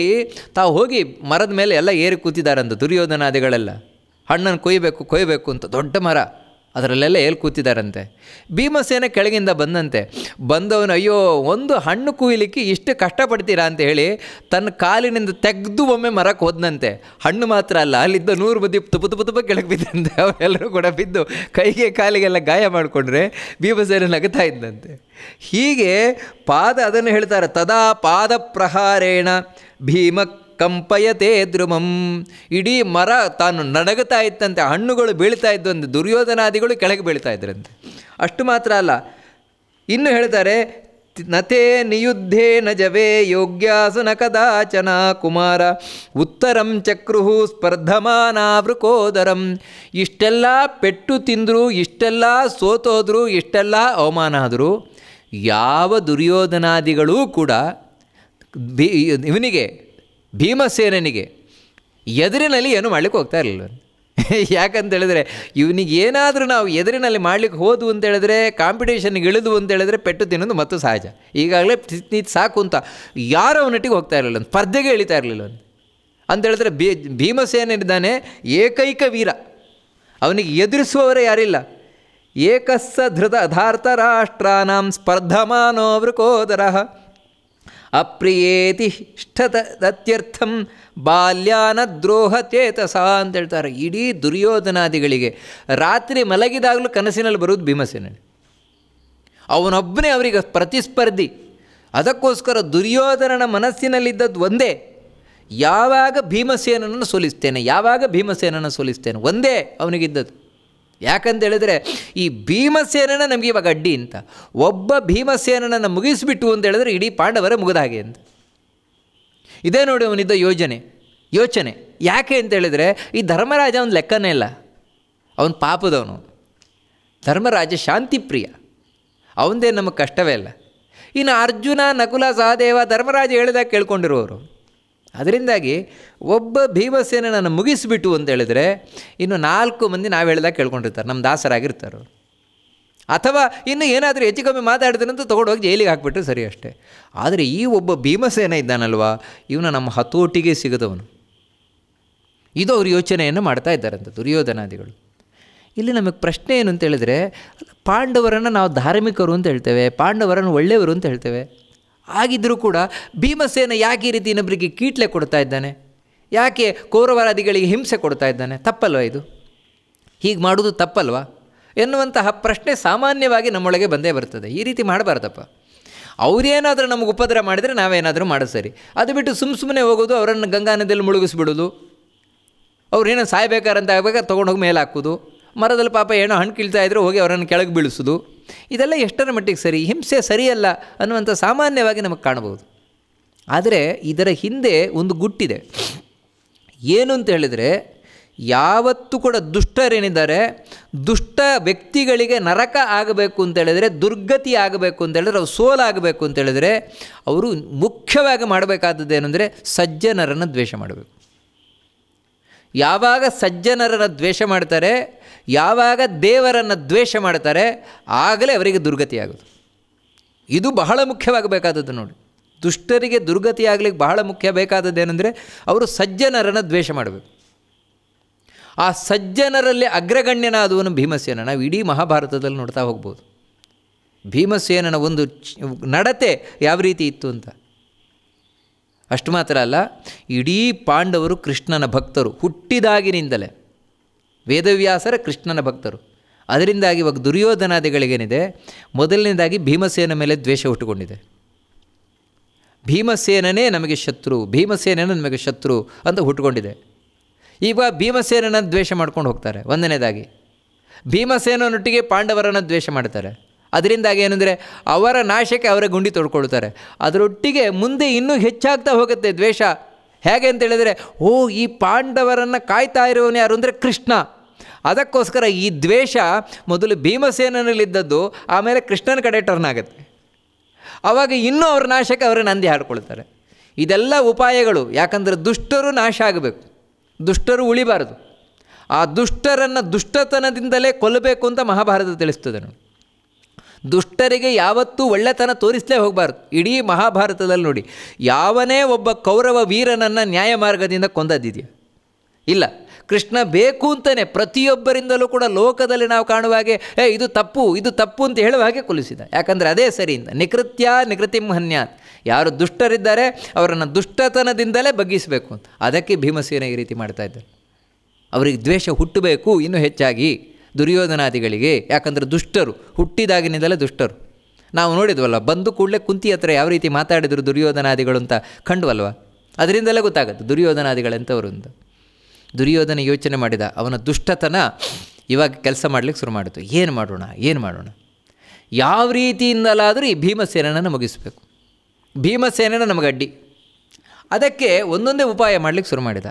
ತಾವು ಹೋಗಿ ಮರದ ಮೇಲೆ ಎಲ್ಲ ಏರಿ ಕೂತಿದ್ದಾರಂತ ದುರ್ಯೋಧನಾದಿಗಳೆಲ್ಲ. ಹಣ್ಣನ್ನು ಕೊಯ್ಯಬೇಕು ಅಂತ ದೊಡ್ಡ ಮರ ಅದರಲ್ಲೆಲ್ಲ ಏಲ್ ಕೂತಿದ್ದಾರಂತೆ. ಭೀಮಸೇನ ಕೆಳಗಿಂದ ಬಂದವನು ಅಯ್ಯೋ ಒಂದು ಹಣ್ಣು ಕುಯ್ಯಲಿಕ್ಕೆ ಇಷ್ಟು ಕಷ್ಟಪಡ್ತೀರಾ ಅಂತ ಹೇಳಿ ತನ್ನ ಕಾಲಿನಿಂದ ತೆಗೆದು ಒಮ್ಮೆ ಮರಕ್ಕೆ ಹೋದಂತೆ. ಹಣ್ಣು ಮಾತ್ರ ಅಲ್ಲ, ಅಲ್ಲಿದ್ದ 100 ಮಂದಿ ತುಪ ಕೆಳಗೆ ಬಿದ್ದಂತೆ. ಅವೆಲ್ಲರೂ ಕೂಡ ಬಿದ್ದು ಕೈಗೆ ಕಾಲಿಗೆಲ್ಲ ಗಾಯ ಮಾಡಿಕೊಂಡ್ರೆ ಭೀಮಸೇನ ನಗುತ್ತಾ ಇದ್ದಂತೆ. ಹೀಗೆ ಅದನ್ನು ಹೇಳ್ತಾರೆ, ತದಾ ಪಾದ ಪ್ರಹಾರೇಣ ಭೀಮ ಕಂಪಯತೆ ದ್ರುಮಂ. ಇಡೀ ಮರ ತಾನು ನಡಗುತ್ತಾ ಇತ್ತಂತೆ, ಹಣ್ಣುಗಳು ಬೀಳ್ತಾ ಇದ್ದಂತೆ, ದುರ್ಯೋಧನಾದಿಗಳು ಕೆಳಗೆ ಬೀಳ್ತಾ ಇದ್ರಂತೆ. ಅಷ್ಟು ಮಾತ್ರ ಅಲ್ಲ, ಇನ್ನು ಹೇಳ್ತಾರೆ, ನತೇ ನಿಯುದ್ಧೇ ನ ಜವೇ ಯೋಗ್ಯಾಸು ನ ಕದಾಚನ ಕುಮಾರ ಉತ್ತರಂ ಚಕ್ರುಹು ಸ್ಪರ್ಧಮಾನಾವೃಕೋದರಂ. ಇಷ್ಟೆಲ್ಲ ಪೆಟ್ಟು ತಿಂದರು, ಇಷ್ಟೆಲ್ಲ ಸೋತೋದ್ರು, ಇಷ್ಟೆಲ್ಲ ಅವಮಾನ ಆದರೂ ಯಾವ ದುರ್ಯೋಧನಾದಿಗಳೂ ಕೂಡ ಇವನಿಗೆ ಭೀಮಸೇನಿಗೆ ಎದುರಿನಲ್ಲಿ ಏನು ಮಾಡಲಿಕ್ಕೆ ಹೋಗ್ತಾ ಇರಲಿಲ್ಲ. ಯಾಕಂತೇಳಿದ್ರೆ ಇವನಿಗೇನಾದರೂ ನಾವು ಎದುರಿನಲ್ಲಿ ಮಾಡಲಿಕ್ಕೆ ಹೋದ್ವು ಅಂತೇಳಿದ್ರೆ, ಕಾಂಪಿಟೇಷನ್ಗೆ ಇಳಿದು ಅಂತೇಳಿದ್ರೆ ಪೆಟ್ಟು ತಿನ್ನೋದು ಮತ್ತು ಸಹಜ. ಈಗಾಗಲೇ ಸಾಕು ಅಂತ ಯಾರು ಅವನೊಟ್ಟಿಗೆ ಹೋಗ್ತಾ ಇರಲಿಲ್ಲ, ಸ್ಪರ್ಧೆಗೆ ಇಳಿತಾ ಇರಲಿಲ್ಲ ಅಂತೇಳಿದ್ರೆ. ಭೀಮಸೇನಿದ್ದಾನೆ ಏಕೈಕ ವೀರ, ಅವನಿಗೆ ಎದುರಿಸುವವರೇ ಯಾರಿಲ್ಲ. ಏಕಸ್ಸ ಧೃತ ಅಧಾರ್ಥ ರಾಷ್ಟ್ರಾನಾಂ ಸ್ಪರ್ಧಮಾನೋ ವೃಕೋದರಃ ಅಪ್ರಿಯೇತಿ ಇಷ್ಟತತ್ಯರ್ಥಂ ಬಾಲ್ಯಾನ ದ್ರೋಹ ಚೇತಸ ಅಂತ ಹೇಳ್ತಾರೆ. ಇಡೀ ದುರ್ಯೋಧನಾದಿಗಳಿಗೆ ರಾತ್ರಿ ಮಲಗಿದಾಗಲೂ ಕನಸಿನಲ್ಲಿ ಬರುವುದು ಭೀಮಸೇನ. ಅವನೊಬ್ಬನೇ ಅವರಿಗೆ ಪ್ರತಿಸ್ಪರ್ಧಿ. ಅದಕ್ಕೋಸ್ಕರ ದುರ್ಯೋಧನನ ಮನಸ್ಸಿನಲ್ಲಿದ್ದದ್ದು ಒಂದೇ, ಯಾವಾಗ ಭೀಮಸೇನನ್ನು ಸೋಲಿಸ್ತೇನೆ ಒಂದೇ ಅವನಿಗಿದ್ದದ್ದು. ಯಾಕಂತೇಳಿದರೆ ಈ ಭೀಮಸೇನನ ನಮಗೆ ಇವಾಗ ಅಡ್ಡಿ ಅಂತ, ಒಬ್ಬ ಭೀಮಸೇನನನ್ನು ಮುಗಿಸಿಬಿಟ್ಟು ಅಂತ ಹೇಳಿದ್ರೆ ಇಡೀ ಪಾಂಡವರೇ ಮುಗಿದ ಹಾಗೆ ಅಂತ. ಇದೇ ನೋಡಿ ಅವನಿದ್ದ ಯೋಚನೆ. ಯಾಕೆ ಅಂತೇಳಿದರೆ ಈ ಧರ್ಮರಾಜ ಒಂದು ಲೆಕ್ಕನೇ ಇಲ್ಲ, ಅವನು ಪಾಪದವನು. ಧರ್ಮರಾಜ ಶಾಂತಿಪ್ರಿಯ, ಅವನದೇ ನಮಗೆ ಕಷ್ಟವೇ ಇಲ್ಲ. ಇನ್ನು ಅರ್ಜುನ, ನಕುಲ, ಸಹದೇವ ಧರ್ಮರಾಜ ಹೇಳಿದಾಗ ಕೇಳ್ಕೊಂಡಿರುವವರು. ಅದರಿಂದಾಗಿ ಒಬ್ಬ ಭೀಮಸೇನನನ್ನು ಮುಗಿಸಿಬಿಟ್ಟು ಅಂತೇಳಿದರೆ ಇನ್ನು 4 ಮಂದಿ ನಾವು ಹೇಳಿದಾಗ ಕೇಳ್ಕೊಂಡಿರ್ತಾರೆ, ನಮ್ಮ ದಾಸರಾಗಿರ್ತಾರೆ. ಅಥವಾ ಇನ್ನು ಏನಾದರೂ ಹೆಚ್ಚು ಕಮ್ಮಿ ಮಾತಾಡ್ತಾನಂತ ತೊಗೊಂಡೋಗಿ ಜೈಲಿಗೆ ಹಾಕಿಬಿಟ್ರೆ ಸರಿ ಅಷ್ಟೇ. ಆದರೆ ಈ ಒಬ್ಬ ಭೀಮಸೇನ ಇದ್ದಾನಲ್ವ, ಇವನು ನಮ್ಮ ಹತೋಟಿಗೆ ಸಿಗದವನು. ಇದು ಅವರು ಯೋಚನೆಯನ್ನು ಮಾಡ್ತಾ ಇದ್ದಾರಂತ ದುರ್ಯೋಧನಾದಿಗಳು. ಇಲ್ಲಿ ನಮಗೆ ಪ್ರಶ್ನೆ ಏನು ಅಂತೇಳಿದರೆ, ಪಾಂಡವರನ್ನು ನಾವು ಧಾರ್ಮಿಕರು ಅಂತ ಹೇಳ್ತೇವೆ, ಪಾಂಡವರನ್ನು ಒಳ್ಳೆಯವರು ಅಂತ ಹೇಳ್ತೇವೆ. ಆಗಿದ್ದರೂ ಕೂಡ ಭೀಮಸೇನ ಯಾಕೆ ಈ ರೀತಿ ಇನ್ನೊಬ್ಬರಿಗೆ ಕೀಟ್ಲೆ ಕೊಡ್ತಾ ಇದ್ದಾನೆ, ಯಾಕೆ ಕೌರವರಾದಿಗಳಿಗೆ ಹಿಂಸೆ ಕೊಡ್ತಾ ಇದ್ದಾನೆ? ತಪ್ಪಲ್ವ ಇದು? ಹೀಗೆ ಮಾಡೋದು ತಪ್ಪಲ್ವಾ ಎನ್ನುವಂತಹ ಪ್ರಶ್ನೆ ಸಾಮಾನ್ಯವಾಗಿ ನಮ್ಮೊಳಗೆ ಬಂದೇ ಬರ್ತದೆ. ಈ ರೀತಿ ಮಾಡಬಾರ್ದಪ್ಪ. ಅವರೇನಾದರೂ ನಮಗೆ ಉಪದ್ರ ಮಾಡಿದರೆ ನಾವೇನಾದರೂ ಮಾಡೋದು ಸರಿ. ಅದು ಬಿಟ್ಟು ಸುಮ್ಮನೆ ಹೋಗೋದು, ಅವರನ್ನು ಗಂಗಾ ನದಿಯಲ್ಲಿ ಮುಳುಗಿಸ್ಬಿಡೋದು, ಅವ್ರೇನೋ ಸಾಯ್ಬೇಕಾರಂತ ಆಗಬೇಕಾದ್ರೆ ತೊಗೊಂಡೋಗಿ ಮೇಲೆ ಹಾಕೋದು, ಮರದಲ್ಲಿ ಪಾಪ ಏನೋ ಹಣ್ಣು ಕೀಳ್ತಾ ಇದ್ದರೆ ಹೋಗಿ ಅವರನ್ನು ಕೆಳಗೆ ಬೀಳಿಸೋದು, ಇದೆಲ್ಲ ಎಷ್ಟರ ಮಟ್ಟಿಗೆ ಸರಿ? ಹಿಂಸೆ ಸರಿಯಲ್ಲ ಅನ್ನುವಂಥ ಸಾಮಾನ್ಯವಾಗಿ ನಮಗೆ ಕಾಣಬಹುದು. ಆದರೆ ಇದರ ಹಿಂದೆ ಒಂದು ಗುಟ್ಟಿದೆ. ಏನು ಅಂತ ಹೇಳಿದರೆ, ಯಾವತ್ತೂ ಕೂಡ ದುಷ್ಟರೇನಿದ್ದಾರೆ, ದುಷ್ಟ ವ್ಯಕ್ತಿಗಳಿಗೆ ನರಕ ಆಗಬೇಕು ಅಂತೇಳಿದರೆ, ದುರ್ಗತಿ ಆಗಬೇಕು ಅಂತೇಳಿದ್ರೆ, ಅವ್ರು ಸೋಲಾಗಬೇಕು ಅಂತೇಳಿದರೆ ಅವರು ಮುಖ್ಯವಾಗಿ ಮಾಡಬೇಕಾದದ್ದು ಏನಂದರೆ ಸಜ್ಜನರನ್ನು ದ್ವೇಷ ಮಾಡಬೇಕು. ಯಾವಾಗ ಸಜ್ಜನರನ್ನು ದ್ವೇಷ ಮಾಡ್ತಾರೆ, ಯಾವಾಗ ದೇವರನ್ನು ದ್ವೇಷ ಮಾಡ್ತಾರೆ, ಆಗಲೇ ಅವರಿಗೆ ದುರ್ಗತಿ ಆಗೋದು. ಇದು ಬಹಳ ಮುಖ್ಯವಾಗಬೇಕಾದದ್ದು ನೋಡಿ. ದುಷ್ಟರಿಗೆ ದುರ್ಗತಿ ಆಗಲಿಕ್ಕೆ ಬಹಳ ಮುಖ್ಯ ಬೇಕಾದದ್ದು ಏನಂದರೆ ಅವರು ಸಜ್ಜನರನ್ನು ದ್ವೇಷ ಮಾಡಬೇಕು. ಆ ಸಜ್ಜನರಲ್ಲಿ ಅಗ್ರಗಣ್ಯನಾದವನು ಭೀಮಸೇನ. ನಾವು ಇಡೀ ಮಹಾಭಾರತದಲ್ಲಿ ನೋಡ್ತಾ ಹೋಗ್ಬೋದು ಭೀಮಸೇನನ ಒಂದು ನಡತೆ ಯಾವ ರೀತಿ ಇತ್ತು ಅಂತ. ಅಷ್ಟು ಮಾತ್ರ ಅಲ್ಲ, ಇಡೀ ಪಾಂಡವರು ಕೃಷ್ಣನ ಭಕ್ತರು ಹುಟ್ಟಿದಾಗಿನಿಂದಲೇ. ವೇದವ್ಯಾಸರ ಕೃಷ್ಣನ ಭಕ್ತರು. ಅದರಿಂದಾಗಿ ಇವಾಗ ದುರ್ಯೋಧನಾದಿಗಳಿಗೇನಿದೆ, ಮೊದಲನೇದಾಗಿ ಭೀಮಸೇನ ಮೇಲೆ ದ್ವೇಷ ಹುಟ್ಟುಕೊಂಡಿದೆ. ಭೀಮಸೇನನೇ ನಮಗೆ ಶತ್ರು, ಭೀಮಸೇನನೇ ನಮಗೆ ಶತ್ರು ಅಂತ ಹುಟ್ಟುಕೊಂಡಿದೆ. ಈಗ ಭೀಮಸೇನನ ದ್ವೇಷ ಮಾಡ್ಕೊಂಡು ಹೋಗ್ತಾರೆ. ಒಂದನೇದಾಗಿ ಭೀಮಸೇನನೊಟ್ಟಿಗೆ ಪಾಂಡವರನ್ನು ದ್ವೇಷ ಮಾಡ್ತಾರೆ. ಅದರಿಂದಾಗಿ ಏನಂದರೆ ಅವರ ನಾಶಕ್ಕೆ ಅವರ ಗುಂಡಿ ತೊಡ್ಕೊಳ್ತಾರೆ. ಅದರೊಟ್ಟಿಗೆ ಮುಂದೆ ಇನ್ನೂ ಹೆಚ್ಚಾಗ್ತಾ ಹೋಗುತ್ತೆ ದ್ವೇಷ. ಹೇಗೆ ಅಂತ ಹೇಳಿದರೆ, ಓ ಈ ಪಾಂಡವರನ್ನು ಕಾಯ್ತಾ ಇರೋನು ಯಾರು ಅಂದರೆ ಕೃಷ್ಣ. ಅದಕ್ಕೋಸ್ಕರ ಈ ದ್ವೇಷ ಮೊದಲು ಭೀಮಸೇನನಲ್ಲಿದ್ದದ್ದು ಆಮೇಲೆ ಕೃಷ್ಣನ ಕಡೆ ಟರ್ನ್ ಆಗುತ್ತೆ. ಆವಾಗ ಇನ್ನೂ ಅವ್ರ ನಾಶಕ್ಕೆ ಅವರ ನಂದಿ ಹಾಡ್ಕೊಳ್ತಾರೆ. ಇದೆಲ್ಲ ಉಪಾಯಗಳು. ಯಾಕಂದರೆ ದುಷ್ಟರು ನಾಶ ಆಗಬೇಕು, ದುಷ್ಟರು ಉಳಿಬಾರದು. ಆ ದುಷ್ಟರನ್ನು ದುಷ್ಟತನದಿಂದಲೇ ಕೊಲ್ಲಬೇಕು ಅಂತ ಮಹಾಭಾರತ ತಿಳಿಸ್ತದೆ ನೋಡಿ. ದುಷ್ಟರಿಗೆ ಯಾವತ್ತೂ ಒಳ್ಳೆತನ ತೋರಿಸಲೇ ಹೋಗಬಾರ್ದು. ಇಡೀ ಮಹಾಭಾರತದಲ್ಲಿ ನೋಡಿ, ಯಾವನೇ ಒಬ್ಬ ಕೌರವ ವೀರನನ್ನು ನ್ಯಾಯ ಮಾರ್ಗದಿಂದ ಕೊಂದದ್ದಿದೆಯಾ? ಇಲ್ಲ. ಕೃಷ್ಣ ಬೇಕು ಅಂತಲೇ ಪ್ರತಿಯೊಬ್ಬರಿಂದಲೂ ಕೂಡ ಲೋಕದಲ್ಲಿ ನಾವು ಕಾಣುವ ಹಾಗೆ ಇದು ತಪ್ಪು ಇದು ತಪ್ಪು ಅಂತ ಹೇಳುವ ಹಾಗೆ ಕೊಲಿಸಿದ. ಯಾಕಂದರೆ ಅದೇ ಸರಿಯಿಂದ ನಿಕೃತ್ಯ ನಿಕೃತಿಂ ಹನ್ಯಾತ್, ಯಾರು ದುಷ್ಟರಿದ್ದಾರೆ ಅವರನ್ನು ದುಷ್ಟತನದಿಂದಲೇ ಬಗ್ಗಿಸಬೇಕು ಅಂತ. ಅದಕ್ಕೆ ಭೀಮಸೇನ ಈ ರೀತಿ ಮಾಡ್ತಾ ಇದ್ದಾರೆ. ಅವರಿಗೆ ದ್ವೇಷ ಹುಟ್ಟಬೇಕು ಇನ್ನೂ ಹೆಚ್ಚಾಗಿ ದುರ್ಯೋಧನಾದಿಗಳಿಗೆ. ಯಾಕಂದರೆ ದುಷ್ಟರು ಹುಟ್ಟಿದಾಗಿನಿಂದಲೇ ದುಷ್ಟರು. ನಾವು ನೋಡಿದ್ವಲ್ಲ, ಬಂದು ಕೂಡಲೇ ಕುಂತಿ ಹತ್ರ ಯಾವ ರೀತಿ ಮಾತಾಡಿದರು ದುರ್ಯೋಧನಾದಿಗಳು ಅಂತ ಕಂಡುವಲ್ವ. ಅದರಿಂದಲೇ ಗೊತ್ತಾಗುತ್ತೆ ದುರ್ಯೋಧನಾದಿಗಳೆಂಥವರು ಅಂತ. ದುರ್ಯೋಧನ ಯೋಚನೆ ಮಾಡಿದ, ಅವನ ದುಷ್ಟತನ ಇವಾಗ ಕೆಲಸ ಮಾಡಲಿಕ್ಕೆ ಶುರು ಮಾಡಿತು. ಏನು ಮಾಡೋಣ, ಯಾವ ರೀತಿಯಿಂದಲಾದರೂ ಈ ಭೀಮಸೇನನ್ನು ಮುಗಿಸಬೇಕು. ಭೀಮಸೇನನ ನಮಗೆ ಅಡ್ಡಿ. ಅದಕ್ಕೆ ಒಂದೊಂದೇ ಉಪಾಯ ಮಾಡಲಿಕ್ಕೆ ಶುರು ಮಾಡಿದ.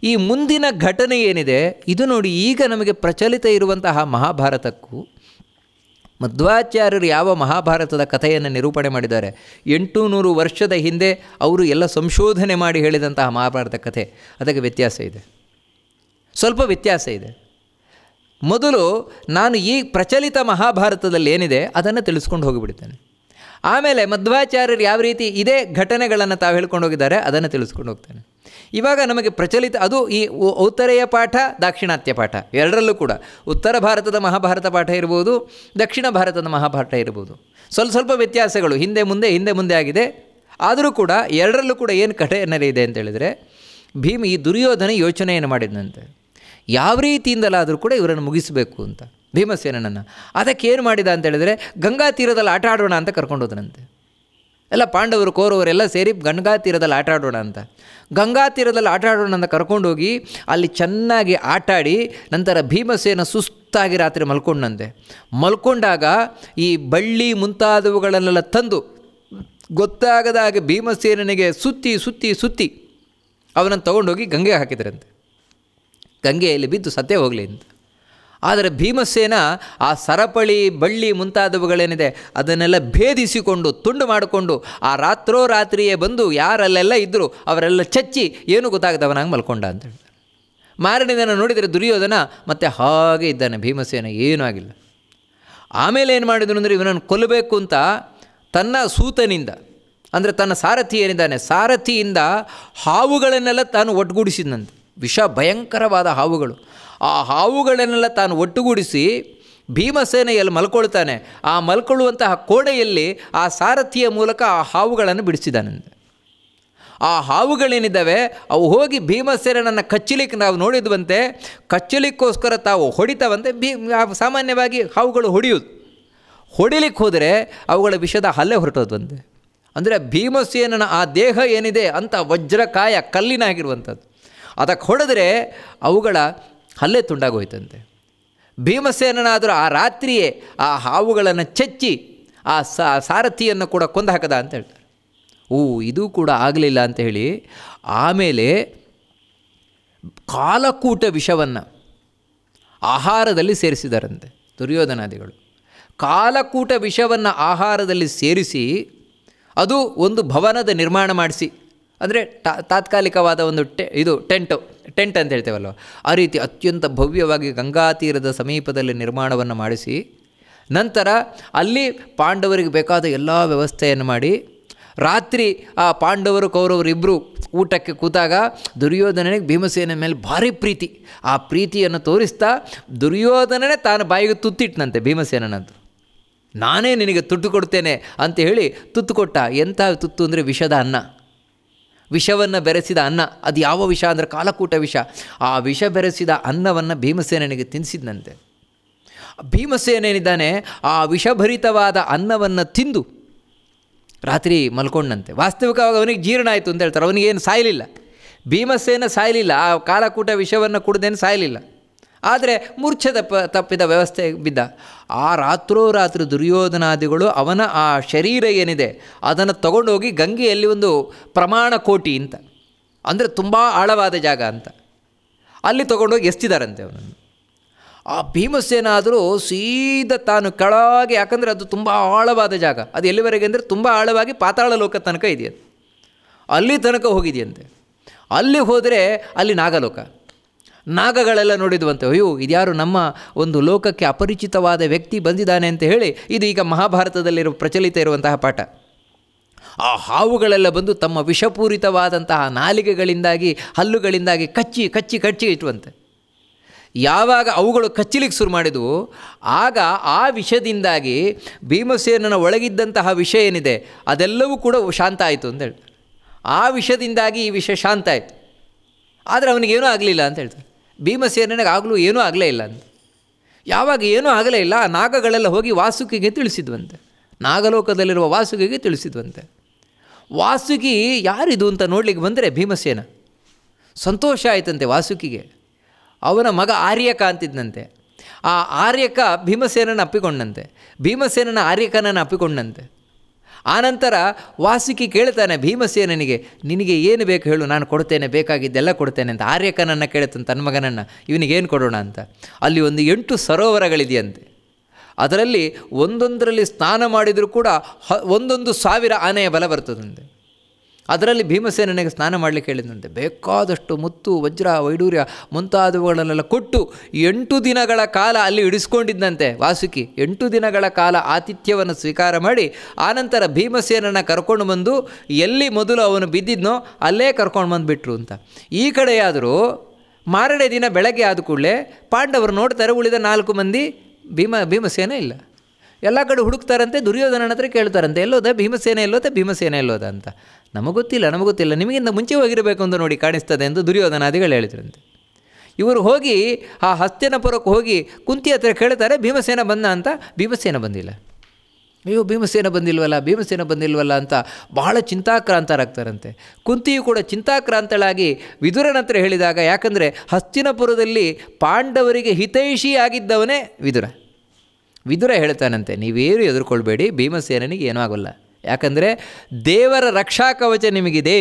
ಈ ಮುಂದಿನ ಘಟನೆ ಏನಿದೆ ಇದು ನೋಡಿ, ಈಗ ನಮಗೆ ಪ್ರಚಲಿತ ಇರುವಂತಹ ಮಹಾಭಾರತಕ್ಕೂ ಮಧ್ವಾಚಾರ್ಯರು ಯಾವ ಮಹಾಭಾರತದ ಕಥೆಯನ್ನು ನಿರೂಪಣೆ ಮಾಡಿದ್ದಾರೆ, 800 ವರ್ಷದ ಹಿಂದೆ ಅವರು ಎಲ್ಲ ಸಂಶೋಧನೆ ಮಾಡಿ ಹೇಳಿದಂತಹ ಮಹಾಭಾರತ ಕಥೆ, ಅದಕ್ಕೆ ವ್ಯತ್ಯಾಸ ಇದೆ, ಸ್ವಲ್ಪ ವ್ಯತ್ಯಾಸ ಇದೆ. ಮೊದಲು ನಾನು ಈ ಪ್ರಚಲಿತ ಮಹಾಭಾರತದಲ್ಲಿ ಏನಿದೆ ಅದನ್ನು ತಿಳಿಸ್ಕೊಂಡು ಹೋಗಿಬಿಡ್ತೇನೆ. ಆಮೇಲೆ ಮಧ್ವಾಚಾರ್ಯರು ಯಾವ ರೀತಿ ಇದೇ ಘಟನೆಗಳನ್ನು ತಾವು ಹೇಳ್ಕೊಂಡು ಹೋಗಿದ್ದಾರೆ ಅದನ್ನು ತಿಳಿಸ್ಕೊಂಡು ಹೋಗ್ತೇನೆ. ಇವಾಗ ನಮಗೆ ಪ್ರಚಲಿತ ಅದು ಈ ಉತ್ತರೆಯ ಪಾಠ, ದಾಕ್ಷಿಣಾತ್ಯ ಪಾಠ ಎರಡರಲ್ಲೂ ಕೂಡ ಉತ್ತರ ಭಾರತದ ಮಹಾಭಾರತ ಪಾಠ ಇರ್ಬೋದು, ದಕ್ಷಿಣ ಭಾರತದ ಮಹಾಭಾರತ ಇರ್ಬೋದು. ಸ್ವಲ್ಪ ವ್ಯತ್ಯಾಸಗಳು ಹಿಂದೆ ಮುಂದೆ ಆಗಿದೆ. ಆದರೂ ಕೂಡ ಎರಡರಲ್ಲೂ ಕೂಡ ಏನು ಘಟನೆ ಇದೆ ಅಂತೇಳಿದರೆ, ಈ ದುರ್ಯೋಧನ ಯೋಚನೆಯನ್ನು ಮಾಡಿದಂತೆ ಯಾವ ರೀತಿಯಿಂದಲಾದರೂ ಕೂಡ ಇವರನ್ನು ಮುಗಿಸಬೇಕು ಅಂತ ಭೀಮಸೇನನನ್ನು. ಅದಕ್ಕೆ ಏನು ಮಾಡಿದ ಅಂತೇಳಿದರೆ, ಗಂಗಾ ತೀರದಲ್ಲಿ ಆಟ ಆಡೋಣ ಅಂತ ಕರ್ಕೊಂಡು ಹೋದನಂತೆ. ಎಲ್ಲ ಪಾಂಡವರು ಕೌರವರೆಲ್ಲ ಸೇರಿ ಗಂಗಾ ತೀರದಲ್ಲಿ ಆಟ ಆಡೋಣ ಅಂತ ಅಂತ ಕರ್ಕೊಂಡೋಗಿ ಅಲ್ಲಿ ಚೆನ್ನಾಗಿ ಆಟಾಡಿ ನಂತರ ಭೀಮಸೇನ ಸುಸ್ತಾಗಿ ರಾತ್ರಿ ಮಲ್ಕೊಂಡಾಗ ಈ ಬಳ್ಳಿ ಮುಂತಾದವುಗಳನ್ನೆಲ್ಲ ತಂದು ಗೊತ್ತಾಗದ ಹಾಗೆ ಭೀಮಸೇನನಿಗೆ ಸುತ್ತಿ ಅವನನ್ನು ತೊಗೊಂಡೋಗಿ ಗಂಗೆಗೆ ಹಾಕಿದ್ರಂತೆ. ಗಂಗೆಯಲ್ಲಿ ಬಿದ್ದು ಸತ್ತೇ ಹೋಗಲಿ ಅಂತ. ಆದರೆ ಭೀಮಸೇನ ಆ ಸರಪಳಿ ಬಳ್ಳಿ ಮುಂತಾದವುಗಳೇನಿದೆ ಅದನ್ನೆಲ್ಲ ಭೇದಿಸಿಕೊಂಡು ತುಂಡು ಮಾಡಿಕೊಂಡು ಆ ರಾತ್ರಿಯೇ ಬಂದು ಯಾರಲ್ಲೆಲ್ಲ ಇದ್ದರು ಅವರೆಲ್ಲ ಚಚ್ಚಿ ಏನೂ ಗೊತ್ತಾಗದವನಾಗಿ ಮಲ್ಕೊಂಡ ಅಂತ ಹೇಳ್ತಾರೆ. ಮಾರನೇ ದಿನ ನೋಡಿದರೆ ದುರ್ಯೋಧನ ಮತ್ತೆ ಹಾಗೆ ಇದ್ದಾನೆ, ಭೀಮಸೇನ ಏನೂ ಆಗಿಲ್ಲ. ಆಮೇಲೆ ಏನು ಮಾಡಿದನು ಅಂದರೆ, ಇವನನ್ನು ಕೊಲ್ಲಬೇಕು ಅಂತ ತನ್ನ ಸೂತನಿಂದ ಅಂದರೆ ತನ್ನ ಸಾರಥಿ ಏನಿದ್ದಾನೆ ಸಾರಥಿಯಿಂದ ಹಾವುಗಳನ್ನೆಲ್ಲ ತಾನು ಒಟ್ಟುಗೂಡಿಸಿದಂತೆ. ಭಯಂಕರವಾದ ಹಾವುಗಳು. ಆ ಹಾವುಗಳನ್ನೆಲ್ಲ ತಾನು ಒಟ್ಟುಗೂಡಿಸಿ ಭೀಮಸೇನ ಎಲ್ಲಿ ಮಲ್ಕೊಳ್ತಾನೆ ಆ ಮಲ್ಕೊಳ್ಳುವಂತಹ ಕೋಣೆಯಲ್ಲಿ ಆ ಸಾರಥಿಯ ಮೂಲಕ ಆ ಹಾವುಗಳನ್ನು ಬಿಡಿಸಿದಾನಂತೆ. ಆ ಹಾವುಗಳೇನಿದ್ದಾವೆ ಅವು ಹೋಗಿ ಭೀಮಸೇನನ್ನು ಕಚ್ಚಲಿಕ್ಕೆ ನಾವು ನೋಡಿದ್ವಂತೆ. ಕಚ್ಚಲಿಕ್ಕೋಸ್ಕರ ತಾವು ಹೊಡಿತಾವಂತೆ. ಸಾಮಾನ್ಯವಾಗಿ ಹಾವುಗಳು ಹೊಡಿಲಿಕ್ಕೆ ಹೋದರೆ ಅವುಗಳ ವಿಷದ ಹಲ್ಲೆ ಹೊರಟೋದ್ವಂತೆ. ಅಂದರೆ ಭೀಮಸೇನನ ಆ ದೇಹ ಏನಿದೆ ಅಂತ ವಜ್ರಕಾಯ ಕಲ್ಲಿನಾಗಿರುವಂಥದ್ದು, ಅದಕ್ಕೆ ಹೊಡೆದರೆ ಅವುಗಳ ಹಲ್ಲೆ ತುಂಡಾಗೋಯ್ತಂತೆ. ಭೀಮಸೇನನಾದರೂ ಆ ರಾತ್ರಿಯೇ ಆ ಹಾವುಗಳನ್ನು ಚಚ್ಚಿ ಆ ಸಾರಥಿಯನ್ನು ಕೂಡ ಕೊಂದು ಹಾಕದ ಅಂತ ಹೇಳ್ತಾರೆ. ಇದು ಕೂಡ ಆಗಲಿಲ್ಲ ಅಂತ ಹೇಳಿ ಆಮೇಲೆ ಕಾಲಕೂಟ ವಿಷವನ್ನು ಆಹಾರದಲ್ಲಿ ಸೇರಿಸಿದಾರಂತೆ ದುರ್ಯೋಧನಾದಿಗಳು. ಕಾಲಕೂಟ ವಿಷವನ್ನು ಆಹಾರದಲ್ಲಿ ಸೇರಿಸಿ ಅದು ಒಂದು ಭವನದ ನಿರ್ಮಾಣ ಮಾಡಿಸಿ, ಅಂದರೆ ತಾತ್ಕಾಲಿಕವಾದ ಒಂದು ಟೆಂಟ್ ಅಂತ ಹೇಳ್ತೇವಲ್ವ, ಆ ರೀತಿ ಅತ್ಯಂತ ಭವ್ಯವಾಗಿ ಗಂಗಾ ತೀರದ ಸಮೀಪದಲ್ಲಿ ನಿರ್ಮಾಣವನ್ನು ಮಾಡಿಸಿ ನಂತರ ಅಲ್ಲಿ ಪಾಂಡವರಿಗೆ ಬೇಕಾದ ಎಲ್ಲ ವ್ಯವಸ್ಥೆಯನ್ನು ಮಾಡಿ ರಾತ್ರಿ ಆ ಪಾಂಡವರು ಕೌರವರು ಇಬ್ಬರು ಊಟಕ್ಕೆ ಕೂತಾಗ ದುರ್ಯೋಧನನಿಗೆ ಭೀಮಸೇನ ಮೇಲೆ ಭಾರಿ ಪ್ರೀತಿ. ಆ ಪ್ರೀತಿಯನ್ನು ತೋರಿಸ್ತಾ ದುರ್ಯೋಧನನೇ ತಾನು ಬಾಯಿಗೆ ತುತ್ತಿಟ್ಟನಂತೆ ಭೀಮಸೇನನಂತು. ನಾನೇ ನಿನಗೆ ತುತ್ತು ಕೊಡ್ತೇನೆ ಅಂತ ಹೇಳಿ ತುತ್ತು ಕೊಟ್ಟ. ಎಂಥ ತುತ್ತು ಅಂದರೆ ವಿಷದ ಅನ್ನ, ವಿಷವನ್ನು ಬೆರೆಸಿದ ಅನ್ನ. ಅದು ಯಾವ ವಿಷ ಅಂದರೆ ಕಾಲಕೂಟ ವಿಷ. ಆ ವಿಷ ಬೆರೆಸಿದ ಅನ್ನವನ್ನು ಭೀಮಸೇನನಿಗೆ ತಿನ್ನಿಸಿದ್ನಂತೆ. ಭೀಮಸೇನೇನಿದ್ದಾನೆ ಆ ವಿಷಭರಿತವಾದ ಅನ್ನವನ್ನು ತಿಂದು ರಾತ್ರಿ ಮಲ್ಕೊಂಡಂತೆ. ವಾಸ್ತವಿಕವಾಗಿ ಅವನಿಗೆ ಜೀರ್ಣ ಆಯಿತು ಅಂತ ಹೇಳ್ತಾರೆ. ಅವನಿಗೇನು ಸಾಯಲಿಲ್ಲ, ಭೀಮಸೇನ ಸಾಯಲಿಲ್ಲ, ಆ ಕಾಲಕೂಟ ವಿಷವನ್ನು ಕುಡ್ದೇನು ಸಾಯಲಿಲ್ಲ. ಆದರೆ ಮೂರ್ಛೆ ತಪ್ಪಿದ ವ್ಯವಸ್ಥೆ ಬಿದ್ದ. ಆ ರಾತ್ರೋರಾತ್ರಿ ದುರ್ಯೋಧನಾದಿಗಳು ಅವನ ಆ ಶರೀರ ಏನಿದೆ ಅದನ್ನು ತಗೊಂಡೋಗಿ ಗಂಗೆಯಲ್ಲಿ ಒಂದು ಪ್ರಮಾಣ ಕೋಟಿ ಅಂತ, ಅಂದರೆ ತುಂಬ ಆಳವಾದ ಜಾಗ ಅಂತ, ಅಲ್ಲಿ ತೊಗೊಂಡೋಗಿ ಎಸ್ತಿದ್ದಾರಂತೆ ಅವನನ್ನು. ಆ ಭೀಮಸೇನ ಆದರೂ ಸೀದಾ ತಾನು ಕೆಳಗೆ, ಯಾಕಂದರೆ ಅದು ತುಂಬ ಆಳವಾದ ಜಾಗ, ಅದು ಎಲ್ಲಿವರೆಗೆ ಅಂದರೆ ತುಂಬ ಆಳವಾಗಿ ಪಾತಾಳ ಲೋಕ ತನಕ ಇದೆಯಂತೆ, ಅಲ್ಲಿ ತನಕ ಹೋಗಿದೆಯಂತೆ. ಅಲ್ಲಿ ಹೋದರೆ ಅಲ್ಲಿ ನಾಗಲೋಕ, ನಾಗಗಳೆಲ್ಲ ನೋಡಿದ್ವಂತೆ, ಅಯ್ಯೋ ಇದ್ಯಾರು ನಮ್ಮ ಒಂದು ಲೋಕಕ್ಕೆ ಅಪರಿಚಿತವಾದ ವ್ಯಕ್ತಿ ಬಂದಿದ್ದಾನೆ ಅಂತ ಹೇಳಿ. ಇದು ಈಗ ಮಹಾಭಾರತದಲ್ಲಿರುವ ಪ್ರಚಲಿತ ಇರುವಂತಹ ಪಾಠ. ಆ ಹಾವುಗಳೆಲ್ಲ ಬಂದು ತಮ್ಮ ವಿಷಪೂರಿತವಾದಂತಹ ನಾಲಿಗೆಗಳಿಂದಾಗಿ, ಹಲ್ಲುಗಳಿಂದಾಗಿ ಕಚ್ಚಿ ಕಚ್ಚಿ ಕಚ್ಚಿ ಇಟ್ಟುವಂತೆ. ಯಾವಾಗ ಅವುಗಳು ಕಚ್ಚಲಿಕ್ಕೆ ಶುರು ಮಾಡಿದವು, ಆಗ ಆ ವಿಷದಿಂದಾಗಿ ಭೀಮಸೇನನ ಒಳಗಿದ್ದಂತಹ ವಿಷ ಏನಿದೆ ಅದೆಲ್ಲವೂ ಕೂಡ ಶಾಂತ ಆಯಿತು ಅಂತ ಹೇಳ್ತಾರೆ. ಆ ವಿಷದಿಂದಾಗಿ ಈ ವಿಷ ಶಾಂತ ಆಯಿತು. ಆದರೆ ಅವನಿಗೇನೂ ಆಗಲಿಲ್ಲ ಅಂತ ಹೇಳ್ತಾರೆ. ಭೀಮಸೇನನಿಗೆ ಆಗಲೂ ಏನೂ ಆಗಲೇ ಇಲ್ಲ ಅಂತ. ಯಾವಾಗ ಏನೂ ಆಗಲೇ ಇಲ್ಲ, ಆ ನಾಗಗಳೆಲ್ಲ ಹೋಗಿ ವಾಸುಕಿಗೆ ತಿಳಿಸಿದ್ವಂತೆ, ನಾಗಲೋಕದಲ್ಲಿರುವ ವಾಸುಕಿಗೆ ತಿಳಿಸಿದ್ವಂತೆ. ವಾಸುಕಿ ಯಾರಿದು ಅಂತ ನೋಡ್ಲಿಕ್ಕೆ ಬಂದರೆ ಭೀಮಸೇನ. ಸಂತೋಷ ಆಯಿತಂತೆ ವಾಸುಕಿಗೆ. ಅವನ ಮಗ ಆರ್ಯಕ ಅಂತಿದ್ದಂತೆ. ಆ ಆರ್ಯಕ ಭೀಮಸೇನನ ಅಪ್ಪಿಕೊಂಡಂತೆ, ಭೀಮಸೇನನ ಆರ್ಯಕನನ್ನು ಅಪ್ಪಿಕೊಂಡಂತೆ. ಆನಂತರ ವಾಸುಕಿ ಕೇಳ್ತಾನೆ ಭೀಮಸೇನನಿಗೆ, ನಿನಗೆ ಏನು ಬೇಕು ಹೇಳು, ನಾನು ಕೊಡ್ತೇನೆ, ಬೇಕಾಗಿದ್ದೆಲ್ಲ ಕೊಡ್ತೇನೆ ಅಂತ. ಆರ್ಯಕನನ್ನು ಕೇಳ್ತಾನೆ ತನ್ನ ಮಗನನ್ನು, ಇವನಿಗೇನು ಕೊಡೋಣ ಅಂತ. ಅಲ್ಲಿ ಒಂದು 8 ಸರೋವರಗಳಿದೆಯಂತೆ. ಅದರಲ್ಲಿ ಒಂದೊಂದರಲ್ಲಿ ಸ್ನಾನ ಮಾಡಿದರೂ ಕೂಡ 1,000 ಆನೆಯ ಬಲ ಬರ್ತದಂತೆ. ಅದರಲ್ಲಿ ಭೀಮಸೇನನಿಗೆ ಸ್ನಾನ ಮಾಡಲಿಕ್ಕೆ ಹೇಳಿದಂತೆ. ಬೇಕಾದಷ್ಟು ಮುತ್ತು, ವಜ್ರ, ವೈಡೂರ್ಯ ಮುಂತಾದವುಗಳನ್ನೆಲ್ಲ ಕೊಟ್ಟು 8 ದಿನಗಳ ಕಾಲ ಅಲ್ಲಿ ಇಡಿಸ್ಕೊಂಡಿದ್ದಂತೆ ವಾಸುಕಿ. 8 ದಿನಗಳ ಕಾಲ ಆತಿಥ್ಯವನ್ನು ಸ್ವೀಕಾರ ಮಾಡಿ ಆನಂತರ ಭೀಮಸೇನನ ಕರ್ಕೊಂಡು ಬಂದು ಎಲ್ಲಿ ಮೊದಲು ಅವನು ಬಿದ್ದಿದ್ನೋ ಅಲ್ಲೇ ಕರ್ಕೊಂಡು ಬಂದುಬಿಟ್ರು ಅಂತ. ಈ ಕಡೆಯಾದರೂ ಮಾರನೇ ದಿನ ಬೆಳಗ್ಗೆ ಆದ ಕೂಡಲೇ ಪಾಂಡವರು ನೋಡ್ತಾರೆ, ಉಳಿದ 4 ಮಂದಿ ಭೀಮಸೇನ ಇಲ್ಲ. ಎಲ್ಲ ಕಡೆ ಹುಡುಕ್ತಾರಂತೆ, ದುರ್ಯೋಧನನ ಹತ್ರ ಕೇಳ್ತಾರಂತೆ, ಎಲ್ಲೋದ ಭೀಮಸೇನ, ಎಲ್ಲೋದ ಭೀಮಸೇನ, ಎಲ್ಲೋದ ಅಂತ. ನಮಗೊತ್ತಿಲ್ಲ, ನಿಮಗಿಂತ ಮುಂಚೆ ಹೋಗಿರಬೇಕು ಅಂತ ನೋಡಿ ಕಾಣಿಸ್ತದೆ ಎಂದು ದುರ್ಯೋಧನಾದಿಗಳು ಹೇಳಿದ್ರಂತೆ. ಇವರು ಹೋಗಿ ಆ ಹಸ್ತಿನಪುರಕ್ಕೆ ಹೋಗಿ ಕುಂತಿ ಹತ್ರ ಕೇಳ್ತಾರೆ, ಭೀಮಸೇನ ಬಂದ ಅಂತ. ಭೀಮಸೇನ ಬಂದಿಲ್ಲ. ಅಯ್ಯೋ ಭೀಮಸೇನ ಬಂದಿಲ್ವಲ್ಲ ಅಂತ ಬಹಳ ಚಿಂತಾಕ್ರಾಂತರಾಗ್ತಾರಂತೆ. ಕುಂತಿಯು ಕೂಡ ಚಿಂತಾಕ್ರಾಂತಳಾಗಿ ವಿದುರನ ಹತ್ರ ಹೇಳಿದಾಗ, ಯಾಕಂದರೆ ಹಸ್ತಿನಪುರದಲ್ಲಿ ಪಾಂಡವರಿಗೆ ಹಿತೈಷಿ ಆಗಿದ್ದವನೇ ವಿದುರ ಹೇಳ್ತಾನಂತೆ, ನೀವೇನು ಎದುರ್ಕೊಳ್ಬೇಡಿ, ಭೀಮಸೇನನಿಗೆ ಏನೂ ಆಗೋಲ್ಲ, ಯಾಕಂದರೆ ದೇವರ ರಕ್ಷಾ ಕವಚ ನಿಮಗಿದೆ,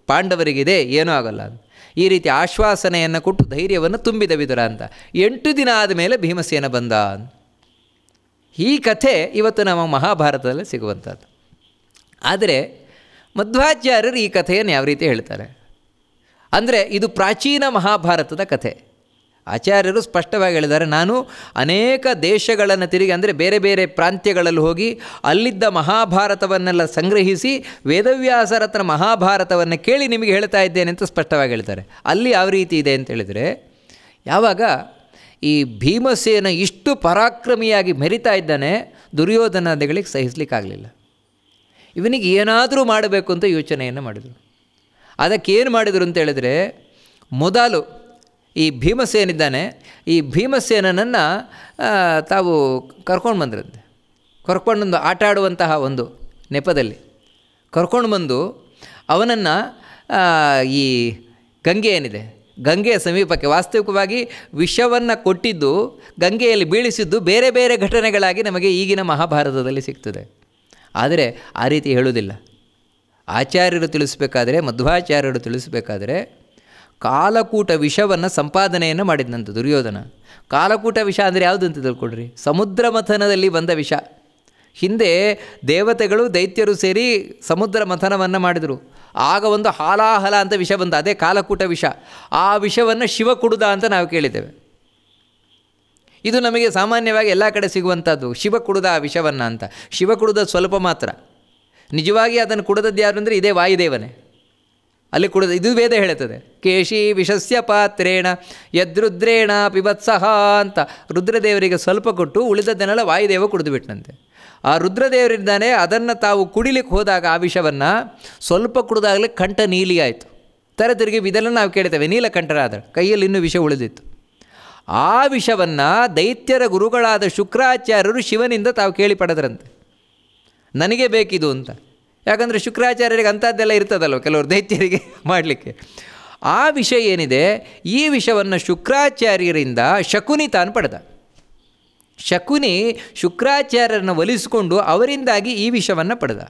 ಪಾಂಡವರಿಗಿದೆ, ಏನೂ ಆಗೋಲ್ಲ ಅಂತ ಈ ರೀತಿ ಆಶ್ವಾಸನೆಯನ್ನು ಕೊಟ್ಟು ಧೈರ್ಯವನ್ನು ತುಂಬಿದ ವಿದುರ ಅಂತ. 8 ದಿನ ಆದಮೇಲೆ ಭೀಮಸೇನ ಬಂದ. ಈ ಕಥೆ ಇವತ್ತು ನಮ್ಮ ಮಹಾಭಾರತದಲ್ಲಿ ಸಿಗುವಂಥದ್ದು. ಆದರೆ ಮಧ್ವಾಚಾರ್ಯರು ಈ ಕಥೆಯನ್ನು ಯಾವ ರೀತಿ ಹೇಳ್ತಾರೆ ಅಂದರೆ, ಇದು ಪ್ರಾಚೀನ ಮಹಾಭಾರತದ ಕಥೆ. ಆಚಾರ್ಯರು ಸ್ಪಷ್ಟವಾಗಿ ಹೇಳಿದ್ದಾರೆ, ನಾನು ಅನೇಕ ದೇಶಗಳನ್ನು ತಿರುಗಿ, ಅಂದರೆ ಬೇರೆ ಬೇರೆ ಪ್ರಾಂತ್ಯಗಳಲ್ಲಿ ಹೋಗಿ ಅಲ್ಲಿದ್ದ ಮಹಾಭಾರತವನ್ನೆಲ್ಲ ಸಂಗ್ರಹಿಸಿ ವೇದವ್ಯಾಸರ ಹತ್ರ ಮಹಾಭಾರತವನ್ನು ಕೇಳಿ ನಿಮಗೆ ಹೇಳ್ತಾ ಇದ್ದೇನೆ ಅಂತ ಸ್ಪಷ್ಟವಾಗಿ ಹೇಳ್ತಾರೆ. ಅಲ್ಲಿ ಯಾವ ರೀತಿ ಇದೆ ಅಂತ ಹೇಳಿದರೆ, ಯಾವಾಗ ಈ ಭೀಮಸೇನ ಇಷ್ಟು ಪರಾಕ್ರಮಿಯಾಗಿ ಮೆರಿತಾ ಇದ್ದಾನೆ, ದುರ್ಯೋಧನಾದಿಗಳಿಗೆ ಸಹಿಸಲಿಕ್ಕಾಗಲಿಲ್ಲ. ಇವನಿಗೆ ಏನಾದರೂ ಮಾಡಬೇಕು ಅಂತ ಯೋಚನೆಯನ್ನು ಮಾಡಿದರು. ಅದಕ್ಕೇನು ಮಾಡಿದರು ಅಂತ ಹೇಳಿದರೆ, ಮೊದಲು ಈ ಭೀಮಸೇನಿದ್ದಾನೆ, ಈ ಭೀಮಸೇನನನ್ನು ತಾವು ಕರ್ಕೊಂಡು ಬಂದ್ರಂತೆ. ಕರ್ಕೊಂಡೊಂದು ಆಟ ಆಡುವಂತಹ ಒಂದು ನೆಪದಲ್ಲಿ ಕರ್ಕೊಂಡು ಬಂದು ಅವನನ್ನು ಈ ಗಂಗೆ ಏನಿದೆ, ಗಂಗೆಯ ಸಮೀಪಕ್ಕೆ, ವಾಸ್ತವಿಕವಾಗಿ ವಿಷವನ್ನು ಕೊಟ್ಟಿದ್ದು, ಗಂಗೆಯಲ್ಲಿ ಬೀಳಿಸಿದ್ದು ಬೇರೆ ಬೇರೆ ಘಟನೆಗಳಾಗಿ ನಮಗೆ ಈಗಿನ ಮಹಾಭಾರತದಲ್ಲಿ ಸಿಗ್ತದೆ. ಆದರೆ ಆ ರೀತಿ ಹೇಳುವುದಿಲ್ಲ. ಆಚಾರ್ಯರು ತಿಳಿಸಬೇಕಾದ್ರೆ, ಮಧ್ವಾಚಾರ್ಯರು ತಿಳಿಸಬೇಕಾದ್ರೆ, ಕಾಲಕೂಟ ವಿಷವನ್ನು ಸಂಪಾದನೆಯನ್ನು ಮಾಡಿದಂಥ ದುರ್ಯೋಧನ. ಕಾಲಕೂಟ ವಿಷ ಅಂದರೆ ಯಾವುದು ಅಂತ ತಿಳ್ಕೊಳ್ರಿ, ಸಮುದ್ರ ಮಥನದಲ್ಲಿ ಬಂದ ವಿಷ. ಹಿಂದೆ ದೇವತೆಗಳು ದೈತ್ಯರು ಸೇರಿ ಸಮುದ್ರ ಮಥನವನ್ನು ಮಾಡಿದರು. ಆಗ ಒಂದು ಹಾಲಾಹಲ ಅಂತ ವಿಷ ಬಂದ, ಅದೇ ಕಾಲಕೂಟ ವಿಷ. ಆ ವಿಷವನ್ನು ಶಿವ ಕುಡುದ ಅಂತ ನಾವು ಕೇಳಿದ್ದೇವೆ. ಇದು ನಮಗೆ ಸಾಮಾನ್ಯವಾಗಿ ಎಲ್ಲ ಕಡೆ ಸಿಗುವಂಥದ್ದು, ಶಿವ ಕುಡುದ ಆ ವಿಷವನ್ನು ಅಂತ. ಶಿವ ಕುಡುದ ಸ್ವಲ್ಪ ಮಾತ್ರ, ನಿಜವಾಗಿ ಅದನ್ನು ಕುಡಿದದ್ದು ಯಾರು ಅಂದರೆ ಇದೇ ವಾಯುದೇವನೇ. ಅಲ್ಲಿ ಕುಡಿದ, ಇದು ವೇದ ಹೇಳುತ್ತದೆ, ಕೇಶಿ ವಿಷಸ್ಯ ಪಾತ್ರೇಣ ಯದ್ರುದ್ರೇಣ ಪಿಬತ್ಸಹ ಅಂತ. ರುದ್ರದೇವರಿಗೆ ಸ್ವಲ್ಪ ಕೊಟ್ಟು ಉಳಿದದ್ದನ್ನೆಲ್ಲ ವಾಯುದೇವ ಕುಡಿದು ಬಿಟ್ಟನಂತೆ. ಆ ರುದ್ರದೇವರಿದ್ದಾನೆ, ಅದನ್ನು ತಾವು ಕುಡಿಲಿಕ್ಕೆ ಹೋದಾಗ ಆ ವಿಷವನ್ನು ಸ್ವಲ್ಪ ಕುಡಿದಾಗಲೇ ಕಂಠ ನೀಲಿ ಆಯಿತು. ತಿರುಗಿ ಇದೆಲ್ಲ ನಾವು ಕೇಳ್ತೇವೆ, ನೀಲಕಂಠರಾದ ಕೈಯಲ್ಲಿ ಇನ್ನೂ ವಿಷ ಉಳಿದಿತ್ತು. ಆ ವಿಷವನ್ನು ದೈತ್ಯರ ಗುರುಗಳಾದ ಶುಕ್ರಾಚಾರ್ಯರು ಶಿವನಿಂದ ತಾವು ಕೇಳಿ ಪಡೆದ್ರಂತೆ, ನನಗೆ ಬೇಕಿದು ಅಂತ. ಯಾಕಂದರೆ ಶುಕ್ರಾಚಾರ್ಯರಿಗೆ ಅಂಥದ್ದೆಲ್ಲ ಇರ್ತದಲ್ವ ಕೆಲವರು ದೈತ್ಯರಿಗೆ ಮಾಡಲಿಕ್ಕೆ. ಆ ವಿಷಯ ಏನಿದೆ, ಈ ವಿಷವನ್ನು ಶುಕ್ರಾಚಾರ್ಯರಿಂದ ಶಕುನಿ ತಾನು ಪಡೆದ. ಶಕುನಿ ಶುಕ್ರಾಚಾರ್ಯರನ್ನು ಒಲಿಸಿಕೊಂಡು ಅವರಿಂದಾಗಿ ಈ ವಿಷವನ್ನು ಪಡೆದ.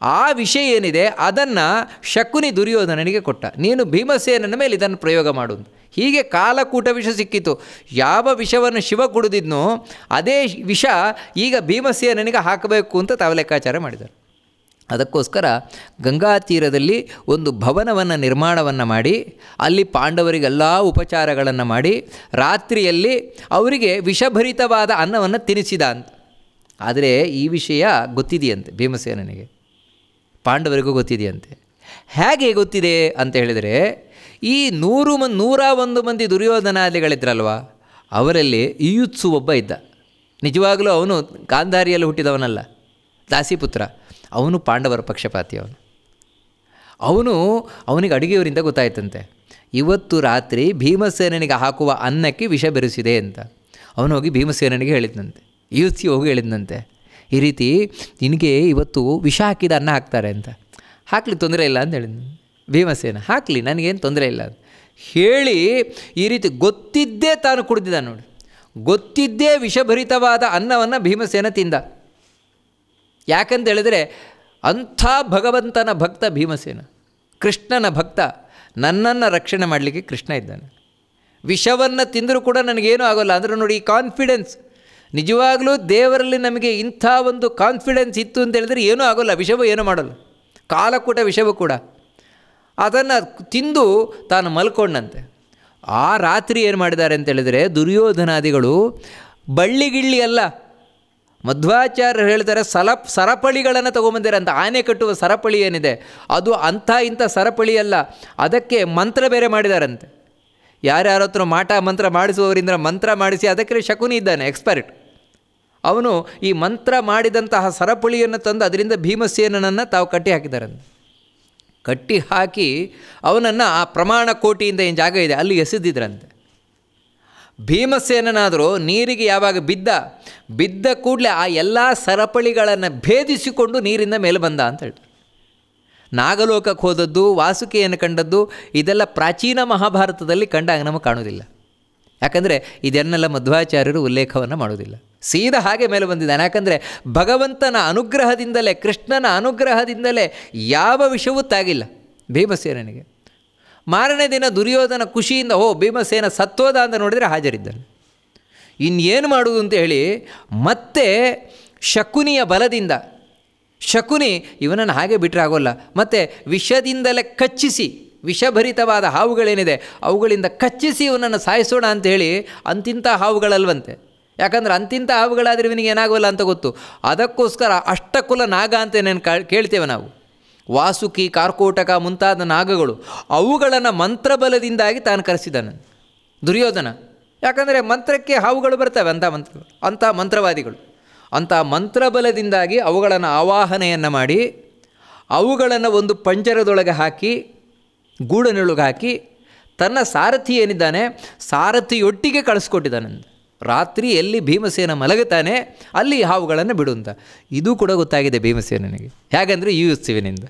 ಆ ವಿಷಯ ಏನಿದೆ ಅದನ್ನು ಶಕುನಿ ದುರ್ಯೋಧನನಿಗೆ ಕೊಟ್ಟ. ನೀನು ಭೀಮಸೇನನ ಮೇಲೆ ಇದನ್ನು ಪ್ರಯೋಗ ಮಾಡುವುದು. ಹೀಗೆ ಕಾಲಕೂಟ ವಿಷ ಸಿಕ್ಕಿತು. ಯಾವ ವಿಷವನ್ನು ಶಿವ ಕುಡಿದಿದ್ನೋ ಅದೇ ವಿಷ ಈಗ ಭೀಮಸೇನನಿಗೆ ಹಾಕಬೇಕು ಅಂತ ತಾವು ಲೆಕ್ಕಾಚಾರ ಮಾಡಿದರು. ಅದಕ್ಕೋಸ್ಕರ ಗಂಗಾ ತೀರದಲ್ಲಿ ಒಂದು ಭವನವನ್ನು ನಿರ್ಮಾಣವನ್ನು ಮಾಡಿ ಅಲ್ಲಿ ಪಾಂಡವರಿಗೆಲ್ಲ ಉಪಚಾರಗಳನ್ನು ಮಾಡಿ ರಾತ್ರಿಯಲ್ಲಿ ಅವರಿಗೆ ವಿಷಭರಿತವಾದ ಅನ್ನವನ್ನು ತಿನ್ನಿಸಿದ ಅಂತ. ಆದರೆ ಈ ವಿಷಯ ಗೊತ್ತಿದೆಯಂತೆ ಭೀಮಸೇನನಿಗೆ, ಪಾಂಡವರಿಗೂ ಗೊತ್ತಿದೆಯಂತೆ. ಹೇಗೆ ಗೊತ್ತಿದೆ ಅಂತ ಹೇಳಿದರೆ, ಈ 101 ಮಂದಿ ದುರ್ಯೋಧನಾದಿಗಳಿದ್ರಲ್ವ, ಅವರಲ್ಲಿ ಈಯುತ್ಸು ಒಬ್ಬ ಇದ್ದ. ನಿಜವಾಗಲೂ ಅವನು ಗಾಂಧಾರಿಯಲ್ಲಿ ಹುಟ್ಟಿದವನಲ್ಲ, ದಾಸಿಪುತ್ರ. ಅವನು ಪಾಂಡವರ ಪಕ್ಷಪಾತಿ. ಅವನಿಗೆ ಅಡುಗೆಯವರಿಂದ ಗೊತ್ತಾಯ್ತಂತೆ, ಇವತ್ತು ರಾತ್ರಿ ಭೀಮಸೇನನಿಗೆ ಹಾಕುವ ಅನ್ನಕ್ಕೆ ವಿಷ ಬೆರೆಸಿದೆ ಅಂತ. ಅವನು ಹೋಗಿ ಭೀಮಸೇನನಿಗೆ ಹೇಳಿದ್ನಂತೆ, ಈಯುತ್ಸಿ ಹೋಗಿ ಹೇಳಿದ್ನಂತೆ, ಈ ರೀತಿ ನಿನಗೆ ಇವತ್ತು ವಿಷ ಹಾಕಿದ ಅನ್ನ ಹಾಕ್ತಾರೆ ಅಂತ. ಹಾಕಲಿ, ತೊಂದರೆ ಇಲ್ಲ ಅಂತ ಹೇಳಿದ್ನು ಭೀಮಸೇನ. ಹಾಕಲಿ, ನನಗೇನು ತೊಂದರೆ ಇಲ್ಲ ಅಂತ ಹೇಳಿ ಈ ರೀತಿ ಗೊತ್ತಿದ್ದೇ ತಾನು ಕುಡಿದಿದ್ದ ನೋಡಿ. ಗೊತ್ತಿದ್ದೇ ವಿಷಭರಿತವಾದ ಅನ್ನವನ್ನು ಭೀಮಸೇನ ತಿಂದ. ಯಾಕಂತ ಹೇಳಿದರೆ ಅಂಥ ಭಗವಂತನ ಭಕ್ತ ಭೀಮಸೇನ, ಕೃಷ್ಣನ ಭಕ್ತ. ನನ್ನನ್ನು ರಕ್ಷಣೆ ಮಾಡಲಿಕ್ಕೆ ಕೃಷ್ಣ ಇದ್ದಾನೆ. ವಿಷವನ್ನು ತಿಂದರೂ ಕೂಡ ನನಗೇನೂ ಆಗೋಲ್ಲ ಅಂದರೆ ನೋಡಿ, ಈ ಕಾನ್ಫಿಡೆನ್ಸ್. ನಿಜವಾಗಲೂ ದೇವರಲ್ಲಿ ನಮಗೆ ಇಂಥ ಒಂದು ಕಾನ್ಫಿಡೆನ್ಸ್ ಇತ್ತು ಅಂತ ಹೇಳಿದರೆ ಏನೂ ಆಗೋಲ್ಲ, ವಿಷವು ಏನೂ ಮಾಡೋಲ್ಲ. ಕಾಲಕೂಟ ವಿಷವು ಕೂಡ ಅದನ್ನು ತಿಂದು ತಾನು ಮಲ್ಕೊಂಡಂತೆ. ಆ ರಾತ್ರಿ ಏನು ಮಾಡಿದ್ದಾರೆ ಅಂತ ಹೇಳಿದರೆ, ದುರ್ಯೋಧನಾದಿಗಳು ಬಳ್ಳಿಗಿಳ್ಳಿ ಅಲ್ಲ, ಮಧ್ವಾಚಾರ್ಯರು ಹೇಳ್ತಾರೆ ಸರಪಳಿಗಳನ್ನು ತೊಗೊಂಬಂದಿರಂತ. ಆನೆ ಕಟ್ಟುವ ಸರಪಳಿ ಏನಿದೆ ಅದು ಅಂಥ ಇಂಥ ಸರಪಳಿ ಅಲ್ಲ, ಅದಕ್ಕೆ ಮಂತ್ರ ಬೇರೆ ಮಾಡಿದಾರಂತೆ. ಯಾರ್ಯಾರ ಹತ್ರ ಮಾಟ ಮಂತ್ರ ಮಾಡಿಸುವವರಿಂದ ಮಂತ್ರ ಮಾಡಿಸಿ, ಅದಕ್ಕೆ ಶಕುನಿ ಇದ್ದಾನೆ ಎಕ್ಸ್ಪರ್ಟ್. ಅವನು ಈ ಮಂತ್ರ ಮಾಡಿದಂತಹ ಸರಪಳಿಯನ್ನು ತಂದು ಅದರಿಂದ ಭೀಮಸೇನನನ್ನು ತಾವು ಕಟ್ಟಿ ಹಾಕಿದಾರಂತೆ. ಕಟ್ಟಿ ಹಾಕಿ ಅವನನ್ನು ಆ ಪ್ರಮಾಣ ಕೋಟಿಯಿಂದ ಏನು ಜಾಗ ಇದೆ ಅಲ್ಲಿ ಎಸೆದಿದ್ರಂತೆ. ಭೀಮಸೇನನಾದರೂ ನೀರಿಗೆ ಯಾವಾಗ ಬಿದ್ದ ಕೂಡಲೇ ಆ ಎಲ್ಲ ಸರಪಳಿಗಳನ್ನು ಭೇದಿಸಿಕೊಂಡು ನೀರಿಂದ ಮೇಲೆ ಬಂದ ಅಂತ ಹೇಳ್ತಾರೆ. ನಾಗಲೋಕಕ್ಕೆ ಹೋದದ್ದು, ವಾಸುಕಿಯನ್ನು ಕಂಡದ್ದು ಇದೆಲ್ಲ ಪ್ರಾಚೀನ ಮಹಾಭಾರತದಲ್ಲಿ ಕಂಡಾಗ ನಮಗೆ ಕಾಣೋದಿಲ್ಲ. ಯಾಕಂದರೆ ಇದನ್ನೆಲ್ಲ ಮಧ್ವಾಚಾರ್ಯರು ಉಲ್ಲೇಖವನ್ನು ಮಾಡೋದಿಲ್ಲ. ಸೀದಾ ಹಾಗೆ ಮೇಲೆ ಬಂದಿದ್ದಾನೆ. ಯಾಕಂದರೆ ಭಗವಂತನ ಅನುಗ್ರಹದಿಂದಲೇ, ಕೃಷ್ಣನ ಅನುಗ್ರಹದಿಂದಲೇ ಯಾವ ವಿಷಯವೂ ತಾಗಿಲ್ಲ ಭೀಮಸೇನನಿಗೆ. ಮಾರನೇ ದಿನ ದುರ್ಯೋಧನ ಖುಷಿಯಿಂದ ಭೀಮಸೇನ ಸತ್ತೋದ ಅಂತ ನೋಡಿದರೆ ಹಾಜರಿದ್ದಾನೆ. ಇನ್ನೇನು ಮಾಡುವುದು ಅಂತ ಹೇಳಿ ಮತ್ತೆ ಶಕುನಿಯ ಬಲದಿಂದ, ಶಕುನಿ ಇವನನ್ನು ಹಾಗೆ ಬಿಟ್ಟರೆ ಆಗೋಲ್ಲ, ಮತ್ತು ವಿಷದಿಂದಲೇ ಕಚ್ಚಿಸಿ, ವಿಷಭರಿತವಾದ ಹಾವುಗಳೇನಿದೆ ಅವುಗಳಿಂದ ಕಚ್ಚಿಸಿ ಇವನನ್ನು ಸಾಯಿಸೋಣ ಅಂಥೇಳಿ, ಅಂತಿಂಥ ಹಾವುಗಳಲ್ವಂತೆ. ಯಾಕಂದರೆ ಅಂತಿಂಥ ಹಾವುಗಳಾದರೆ ಇವನಿಗೆ ಏನಾಗೋಲ್ಲ ಅಂತ ಗೊತ್ತು. ಅದಕ್ಕೋಸ್ಕರ ಅಷ್ಟಕುಲ ನಾಗ ಅಂತ ಏನೇನು ಕೇಳ್ತೇವೆ ನಾವು, ವಾಸುಕಿ, ಕಾರ್ಕೋಟಕ ಮುಂತಾದ ನಾಗಗಳು, ಅವುಗಳನ್ನು ಮಂತ್ರಬಲದಿಂದಾಗಿ ತಾನು ಕರೆಸಿದ್ದಾನೆ ದುರ್ಯೋಧನ. ಯಾಕಂದರೆ ಮಂತ್ರಕ್ಕೆ ಹಾವುಗಳು ಬರ್ತವೆ, ಅಂಥ ಮಂತ್ರವಾದಿಗಳು. ಅಂಥ ಮಂತ್ರಬಲದಿಂದಾಗಿ ಅವುಗಳನ್ನು ಆವಾಹನೆಯನ್ನು ಮಾಡಿ ಅವುಗಳನ್ನು ಒಂದು ಪಂಜರದೊಳಗೆ ಹಾಕಿ, ಗೂಡನೊಳಗೆ ಹಾಕಿ, ತನ್ನ ಸಾರಥಿ ಏನಿದ್ದಾನೆ ಸಾರಥಿಯೊಟ್ಟಿಗೆ ಕಳಿಸ್ಕೊಟ್ಟಿದ್ದಾನೆ. ರಾತ್ರಿ ಎಲ್ಲಿ ಭೀಮಸೇನ ಮಲಗುತ್ತಾನೆ ಅಲ್ಲಿ ಹಾವುಗಳನ್ನು ಬಿಡುವಂತ. ಇದು ಕೂಡ ಗೊತ್ತಾಗಿದೆ ಭೀಮಸೇನನಿಗೆ. ಹೇಗಂದರೆ ಯುಯುತ್ಸುವಿನಿಂದ.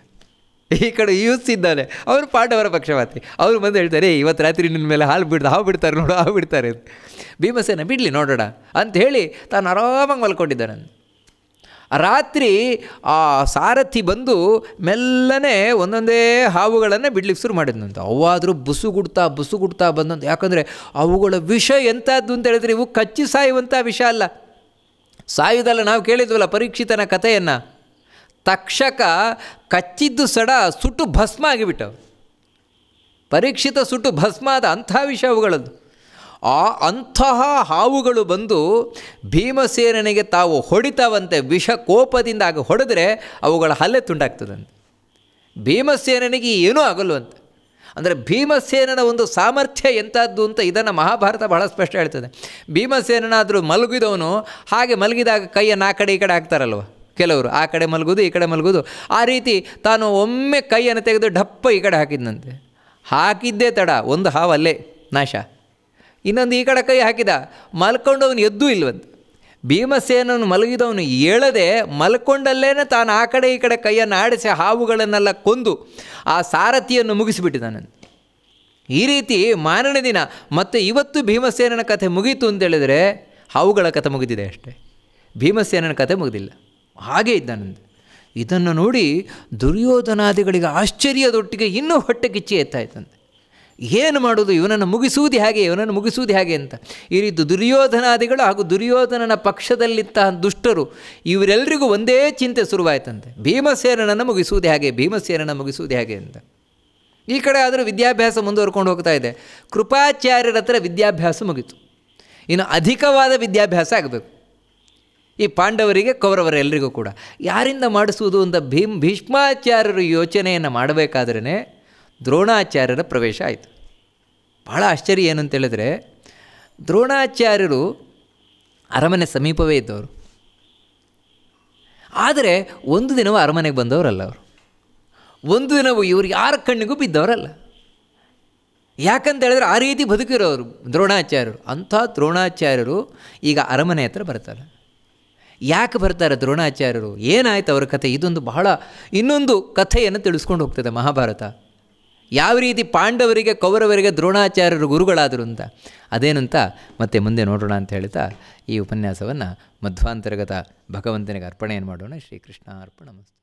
ಈ ಕಡೆ ಯುಯುತ್ಸಿದ್ದಾನೆ, ಅವರು ಪಾಂಡವರ ಪಕ್ಷಪಾತಿ. ಅವರು ಬಂದು ಹೇಳ್ತಾರೆ, ಇವತ್ತು ರಾತ್ರಿ ನಿನ್ನ ಮೇಲೆ ಹಾವು ಬಿಡ್ತಾರೆ ನೋಡು, ಹಾವು ಬಿಡ್ತಾರೆ. ಭೀಮಸೇನ ಬಿಡಲಿ ನೋಡೋಣ ಅಂತ ಹೇಳಿ ತಾನು ಆರಾಮಾಗಿ ಮಲ್ಕೊಂಡಿದ್ದಾನೆ. ರಾತ್ರಿ ಆ ಸಾರಥಿ ಬಂದು ಮೆಲ್ಲನೆ ಒಂದೊಂದೇ ಹಾವುಗಳನ್ನು ಬಿಡ್ಲಿಕ್ಕೆ ಶುರು ಮಾಡಿದ್ನಂತ. ಅವಾದರೂ ಬುಸುಗುಡ್ತಾ ಬಂದಂತ. ಯಾಕಂದರೆ ಅವುಗಳ ವಿಷ ಎಂಥದ್ದು ಅಂತ ಹೇಳಿದ್ರೆ ಇವು ಕಚ್ಚಿ ಸಾಯುವಂಥ ವಿಷ ಅಲ್ಲ, ಸಾಯುವುದಲ್ಲ. ನಾವು ಕೇಳಿದ್ವಲ್ಲ ಪರೀಕ್ಷಿತನ ಕಥೆಯನ್ನು, ತಕ್ಷಕ ಕಚ್ಚಿದ್ದು ಸಡ ಸುಟ್ಟು ಭಸ್ಮ ಆಗಿಬಿಟ್ಟವು. ಪರೀಕ್ಷಿತ ಸುಟ್ಟು ಭಸ್ಮ ಆದ ಅಂಥ ವಿಷ ಅವುಗಳದ್ದು. ಅಂತಹ ಹಾವುಗಳು ಬಂದು ಭೀಮಸೇನನಿಗೆ ತಾವು ಹೊಡಿತಾವಂತೆ. ವಿಷ ಕೋಪದಿಂದ ಆಗ ಹೊಡೆದ್ರೆ ಅವುಗಳ ಹಲ್ಲೆ ತುಂಡಾಗ್ತದಂತೆ. ಭೀಮಸೇನನಿಗೆ ಏನೂ ಆಗಲ್ವಂತೆ. ಅಂದರೆ ಭೀಮಸೇನನ ಒಂದು ಸಾಮರ್ಥ್ಯ ಎಂಥದ್ದು ಅಂತ ಇದನ್ನು ಮಹಾಭಾರತ ಬಹಳ ಸ್ಪಷ್ಟ ಹೇಳ್ತದೆ. ಭೀಮಸೇನನಾದರೂ ಮಲಗಿದವನು ಹಾಗೆ ಮಲಗಿದಾಗ ಕೈಯನ್ನು ಆ ಕಡೆ ಈ ಕಡೆ ಹಾಕ್ತಾರಲ್ವ ಕೆಲವರು, ಆ ಕಡೆ ಮಲಗೋದು ಈ ಕಡೆ ಮಲಗೋದು, ಆ ರೀತಿ ತಾನು ಒಮ್ಮೆ ಕೈಯನ್ನು ತೆಗೆದು ಡಪ್ಪ ಈ ಕಡೆ ಹಾಕಿದ್ನಂತೆ. ಹಾಕಿದ್ದೇ ತಡ ಒಂದು ಹಾವು ಅಲ್ಲೇ ನಾಶ. ಇನ್ನೊಂದು ಈ ಕಡೆ ಕೈ ಹಾಕಿದ, ಮಲ್ಕೊಂಡು ಅವನು ಎದ್ದೂ ಇಲ್ವಂತೆ. ಭೀಮಸೇನನು ಮಲಗಿದವನು ಏಳದೆ ಮಲ್ಕೊಂಡಲ್ಲೇ ತಾನು ಆ ಕಡೆ ಈ ಕಡೆ ಕೈಯನ್ನು ಆಡಿಸಿ ಹಾವುಗಳನ್ನೆಲ್ಲ ಕೊಂದು ಆ ಸಾರಥಿಯನ್ನು ಮುಗಿಸಿಬಿಟ್ಟಿದ್ದಾನಂತೆ. ಈ ರೀತಿ ಮಾರನೇ ದಿನ ಮತ್ತು ಇವತ್ತು ಭೀಮಸೇನನ ಕಥೆ ಮುಗೀತು ಅಂತೇಳಿದರೆ ಹಾವುಗಳ ಕಥೆ ಮುಗಿದಿದೆ ಅಷ್ಟೇ, ಭೀಮಸೇನನ ಕಥೆ ಮುಗಿದಿಲ್ಲ. ಹಾಗೇ ಇದ್ದಾನಂತೆ. ಇದನ್ನು ನೋಡಿ ದುರ್ಯೋಧನಾದಿಗಳಿಗೆ ಆಶ್ಚರ್ಯದೊಟ್ಟಿಗೆ ಇನ್ನೂ ಹೊಟ್ಟೆ ಕಿಚ್ಚಿ ಎತ್ತಾಯ್ತಂತೆ. ಏನು ಮಾಡೋದು, ಇವನನ್ನು ಮುಗಿಸುವುದು ಹೇಗೆ, ಇವನನ್ನು ಮುಗಿಸುವುದು ಹೇಗೆ ಅಂತ. ಈ ರೀತಿ ದುರ್ಯೋಧನಾದಿಗಳು ಹಾಗೂ ದುರ್ಯೋಧನನ ಪಕ್ಷದಲ್ಲಿದ್ದ ದುಷ್ಟರು ಇವರೆಲ್ಲರಿಗೂ ಒಂದೇ ಚಿಂತೆ ಶುರುವಾಯ್ತಂತೆ, ಭೀಮಸೇನನನ್ನು ಮುಗಿಸುವುದು ಹೇಗೆ, ಭೀಮಸೇನನ ಮುಗಿಸುವುದು ಹೇಗೆ ಅಂತ. ಈ ಕಡೆ ಆದರೂ ವಿದ್ಯಾಭ್ಯಾಸ ಮುಂದುವರ್ಕೊಂಡು ಹೋಗ್ತಾ ಇದೆ. ಕೃಪಾಚಾರ್ಯರ ಹತ್ರ ವಿದ್ಯಾಭ್ಯಾಸ ಮುಗಿತು, ಇನ್ನು ಅಧಿಕವಾದ ವಿದ್ಯಾಭ್ಯಾಸ ಆಗಬೇಕು ಈ ಪಾಂಡವರಿಗೆ ಕೌರವರೆಲ್ಲರಿಗೂ ಕೂಡ. ಯಾರಿಂದ ಮಾಡಿಸುವುದು ಅಂತ ಭೀಷ್ಮಾಚಾರ್ಯರು ಯೋಚನೆಯನ್ನು ಮಾಡಬೇಕಾದ್ರೇ ದ್ರೋಣಾಚಾರ್ಯರ ಪ್ರವೇಶ ಆಯಿತು. ಭಾಳ ಆಶ್ಚರ್ಯ ಏನು ಅಂತೇಳಿದ್ರೆ, ದ್ರೋಣಾಚಾರ್ಯರು ಅರಮನೆ ಸಮೀಪವೇ ಇದ್ದವರು, ಆದರೆ ಒಂದು ದಿನವೂ ಅರಮನೆಗೆ ಬಂದವರಲ್ಲ ಅವರು, ಒಂದು ದಿನವೂ ಇವರು ಯಾರ ಕಣ್ಣಿಗೂ ಬಿದ್ದವರಲ್ಲ. ಯಾಕಂತೇಳಿದ್ರೆ ಆ ರೀತಿ ಬದುಕಿರೋರು ದ್ರೋಣಾಚಾರ್ಯರು. ಅಂಥ ದ್ರೋಣಾಚಾರ್ಯರು ಈಗ ಅರಮನೆ ಹತ್ರ ಬರ್ತಾರೆ. ಯಾಕೆ ಬರ್ತಾರೆ ದ್ರೋಣಾಚಾರ್ಯರು, ಏನಾಯ್ತು ಅವರ ಕಥೆ, ಇದೊಂದು ಬಹಳ ಇನ್ನೊಂದು ಕಥೆಯನ್ನು ತಿಳಿಸ್ಕೊಂಡು ಹೋಗ್ತದೆ ಮಹಾಭಾರತ. ಯಾವ ರೀತಿ ಪಾಂಡವರಿಗೆ ಕೌರವರಿಗೆ ದ್ರೋಣಾಚಾರ್ಯರು ಗುರುಗಳಾದರು ಅಂತ. ಅದೇನಂತ ಮತ್ತೆ ಮುಂದೆ ನೋಡೋಣ ಅಂತ ಹೇಳ್ತಾ ಈ ಉಪನ್ಯಾಸವನ್ನು ಮಧ್ವಾಂತರ್ಗತ ಭಗವಂತನಿಗೆ ಅರ್ಪಣೆಯನ್ನು ಮಾಡೋಣ. ಶ್ರೀಕೃಷ್ಣ ಅರ್ಪಣಮಸ್ತು.